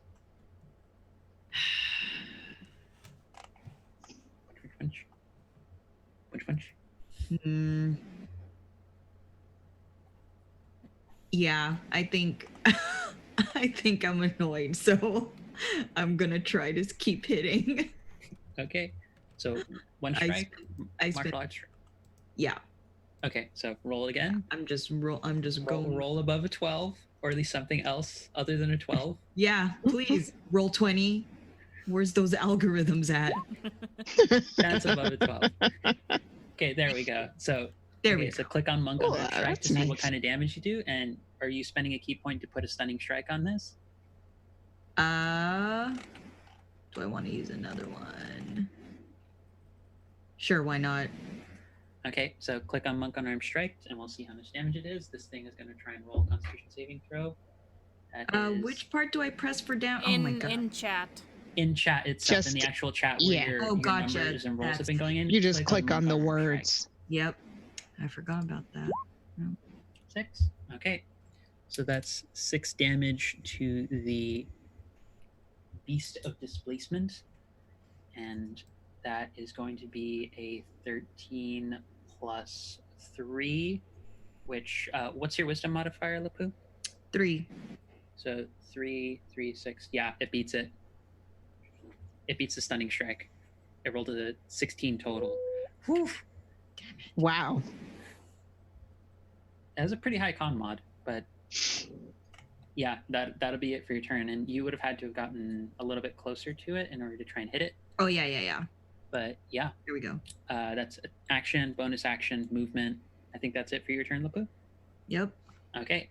Punch. Yeah, I think I think I'm annoyed, so I'm gonna try to keep hitting. Okay, so one I strike, I spent martial arts. yeah. Okay, so roll again. I'm just going. Roll above a 12, or at least something else other than a 12. Yeah, please roll 20. Where's those algorithms at? That's above a 12. Okay, there we go. So There we okay, go. so click on Monk Oh, Unarmed Strike that's to see what nice. kind of damage you do. And are you spending a key point to put a stunning strike on this? Do I want to use another one? Sure, why not? Okay, so click on Monk Unarmed Strike, and we'll see how much damage it is. This thing is going to try and roll a Constitution saving throw. That is Which part do I press for down? Oh my god. In chat. in chat itself, in Just- the actual chat where yeah. your Gotcha. numbers and rolls have That's- been going in. You just click on the Monk Unarmed Strike. words. Yep. I forgot about that. 6. Okay, so that's 6 damage to the Beast of Displacement, and that is going to be a 13 plus 3, which what's your wisdom modifier, Lapu? 3. So 3, 3, 6. Yeah, it beats it. It beats the stunning strike. It rolled a 16 total. Whew. Wow. It has a pretty high con mod, but yeah, that'll be it for your turn. And you would have had to have gotten a little bit closer to it in order to try and hit it. Oh yeah. But yeah, Here we go. that's action, bonus action, movement. I think that's it for your turn, Lapu. Yep. Okay.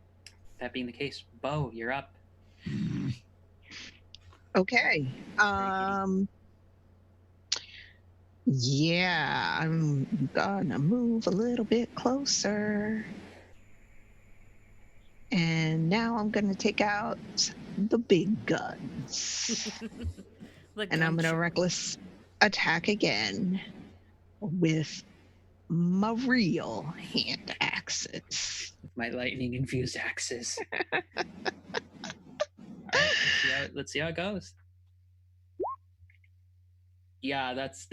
That being the case, Bo, you're up. Okay. Yeah, I'm gonna move a little bit closer. And now I'm gonna take out the big guns. And I'm gonna reckless attack again with my real hand axes. With my lightning infused axes. All right, let's see how it goes. Yeah, that's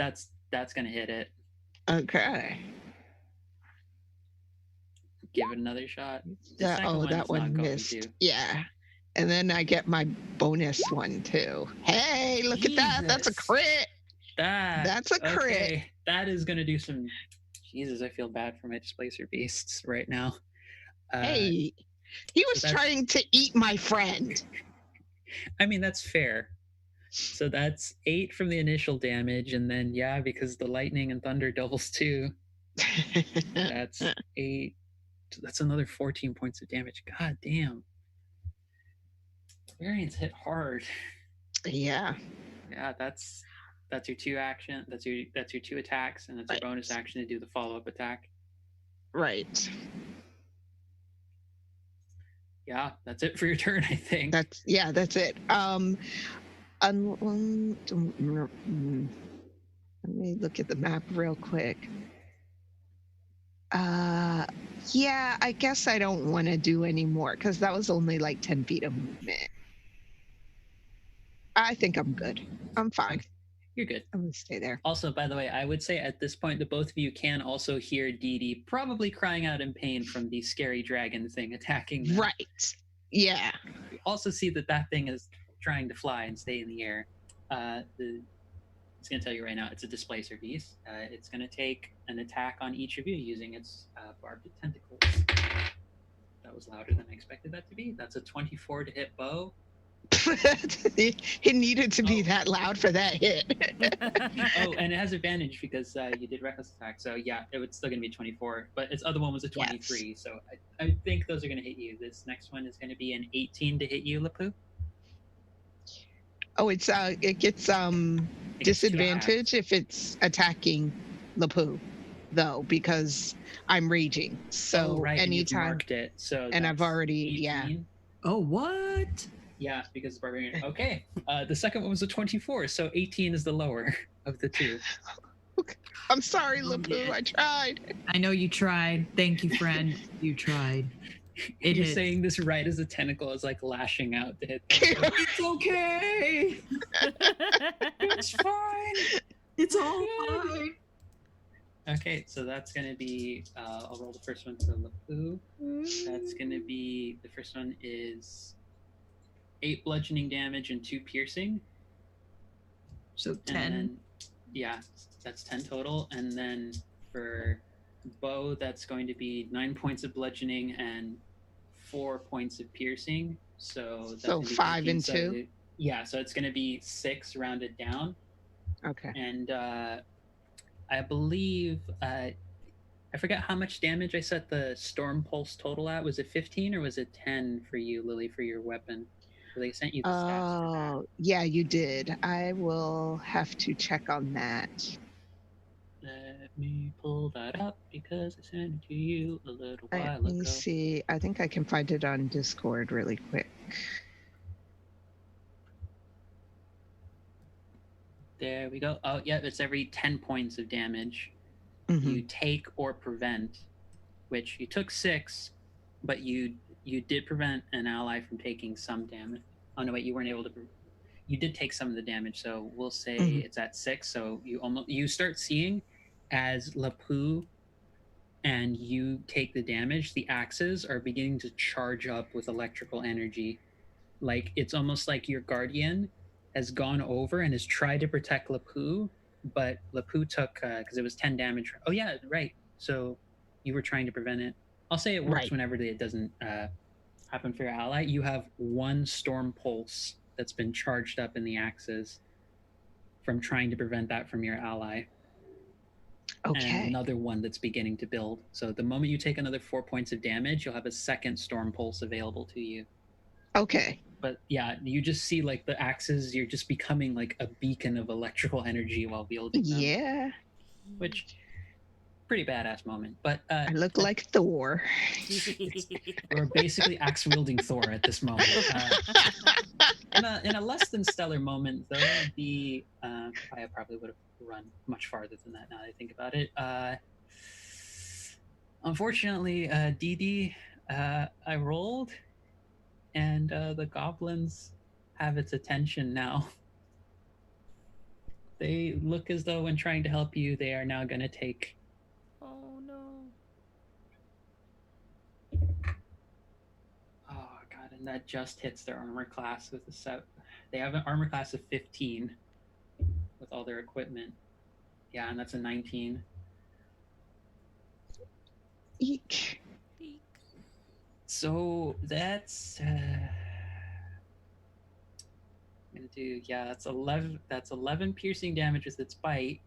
gonna hit it. Okay. Give it another shot. That one missed. Yeah. And then I get my bonus one too. Hey, look at that. That's a Jesus. crit. That's a crit. Okay. That is gonna do some. Jesus, I feel bad for my displacer beasts right now. Hey, he was that's- trying to eat my friend. I mean, that's fair. So that's 8 from the initial damage, and then yeah, because the lightning and thunder doubles too. That's 8. That's another 14 points of damage. God damn. Variants hit hard. Yeah. Yeah, that's your 2 action. That's your 2 attacks, and that's your bonus action to do the follow-up attack. Right. Yeah, that's it for your turn, I think. That's it. Let me look at the map real quick. Yeah, I guess I don't want to do any more because that was only like 10 feet of movement. I think I'm good. I'm fine. Okay. You're good. I'm gonna stay there. Also, by the way, I would say at this point that both of you can also hear Dee Dee probably crying out in pain from the scary dragon thing attacking them. Right. Yeah. You also see that thing is trying to fly and stay in the air. It's going to tell you right now, it's a displacer beast. It's going to take an attack on each of you using its barbed tentacles. That was louder than I expected that to be. That's a 24 to hit Bo. It needed to be that loud for that hit. Oh, and it has advantage because you did reckless attack. So yeah, it was still going to be 24. But its other one was a 23. Yes. So I think those are going to hit you. This next one is going to be an 18 to hit you, Lapu. Oh, it gets disadvantage if it's attacking Lapu, though, because I'm raging. So right, anytime and marked it. So and I've already 18. Oh, what? Yeah, because barbarian. Okay, the second one was a 24, so 18 is the lower of the two. I'm sorry, Lapu. I tried. I know you tried. Thank you, friend. You tried. You're saying this right as a tentacle is like lashing out to hit them. It's okay. It's fine. It's all fine. Okay, so that's going to be, I'll roll the first one for Lapu. That's going to be, the first one is 8 bludgeoning damage and 2 piercing. So And 10. then, yeah, that's 10 total. And then for Bo, that's going to be 9 points of bludgeoning and 4 points of piercing. So that's So gonna be 5 15. and So 2? yeah, so it's going to be 6 rounded down. Okay. And I believe, I forget how much damage I set the Storm Pulse total at. Was it 15 or was it 10 for you, Lily, for your weapon? They sent you the stats for that. Oh, yeah, you did. I will have to check on that. Let me pull that up because I sent it to you a little while Let me ago. see. I think I can find it on Discord really quick. There we go. Oh, yeah, it's every 10 points of damage you take or prevent, which you took 6, but you did prevent an ally from taking some damage. Oh, no, wait, you weren't able to. You did take some of the damage, so we'll say it's at 6. So you start seeing as Lapu and you take the damage, the axes are beginning to charge up with electrical energy. Like it's almost like your guardian has gone over and has tried to protect Lapu, but Lapu took because it was 10 damage. Oh yeah, right. So you were trying to prevent it. I'll say it works Right. whenever it doesn't happen for your ally. You have 1 storm pulse that's been charged up in the axes from trying to prevent that from your ally. Okay. And another one that's beginning to build. So the moment you take another 4 points of damage, you'll have a second storm pulse available to you. Okay. But yeah, you just see like the axes, you're just becoming like a beacon of electrical energy while wielding them. Yeah. Which, pretty badass moment. But I look like Thor. we're basically axe wielding Thor at this moment. In a less than stellar moment, though, the I probably would have run much farther than that now that I think about it. Unfortunately, DD, I rolled, and the goblins have its attention now. They look as though when trying to help you, they are now going to take. Oh no. Oh god, and that just hits their armor class with a set. They have an armor class of 15 with all their equipment. Yeah, and that's a 19. Eek. So that's I'm gonna do, yeah, that's 11. That's 11 piercing damage with its bite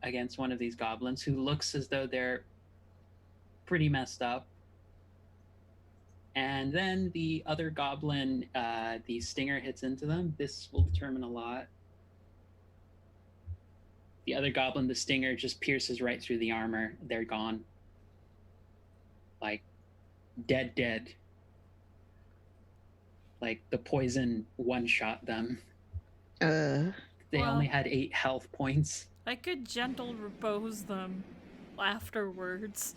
against one of these goblins who looks as though they're pretty messed up. And then the other goblin, the stinger hits into them. This will determine a lot. The other goblin, the stinger, just pierces right through the armor. They're gone. Like, dead. Like, the poison one-shot them. They Well, only had 8 health points. I could gentle repose them afterwards.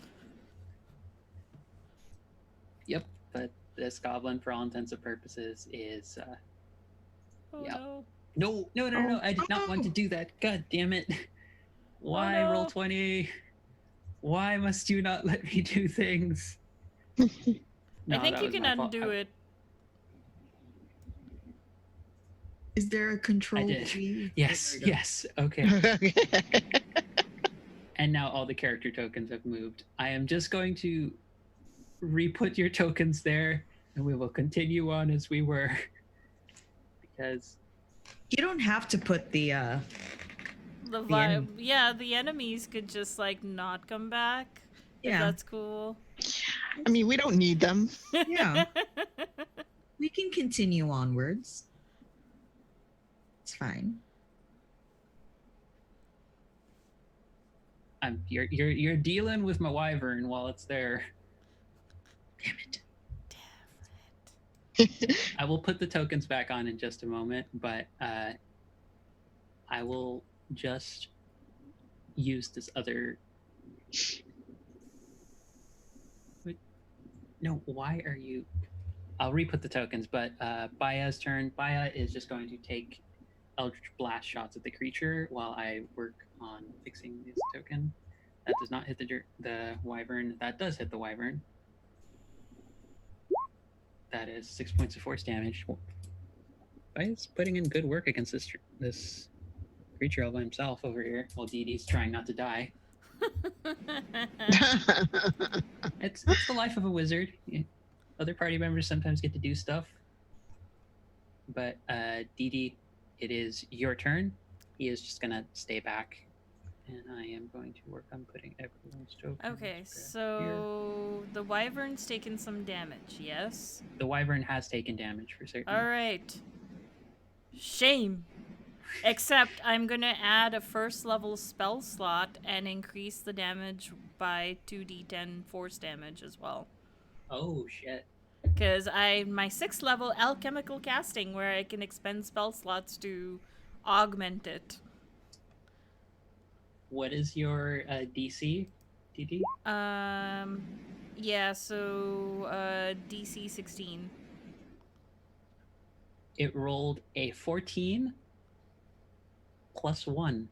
Yep, but this goblin, for all intents and purposes, is... Oh yep. no. No. I did not want to do that. God damn it. Why, no. roll 20? Why must you not let me do things? No, I think that you was can my fault. undo it. Is there a control I did. key? Yes. Okay. Okay. And now all the character tokens have moved. I am just going to re-put your tokens there, and we will continue on as we were. Because You don't have to put the The The vibe. enemy. Yeah, the enemies could just like not come back. If Yeah. that's cool. I mean, we don't need them. Yeah. We can continue onwards. It's fine. you're dealing with my wyvern while it's there. Damn it. I will put the tokens back on in just a moment, but I will just use this other. Wait, no, why are you? I'll re-put the tokens, but Baya's turn. Baya is just going to take Eldritch Blast shots at the creature while I work on fixing this token. That does not hit the wyvern. That does hit the wyvern. That is 6 points of force damage. He's putting in good work against this creature all by himself over here, while Dee Dee's trying not to die. It's the life of a wizard. Other party members sometimes get to do stuff. But Dee Dee, it is your turn. He is just gonna stay back. And I am going to work on putting everyone's tokens. Okay, so the wyvern's taken some damage, yes? The wyvern has taken damage for certain. Alright. Shame. Except I'm gonna add a first level spell slot and increase the damage by 2d10 force damage as well. Oh shit. Because my 6th level alchemical casting where I can expend spell slots to augment it. What is your DC, DD? Yeah, so DC 16. It rolled a 14 plus 1.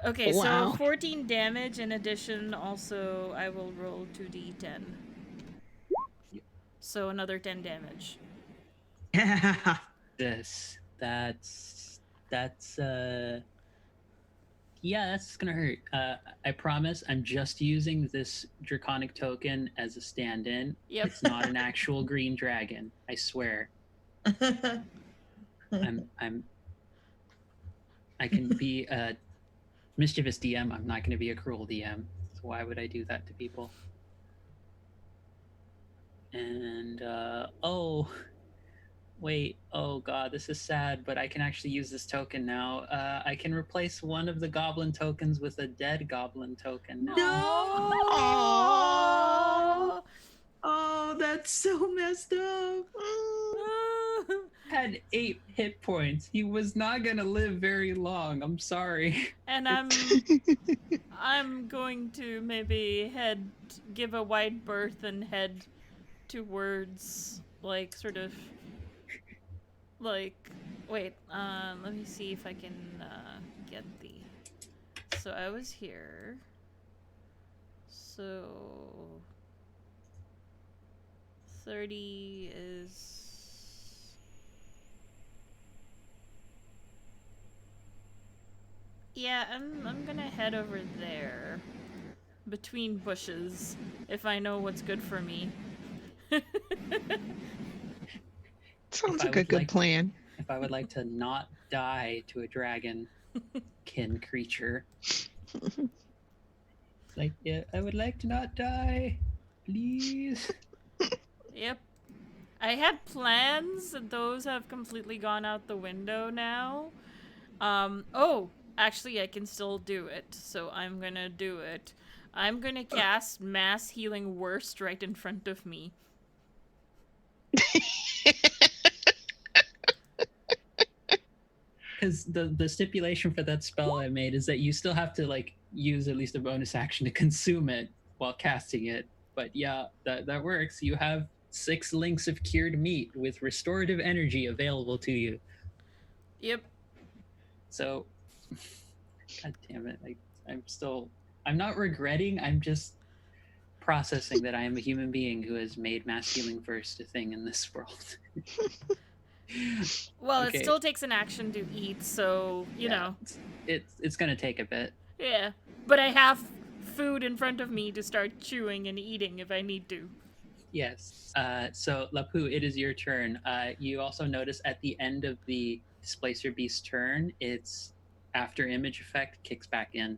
Okay, Wow. so 14 damage. In addition, also I will roll 2d10. So another 10 damage. Yeah, that's gonna hurt. I promise I'm just using this draconic token as a stand-in. Yep. It's not an actual green dragon. I swear. I can be a mischievous DM. I'm not gonna be a cruel DM. So why would I do that to people? And wait, oh god, this is sad, but I can actually use this token now. I can replace one of the goblin tokens with a dead goblin token now. No! Oh, Oh, that's so messed up. Had 8 hit points. He was not gonna live very long. I'm sorry. and I'm going to maybe give a wide berth and head towards like sort of like wait, let me see if I can get the. So I was here. So 30 is. Yeah, I'm gonna head over there. Between bushes, if I know what's good for me. Sounds like a good plan. If I would like to not die to a dragon-kin creature. Like, yeah, I would like to not die. Please. Yep. I had plans, and those have completely gone out the window now. Oh, actually, I can still do it, so I'm gonna do it. I'm gonna cast Mass Healing Worst right in front of me. Because the stipulation for that spell I made is that you still have to like use at least a bonus action to consume it while casting it. But yeah, that works. You have 6 links of cured meat with restorative energy available to you. Yep. So, god damn it! I'm not regretting. I'm just processing that I am a human being who has made mass healing first a thing in this world. Well, Okay. it still takes an action to eat, so, you know. It's gonna take a bit. Yeah. But I have food in front of me to start chewing and eating if I need to. Yes. So, Lapu, it is your turn. You also notice at the end of the Displacer Beast's turn, its after image effect kicks back in.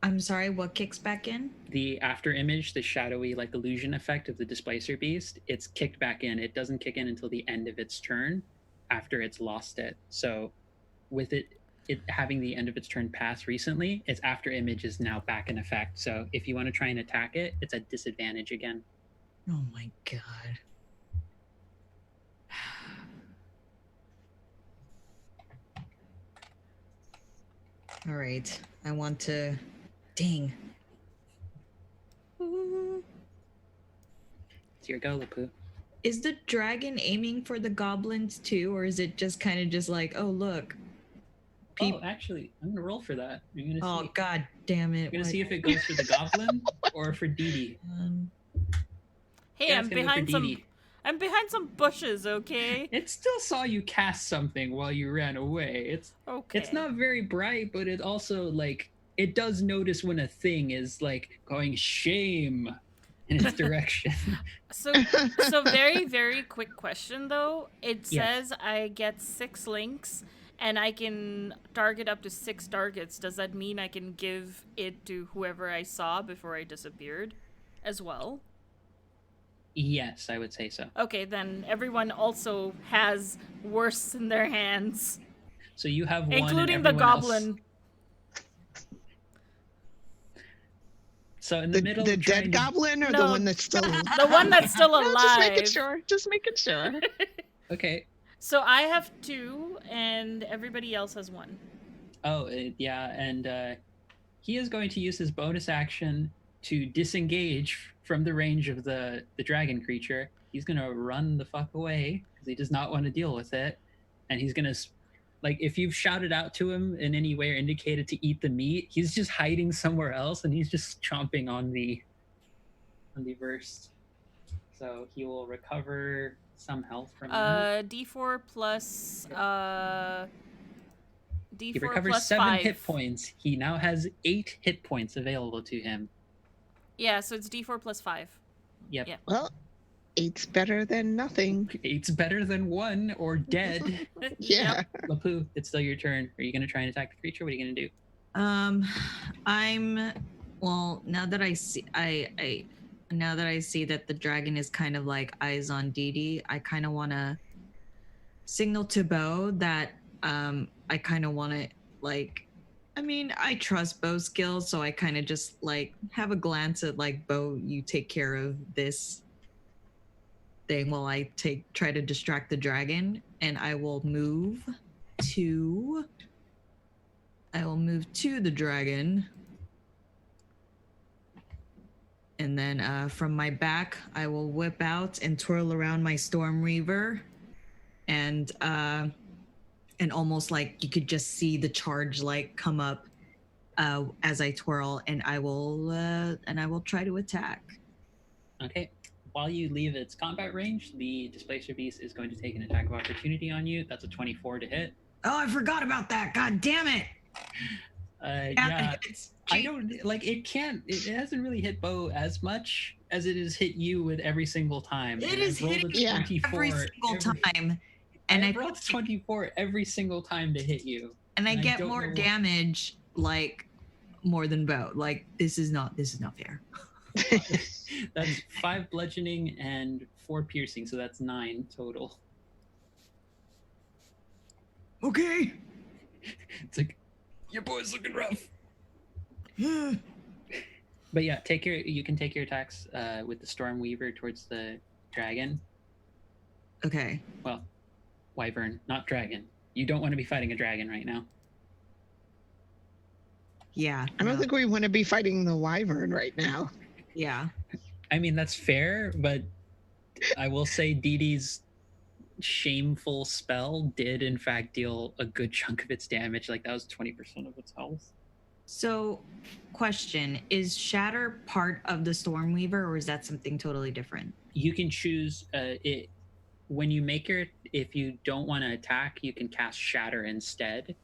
I'm sorry, what kicks back in? The after image, the shadowy like illusion effect of the Displacer Beast, it's kicked back in. It doesn't kick in until the end of its turn after it's lost it. So with it having the end of its turn pass recently, its after image is now back in effect. So if you want to try and attack it, it's at disadvantage again. Oh my god. All right, I want to. Dang. It's your go, Lapu. Is the dragon aiming for the goblins too, or is it just kind of just like, oh look? Oh, actually, I'm gonna roll for that. I'm gonna Oh see. god damn it! I'm gonna why- see if it goes for the goblin or for Dee Dee. Hey, Yeah, I'm it's gonna go for behind Dee some. Dee. I'm behind some bushes. Okay. It still saw you cast something while you ran away. Okay. It's not very bright, but it also like it does notice when a thing is like going shame in its direction. So very, very quick question though. It Yes. says I get 6 links and I can target up to 6 targets. Does that mean I can give it to whoever I saw before I disappeared as well? Yes, I would say so. Okay, then everyone also has worse in their hands, So you have one, including and the everyone else. goblin. So in the middle The of trying dead to... goblin or No, the one that's still The one that's still No, just making alive. sure. Just making sure. Okay. So I have 2 and everybody else has 1. Oh, yeah, and he is going to use his bonus action to disengage from the range of the dragon creature. He's going to run the fuck away because he does not want to deal with it. And he's going to, like, if you've shouted out to him in any way or indicated to eat the meat, he's just hiding somewhere else and he's just chomping on the burst. So he will recover some health from that. D4 plus D4 He recovers plus 7 5. hit points. He now has 8 hit points available to him. Yeah, so it's D4 plus 5. Yep. Yeah. Well, 8's better than nothing. 8's better than 1 or dead. Yeah. Lapu, it's still your turn. Are you going to try and attack the creature? What are you going to do? Now that I see now that I see that the dragon is kind of like eyes on Dee Dee, I kind of want to signal to Bo that I kind of want to like, I mean, I trust Bo's skills, so I kind of just like have a glance at like, Bo, you take care of this thing while I try to distract the dragon, and I will move to the dragon. And then from my back, I will whip out and twirl around my Storm Reaver, and almost like you could just see the charge like come up as I twirl, and I will try to attack. Okay. While you leave its combat range, the Displacer Beast is going to take an attack of opportunity on you. That's a 24 to hit. Oh, I forgot about that. God damn it. Yeah. I don't like it. It hasn't really hit Bo as much as it has hit you with every single time. It And is I've rolled hitting a me every single time. And I rolled 24 every single time to hit you. And I get don't more know damage, like more than Bo. Like this is not fair. That's 5 bludgeoning and 4 piercing, so that's 9 total. Okay. It's like, your boy's looking rough. But yeah, you can take your attacks with the Storm Weaver towards the dragon. Okay. Well, wyvern, not dragon. You don't want to be fighting a dragon right now. Yeah. I don't think we want to be fighting the wyvern right now. Yeah. I mean, that's fair, but I will say Dee Dee's shameful spell did in fact deal a good chunk of its damage. Like that was 20% of its health. So, question, is Shatter part of the Stormweaver, or is that something totally different? You can choose it when you make if you don't want to attack, you can cast Shatter instead.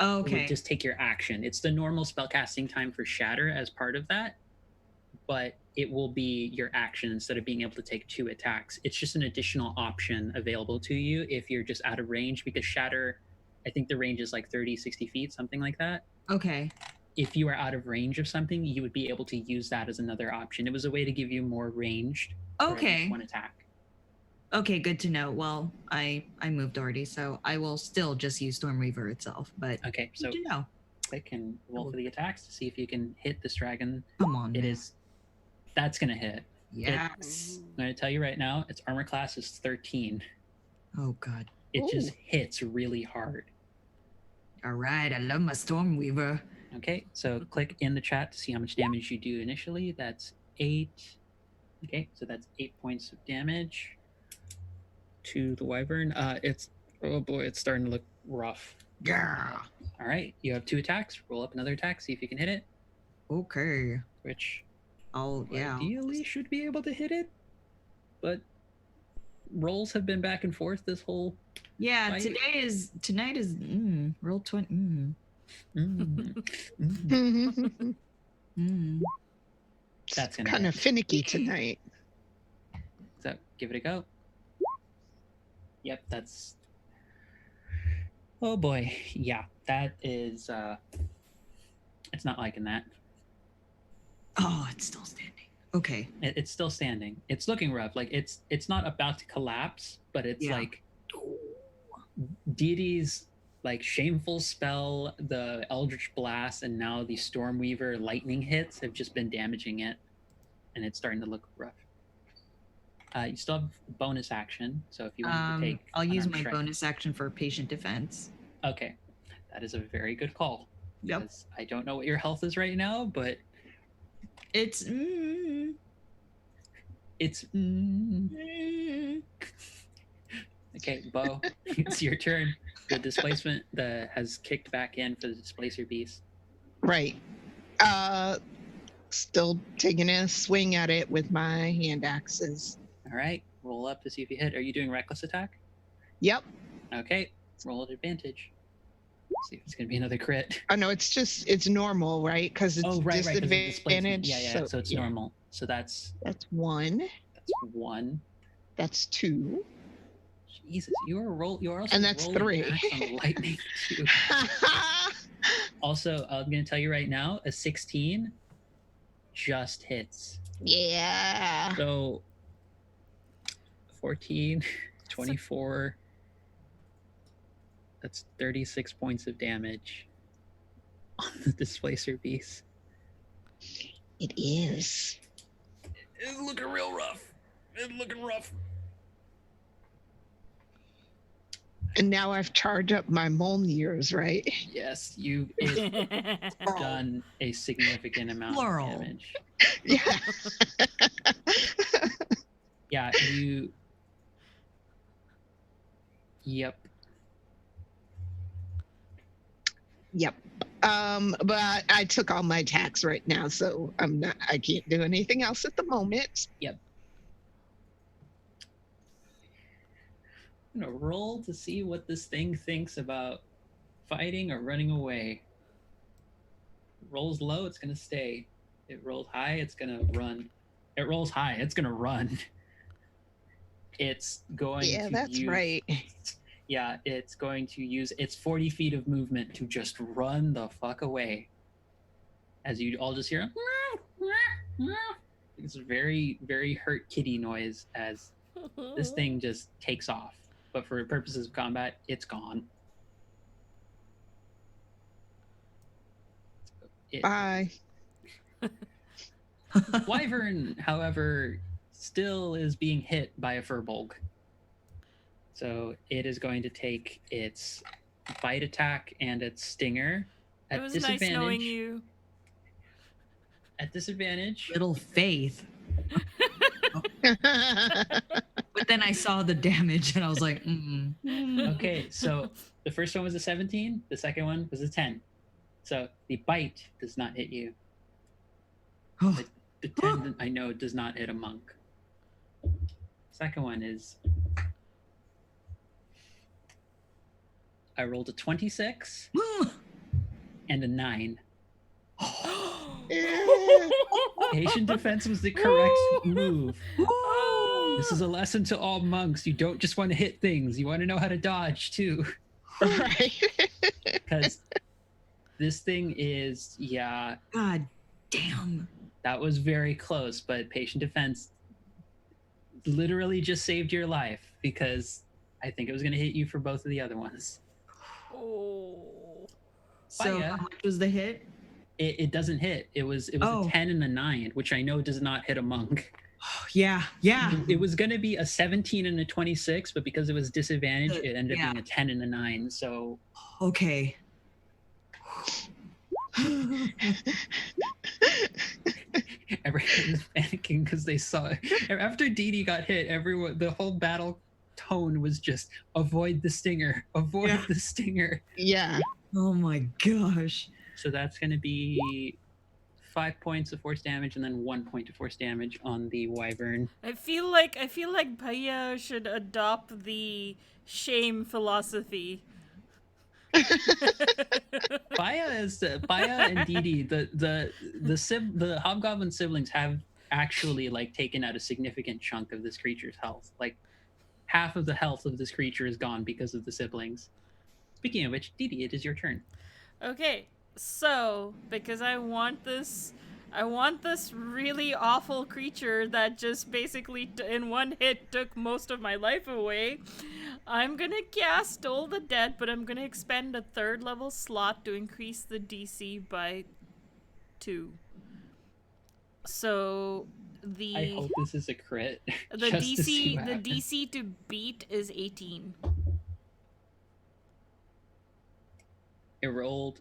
Oh, okay. Just take your action. It's the normal spell casting time for Shatter as part of that, but it will be your action instead of being able to take 2 attacks. It's just an additional option available to you if you're just out of range, because Shatter, I think the range is like 30, 60 feet, something like that. Okay. If you are out of range of something, you would be able to use that as another option. It was a way to give you more ranged for at least 1 attack. Okay, good to know. Well, I moved already, so I will still just use Storm Reaver itself, but okay, so good to know. Click and roll for the attacks to see if you can hit this dragon. Come on. That's gonna hit. Yes. I'm gonna tell you right now, its armor class is 13. Oh god. It just hits really hard. All right, I love my Storm Weaver. Okay, so click in the chat to see how much damage you do initially. That's 8. Okay, so that's 8 points of damage. to the wyvern. It's oh boy, it's starting to look rough. Yeah. All right, you have 2 attacks. Roll up another attack. See if you can hit it. Okay. Which I'll ideally should be able to hit it, but rolls have been back and forth this whole. Yeah, fight. tonight is roll 20. That's gonna kind of hit. finicky tonight. So give it a go. Yep, that's. Oh boy, yeah, that is. It's not liking that. Oh, it's still standing. Okay. It's still standing. It's looking rough. Like it's not about to collapse, but it's like deity's like shameful spell, the Eldritch Blast, and now the Stormweaver lightning hits have just been damaging it, and it's starting to look rough. You still have bonus action, so if you want to take, I'll use unarmed my strike. bonus action for patient defense. Okay, that is a very good call. Yep. Because I don't know what your health is right now, but It's okay, Bo, it's your turn. The displacement has kicked back in for the displacer beast. Right. Still taking a swing at it with my hand axes. All right, roll up to see if you hit. Are you doing reckless attack? Yep. Okay, roll at advantage. See if it's gonna be another crit. Oh no, it's normal, right? Because it's Right, 'cause of the displacement. disadvantage. Yeah. So it's normal. So that's 1. That's 1. That's 2. Jesus, you're also And that's rolling 3. max on the lightning too. Also, I'm gonna tell you right now, a 16 just hits. Yeah. So 14, 24. That's 36 points of damage on the displacer beast. It is. It's looking real rough. It's looking rough. And now I've charged up my Mjolnirs, right? Yes, you've done a significant amount Plural. of damage. Yeah. Yeah, you. Yep. Yep. But I took all my attacks right now, so I can't do anything else at the moment. Yep. I'm gonna roll to see what this thing thinks about fighting or running away. Rolls low, it's gonna stay. It rolls high, it's gonna run. It rolls high, it's gonna run. It's going Yeah, to that's use, right. Yeah, it's going to use its 40 feet of movement to just run the fuck away. As you all just hear it's a very, very hurt kitty noise as this thing just takes off. But for purposes of combat, it's gone. Bye. Wyvern, however, still is being hit by a furbolg. So it is going to take its bite attack and its stinger at It was disadvantage. nice knowing you. At disadvantage. Little faith. But then I saw the damage and I was like, Okay, so the first one was a 17, the second one was a 10. So the bite does not hit you. Oh. The 10 I know does not hit a monk. Second one is I rolled a 26 and a 9. Patient defense was the correct move. This is a lesson to all monks. You don't just want to hit things. You want to know how to dodge too. Right. Because this thing is, yeah. God damn. That was very close, but patient defense literally just saved your life because I think it was going to hit you for both of the other ones. Oh. So yeah. how much was the hit? It doesn't hit. It was a 10 and a 9, which I know does not hit a monk. Yeah. It was going to be a 17 and a 26, but because it was disadvantaged, it ended up Yeah. being a 10 and a 9. So Okay. everyone was panicking because they saw it. After Dee Dee got hit, the whole battle tone was just avoid the stinger, avoid Yeah. the stinger. Yeah. Oh my gosh. So that's going to be 5 points of force damage and then 1 point of force damage on the wyvern. I feel like Paya should adopt the shame philosophy. Baya and Didi, the hobgoblin siblings have actually like taken out a significant chunk of this creature's health. Like half of the health of this creature is gone because of the siblings. Speaking of which, Didi, it is your turn. Okay, so because I want this really awful creature that just basically in one hit took most of my life away. I'm gonna cast Toll the Dead, but I'm gonna expend a 3rd level slot to increase the DC by 2. So I hope this is a crit. the just to see DC what the happens. DC to beat is 18. It rolled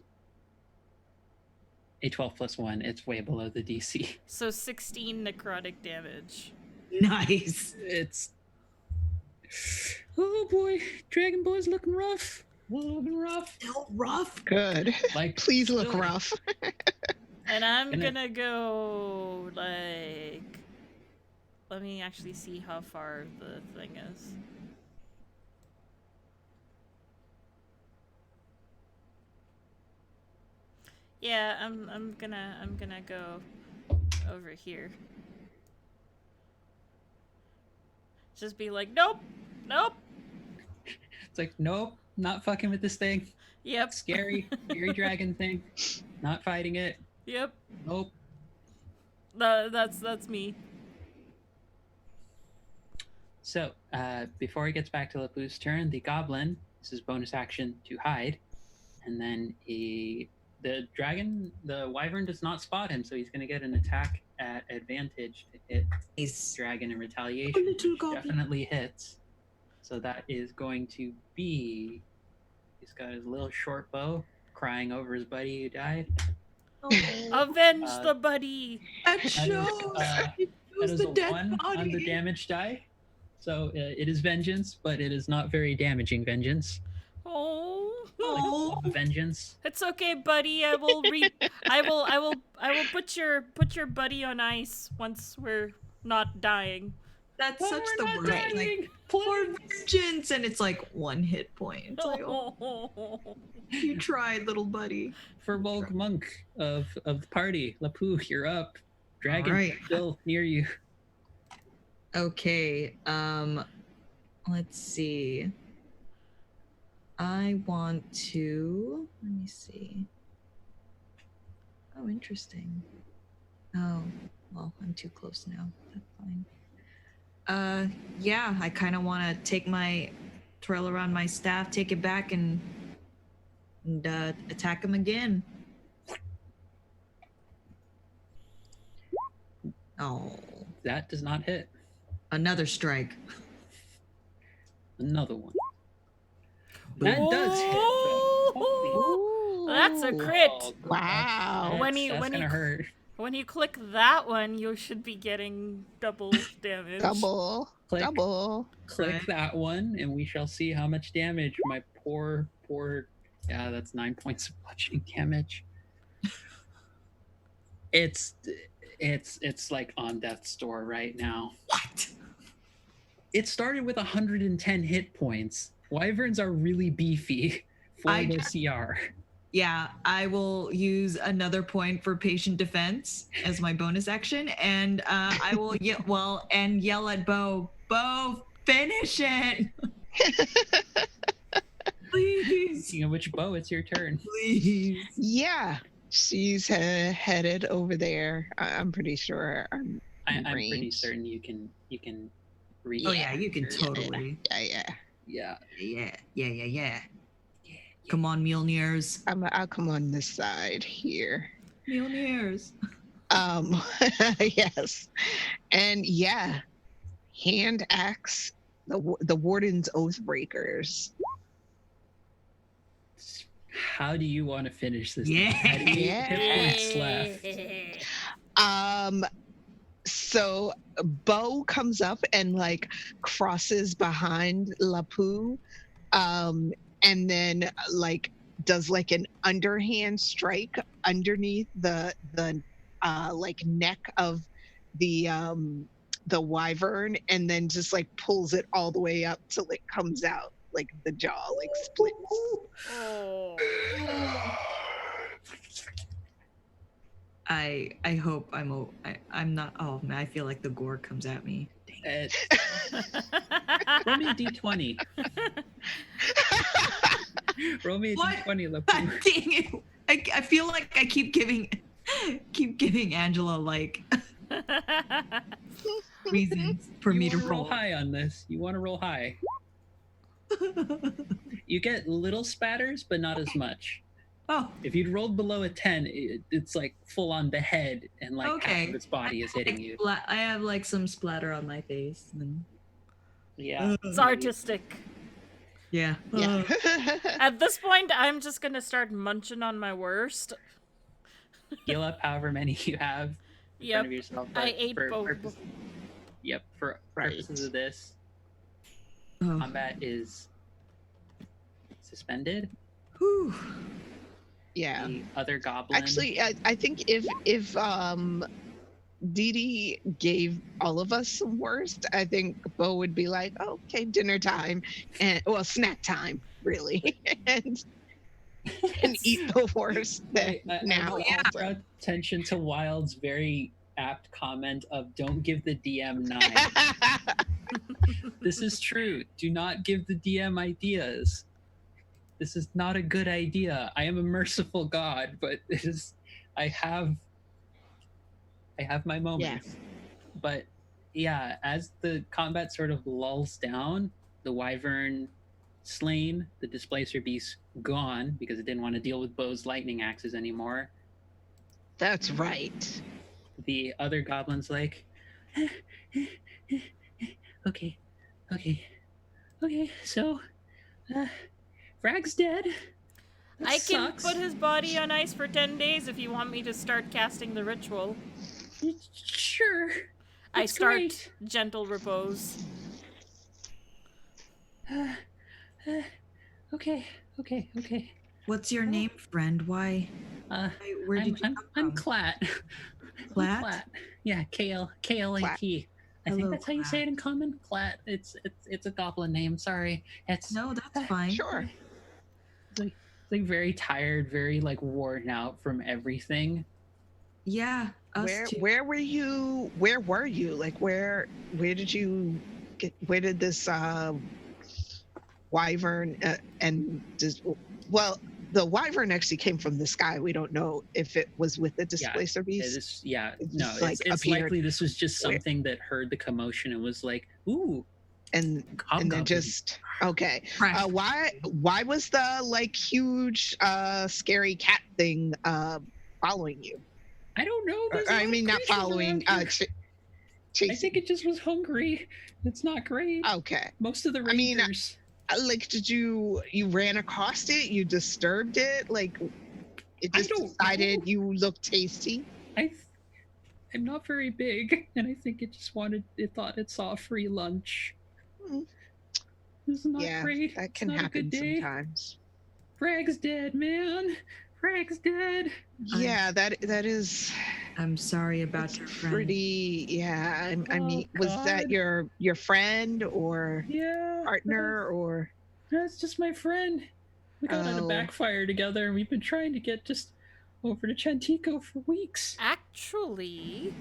a 12 plus 1. It's way below the DC. So 16 necrotic damage. Nice. It's. Oh boy, Dragon Boy's looking rough. Looking rough. Still rough. Good. Like, Please look still- rough. And I'm gonna go like. Let me actually see how far the thing is. Yeah, I'm gonna go over here. Just be like, nope. It's like, nope, not fucking with this thing. Yep. Scary dragon thing. Not fighting it. Yep. Nope. That's me. So, before he gets back to Lapu's turn, the goblin, this is bonus action to hide, and then the wyvern does not spot him, so he's going to get an attack at advantage to hit Nice. dragon in retaliation, Oh, little which goblin. definitely hits. So that is going to be, he's got his little short bow, crying over his buddy who died. Oh, Avenge Uh, the buddy. that That is, shows. that It shows is the a dead 1 body. on the damage die. So it is vengeance, but it is not very damaging vengeance. Oh. Oh. Vengeance. It's okay, buddy. I will put your buddy on ice once we're not dying. That's But such we're the not worst. dying. Like, Please. for vengeance, and it's like 1 hit point. It's like, oh, you tried, little buddy. For Volk Monk of the party, Lapu, you're up. Dragon Alright. still near you. Okay, let's see. I want to, let me see. Oh, interesting. Oh, well, I'm too close now. That's fine. Yeah, I kind of want to take my twirl around my staff, take it back, and attack him again. Oh, That does not hit. another strike. Another one. That does hit. though. Holy- That's a Ooh. crit. Oh, Wow. When you- that's when gonna you- hurt. When you click that one, you should be getting double damage. Double. Click. Double. Click Right. that one, and we shall see how much damage my poor. Yeah, that's 9 points of bludgeoning damage. It's like on death's door right now. What? It started with 110 hit points. Wyverns are really beefy for I their just- CR. Yeah, I will use another point for patient defense as my bonus action, and I will yell at Bo. Bo, finish it, please, Speaking of which, Bo, it's your turn. please. Yeah. She's headed over there. I'm pretty sure. I'm pretty range. certain you can reach. Oh yeah, you can Yeah. totally. Yeah. Yeah. Come on, Mjolnirs. I'll come on this side here. Mjolnirs. Yes. And yeah, hand axe the warden's oathbreakers. How do you want to finish this? Yeah. Had 8 hit points left. So Bo comes up and like crosses behind Lapu, and then like does like an underhand strike underneath the like neck of the wyvern, and then just like pulls it all the way up till it comes out, like the jaw like splits. Oh. I hope I'm not. Oh man, I feel like the gore comes at me. Dang. Roll me a d20. Roll me a What? d20, God Lapu. dang it! I feel like I keep giving Angela like reasons for You me to want to roll roll. high on this. You want to roll high. You get little spatters, but not as much. Oh, If you'd rolled below a 10, it's like full on the head, and like half okay. of its body is hitting you. I have like some splatter on my face. And... Yeah. It's artistic. Yeah. Yeah. At this point, I'm just gonna start munching on my worst. Heal up however many you have in front of Yep. yourself. I But ate for both. Yep, for Right. purposes of this, Oh. combat is suspended. Whew. Yeah. The other goblin. Actually, I think if Dee Dee gave all of us some worst, I think Bo would be like, oh, okay, dinner time, and well, snack time, really, and eat the worst then now. I will draw attention to Wild's very apt comment of "Don't give the DM 9." This is true. Do not give the DM ideas. This is not a good idea. I am a merciful god, but it is. I have my moments. But yeah, as the combat sort of lulls down, the wyvern slain, the displacer beast gone because it didn't want to deal with Bo's lightning axes anymore. That's right. The other goblin's like, okay, so Frag's dead. That I can sucks. put his body on ice for 10 days if you want me to start casting the ritual. Sure. I That's start great. gentle repose. Okay. What's your name, friend? Why? Where did you come I'm from? Clat. Clat? Clat. Yeah, KLAT. I think Hello, that's how you say it in common. Clat. It's a goblin name. Sorry. It's No, that's fine. Sure. It's like very tired, very like worn out from everything. Yeah, us too. Where were you? Where were you? Like where did you get? Where did this wyvern the wyvern actually came from the sky. We don't know if it was with the displacer beast. It's likely this was just something that heard the commotion and was like, ooh, and then just okay. Right. Why was the like huge scary cat thing following you? I don't know. I mean, not following. Chasing. Chasing. I think it just was hungry. It's not great. Okay. Most of the I mean, rangers. Like, did you ran across it? You disturbed it? Like, it just decided you look tasty? I'm not very big, and I think it just thought it saw a free lunch. This is not great. That can it's not happen a good day. sometimes. Frag's dead, man. Frag's dead. Yeah, that is. I'm sorry about your friend. Pretty. Yeah. I mean, was that your friend or partner or? That's just my friend. We got on a backfire together, and we've been trying to get just over to Chantico for weeks. Actually,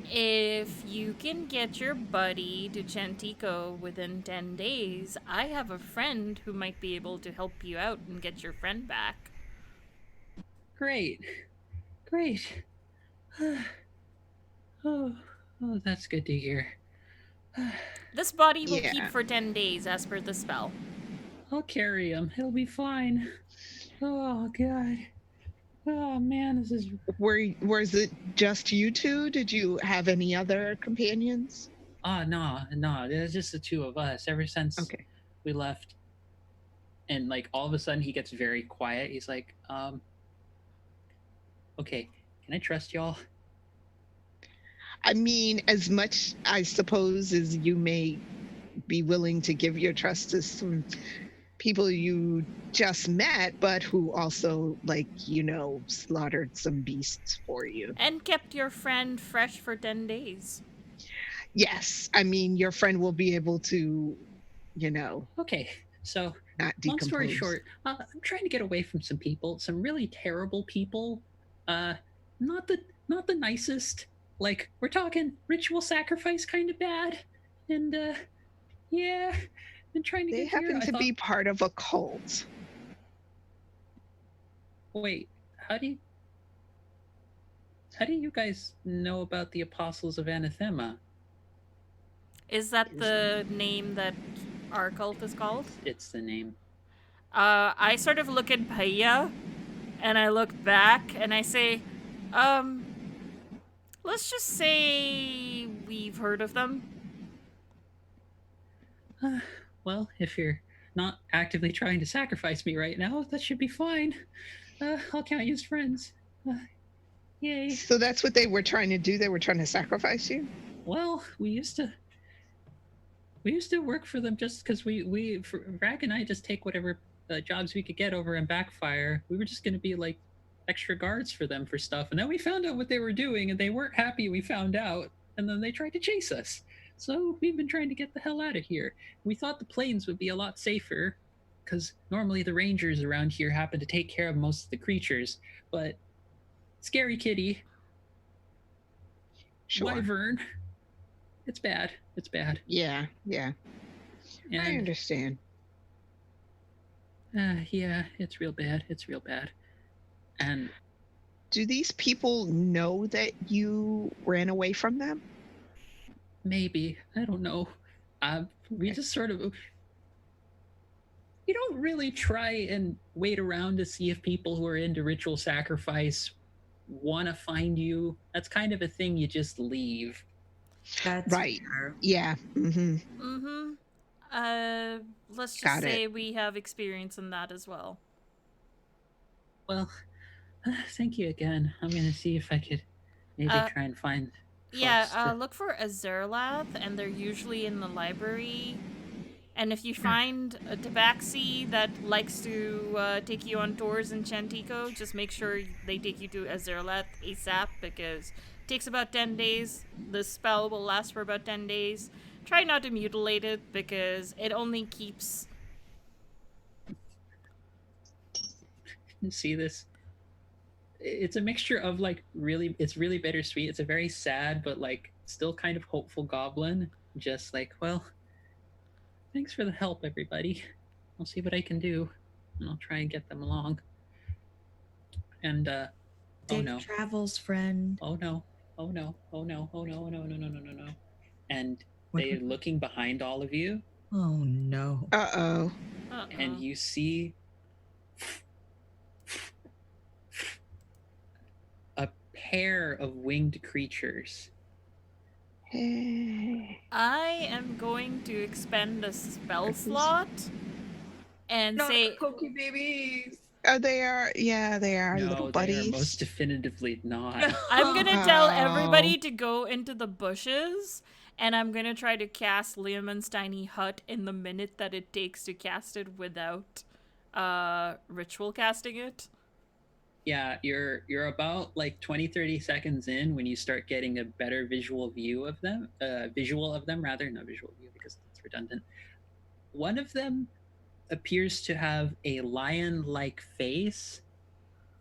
if you can get your buddy to Chantico within 10 days, I have a friend who might be able to help you out and get your friend back. Great. Oh, that's good to hear. This body will keep for 10 days as per the spell. I'll carry him. He'll be fine. Oh, God. Oh, man, this is... Was it just you two? Did you have any other companions? No. It's just the two of us. Ever since we left. And, like, all of a sudden he gets very quiet. He's like, okay, can I trust y'all? I mean, as much, I suppose, as you may be willing to give your trust to some people you just met, but who also, like, slaughtered some beasts for you. And kept your friend fresh for 10 days. Yes, I mean, your friend will be able to, Okay, so not long decompose. story short, I'm trying to get away from some people, some really terrible people. Not the nicest. Like, we're talking ritual sacrifice kind of bad, and yeah, been trying to They get here. happen to be part of a cult. Wait, how do you guys know about the Apostles of Anathema? Is that the name that our cult is called? It's the name. I sort of look at Paya, and I look back, and I say, let's just say we've heard of them. Well, if you're not actively trying to sacrifice me right now, that should be fine. I'll count you as friends. Yay. So that's what they were trying to do? They were trying to sacrifice you? Well, we used to work for them just because Rag and I just take whatever jobs we could get over in Backfire. We were just going to be like extra guards for them for stuff. And then we found out what they were doing and they weren't happy we found out. And then they tried to chase us. So we've been trying to get the hell out of here. We thought the plains would be a lot safer because normally the rangers around here happen to take care of most of the creatures. But Scary Kitty, Sure. Wyvern, it's bad. It's bad. Yeah. And, I understand. yeah, it's real bad. It's real bad. And do these people know that you ran away from them? Maybe. I don't know. We just sort of... We don't really try and wait around to see if people who are into ritual sacrifice want to find you. That's kind of a thing you just leave. That's right. fair. Yeah. Mm-hmm. Mm-hmm. Let's just say we have experience in that as well. Well, thank you again. I'm going to see if I could maybe try and find... Look for a Zerlath, and they're usually in the library. And if you find a tabaxi that likes to take you on tours in Chantico, just make sure they take you to a Zerlath ASAP, because it takes about 10 days. The spell will last for about 10 days. Try not to mutilate it, because it only keeps... See this? It's a mixture of it's really bittersweet. It's a very sad but still kind of hopeful goblin. Just well, thanks for the help, everybody. I'll see what I can do, and I'll try and get them along. And Safe travels, friend. Oh no. And they're looking behind all of you. Oh no. Uh-oh. And you see a pair of winged creatures. I am going to expend a spell slot and say... Pokey babies! Oh, they are. Yeah, they are little buddies. They are most definitively not. I'm going to tell everybody to go into the bushes, and I'm going to try to cast Leomund's Tiny Hut in the minute that it takes to cast it without ritual casting it. Yeah, you're about 20-30 seconds in when you start getting a better visual of them, not visual view because it's redundant. One of them appears to have a lion-like face,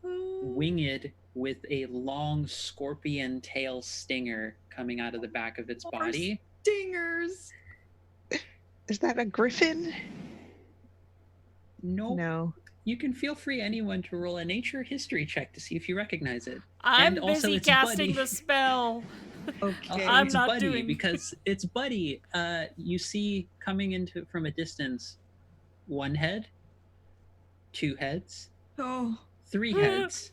winged with a long scorpion tail stinger coming out of the back of its body. Stingers! Is that a griffin? Nope. No. You can feel free, anyone, to roll a nature history check to see if you recognize it. I'm and also busy it's casting Buddy. the spell. Okay. I'm it's not Buddy doing... because it's Buddy. You see coming into from a distance, one head, two heads, three heads.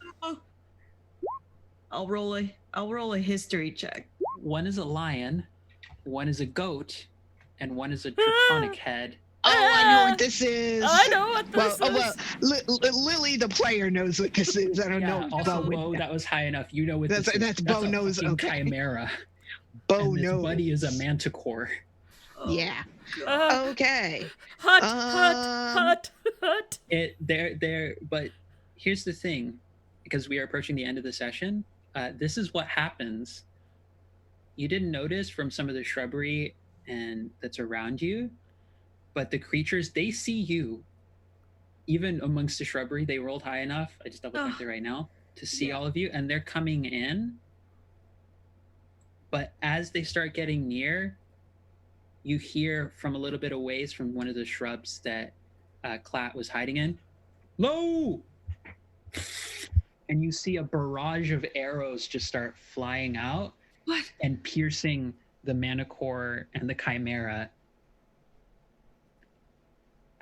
I'll roll a history check. One is a lion, one is a goat, and one is a draconic head. Oh, I know what this is. I know what this is. Well, Lily, the player, knows what this is. I don't know. Also, Bo, that was high enough. You know what that's this is. Bo knows. A okay. chimera. Bo and this knows. buddy is a manticore. Yeah. Uh, Okay. hut, Um, hut. But here's the thing, because we are approaching the end of the session. This is what happens. You didn't notice from some of the shrubbery and that's around you, but the creatures, they see you. Even amongst the shrubbery, they rolled high enough. I just double checked it right now to see all of you, and they're coming in. But as they start getting near, you hear from a little bit of ways from one of the shrubs that Clat was hiding in. Lo! And you see a barrage of arrows just start flying out. What? And piercing the Manicore and the Chimera.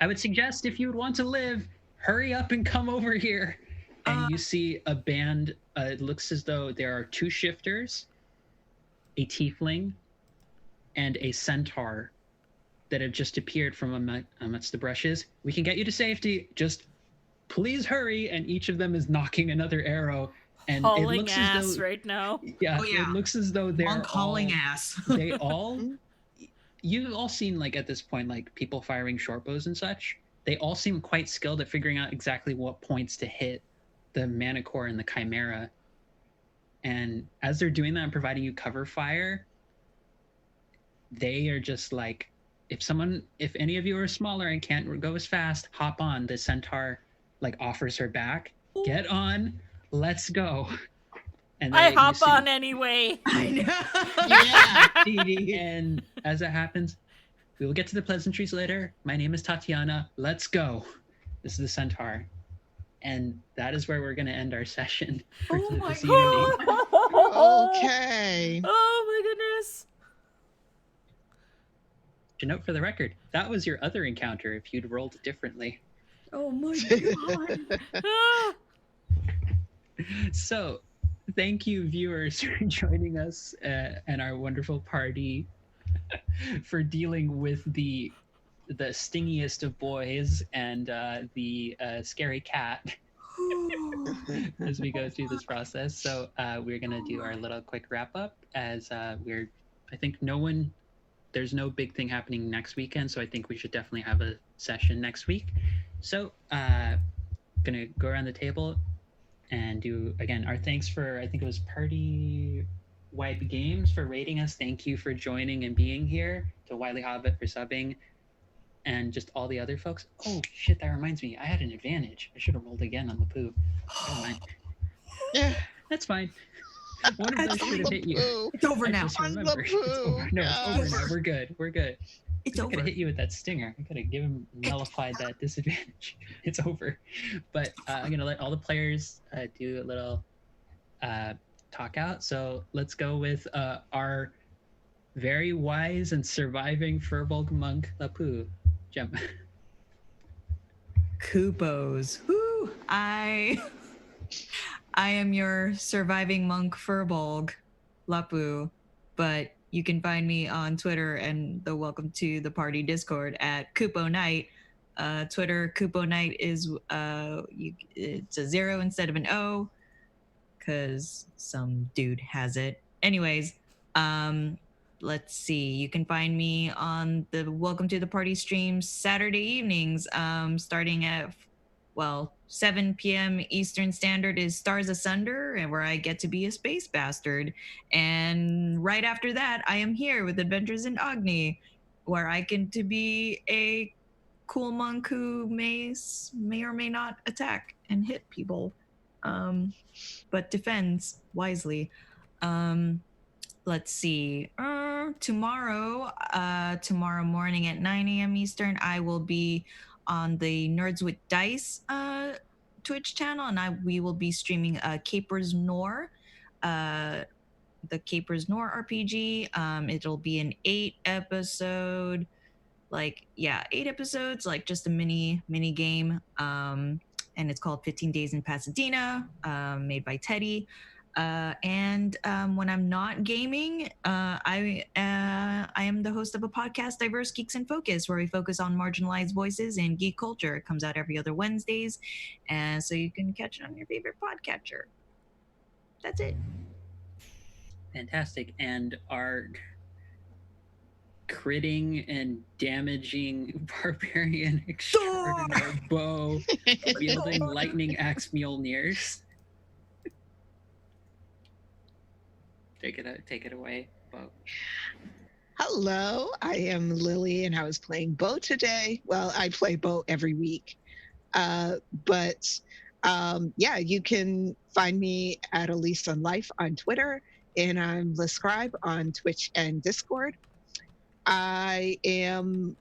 I would suggest, if you would want to live, hurry up and come over here. And you see a band. It looks as though there are 2 shifters, a tiefling, and a centaur that have just appeared from amongst the brushes. We can get you to safety. Just please hurry. And each of them is knocking another arrow. And Hauling it looks ass as though, right now. Yeah, Oh, yeah. It looks as though they're Monk hauling all, ass. they all, you've all seen, like, at this point, like, people firing short bows and such. They all seem quite skilled at figuring out exactly what points to hit the Manicore and the Chimera. And as they're doing that and providing you cover fire, they are just like, if any of you are smaller and can't go as fast, hop on. The centaur, like, offers her back. Get on. Let's go. And I hop on anyway. I know. Yeah. And as it happens, we will get to the pleasantries later. My name is Tatiana. Let's go. This is the centaur. And that is where we're going to end our session for this evening. Okay. Oh my goodness. To note for the record, that was your other encounter if you'd rolled differently. Oh my god. Ah. So, thank you, viewers, for joining us and our wonderful party for dealing with the stingiest of boys and the scary cat as we go through this process. So we're gonna do our little quick wrap up as I think there's no big thing happening next weekend, so I think we should definitely have a session next week. So gonna go around the table and do, again, our thanks for, I think it was Party Wide Games for rating us. Thank you for joining and being here. To Wiley Hobbit for subbing. And just all the other folks. Oh, shit, that reminds me. I had an advantage. I should have rolled again on the poo. Never mind. Yeah. That's fine. One of those should have hit you. It's over now. Just remember. It's over. No, it's over now. We're good. It's I over. could have hit you with that stinger. I could have nullified that disadvantage. It's over. But I'm going to let all the players do a little talk out. So let's go with our very wise and surviving Furbolg monk, Lapu. Jump. Kupos. Woo! I am your surviving monk Furbolg, Lapu, but you can find me on Twitter and the Welcome to the Party Discord at Kupo Night. Twitter Kupo Night is it's a 0 instead of an O because some dude has it. Anyways, let's see. You can find me on the Welcome to the Party streams Saturday evenings, starting at 7 p.m. Eastern Standard is Stars Asunder, and where I get to be a space bastard. And right after that, I am here with Adventures in Agni, where I get to be a cool monk who may or may not attack and hit people, but defends wisely. Let's see. Tomorrow morning at 9 a.m. Eastern, I will be on the Nerds with Dice Twitch channel, and we will be streaming Capers Nor, the Capers Nor RPG. It'll be an 8 episodes, like just a mini game. And it's called 15 Days in Pasadena, made by Teddy. And when I'm not gaming, I am the host of a podcast, Diverse Geeks in Focus, where we focus on marginalized voices and geek culture. It comes out every other Wednesdays, and so you can catch it on your favorite podcatcher. That's it. Fantastic. And our critting and damaging barbarian extraordinaire Bo wielding lightning axe Mjolnirs. Take it away, Bo. Hello, I am Lily, and I was playing Bo today. Well, I play Bo every week, but yeah, you can find me at Elise on Life on Twitter, and I'm Lescribe on Twitch and Discord. I am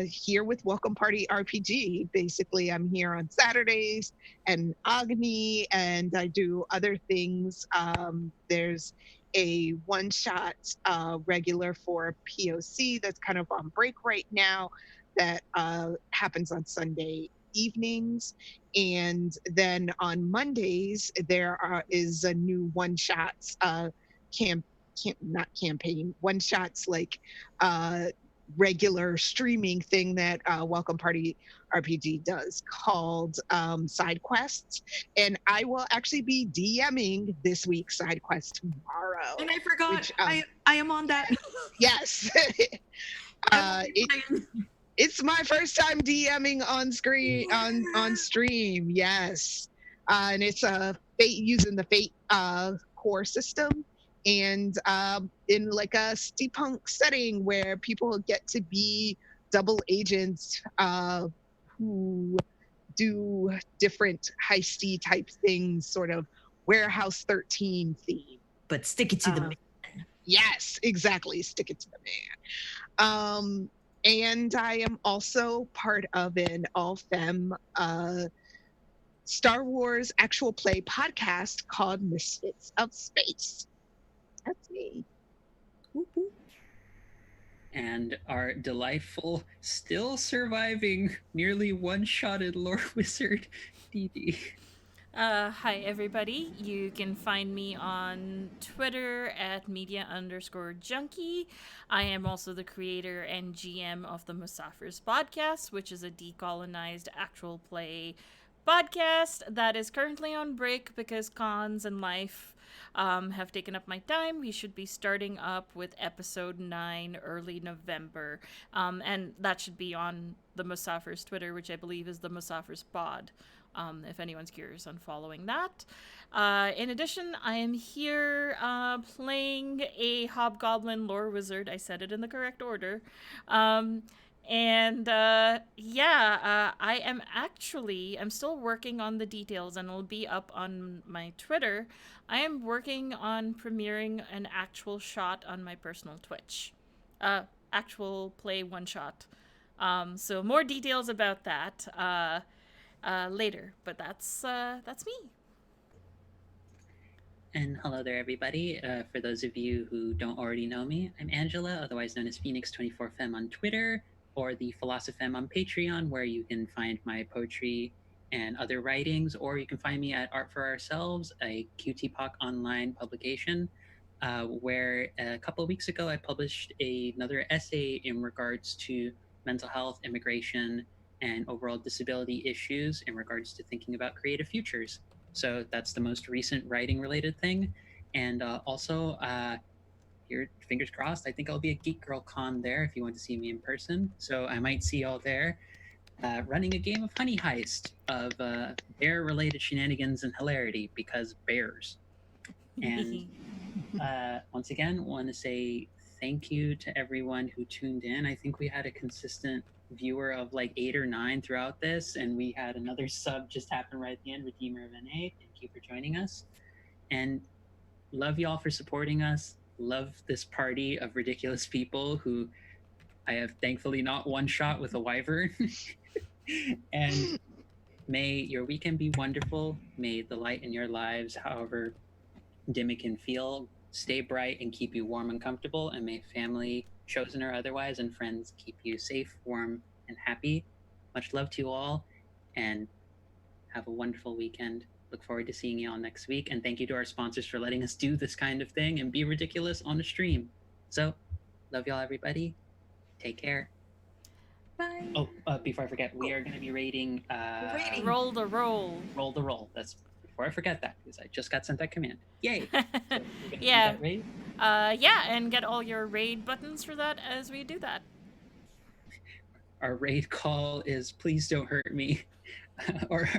here with Welcome Party RPG. Basically, I'm here on Saturdays and Agni, and I do other things. There's a one-shot regular for PoC that's kind of on break right now that happens on Sunday evenings. And then on Mondays, is a new one-shot not campaign, one-shots like regular streaming thing that Welcome Party RPG does called Side Quests. And I will actually be DMing this week's side quest tomorrow. And I forgot, which, I am on that. Yes. It's my first time DMing on screen on stream. Yes. And it's using the Fate core system, and in like a steampunk setting where people get to be double agents who do different heisty type things, sort of Warehouse 13 theme. But stick it to the man. Yes, exactly. Stick it to the man. And I am also part of an all-femme Star Wars actual play podcast called Misfits of Space. That's me. And our delightful, still surviving, nearly one-shotted lore wizard, Dee. Hi everybody. You can find me on Twitter at media_junkie. I am also the creator and GM of the Musafirs podcast, which is a decolonized actual play podcast that is currently on break because cons and life have taken up my time. We should be starting up with episode 9 early November. And that should be on the Musafirs Twitter, which I believe is the Musafirs pod. If anyone's curious on following that. In addition, I am here playing a hobgoblin lore wizard. I said it in the correct order. I am I'm still working on the details, and it'll be up on my Twitter. I am working on premiering an actual shot on my personal Twitch. Actual play one shot. So more details about that later, but that's me. And hello there, everybody. For those of you who don't already know me, I'm Angela, otherwise known as Phoenix24Fem on Twitter, or the Philosophem on Patreon, where you can find my poetry and other writings, or you can find me at Art for Ourselves, a QT-PoC online publication, where a couple of weeks ago I published another essay in regards to mental health, immigration, and overall disability issues in regards to thinking about creative futures. So that's the most recent writing related thing. And also, here, fingers crossed, I think I'll be at Geek Girl Con there if you want to see me in person. So I might see y'all there running a game of Honey Heist of bear related shenanigans and hilarity because bears. And once again, want to say thank you to everyone who tuned in. I think we had a consistent viewer of like 8 or 9 throughout this, and we had another sub just happen right at the end, Redeemer of NA. Thank you for joining us, and love y'all for supporting us. Love this party of ridiculous people who I have thankfully not one shot with a wyvern. And may your weekend be wonderful. May the light in your lives, however dim it can feel, stay bright and keep you warm and comfortable, and may family, chosen or otherwise, and friends keep you safe, warm, and happy. Much love to you all, and have a wonderful weekend. Look forward to seeing you all next week, and thank you to our sponsors for letting us do this kind of thing and be ridiculous on a stream. So, love y'all, everybody. Take care. Bye. Oh, before I forget, we are going to be rating... Roll the roll. Roll the roll. That's before before I forget that, because I just got sent that command. Yay! So we're gonna do Yeah. that raid. Yeah, and get all your raid buttons for that as we do that. Our raid call is "Please don't hurt me," or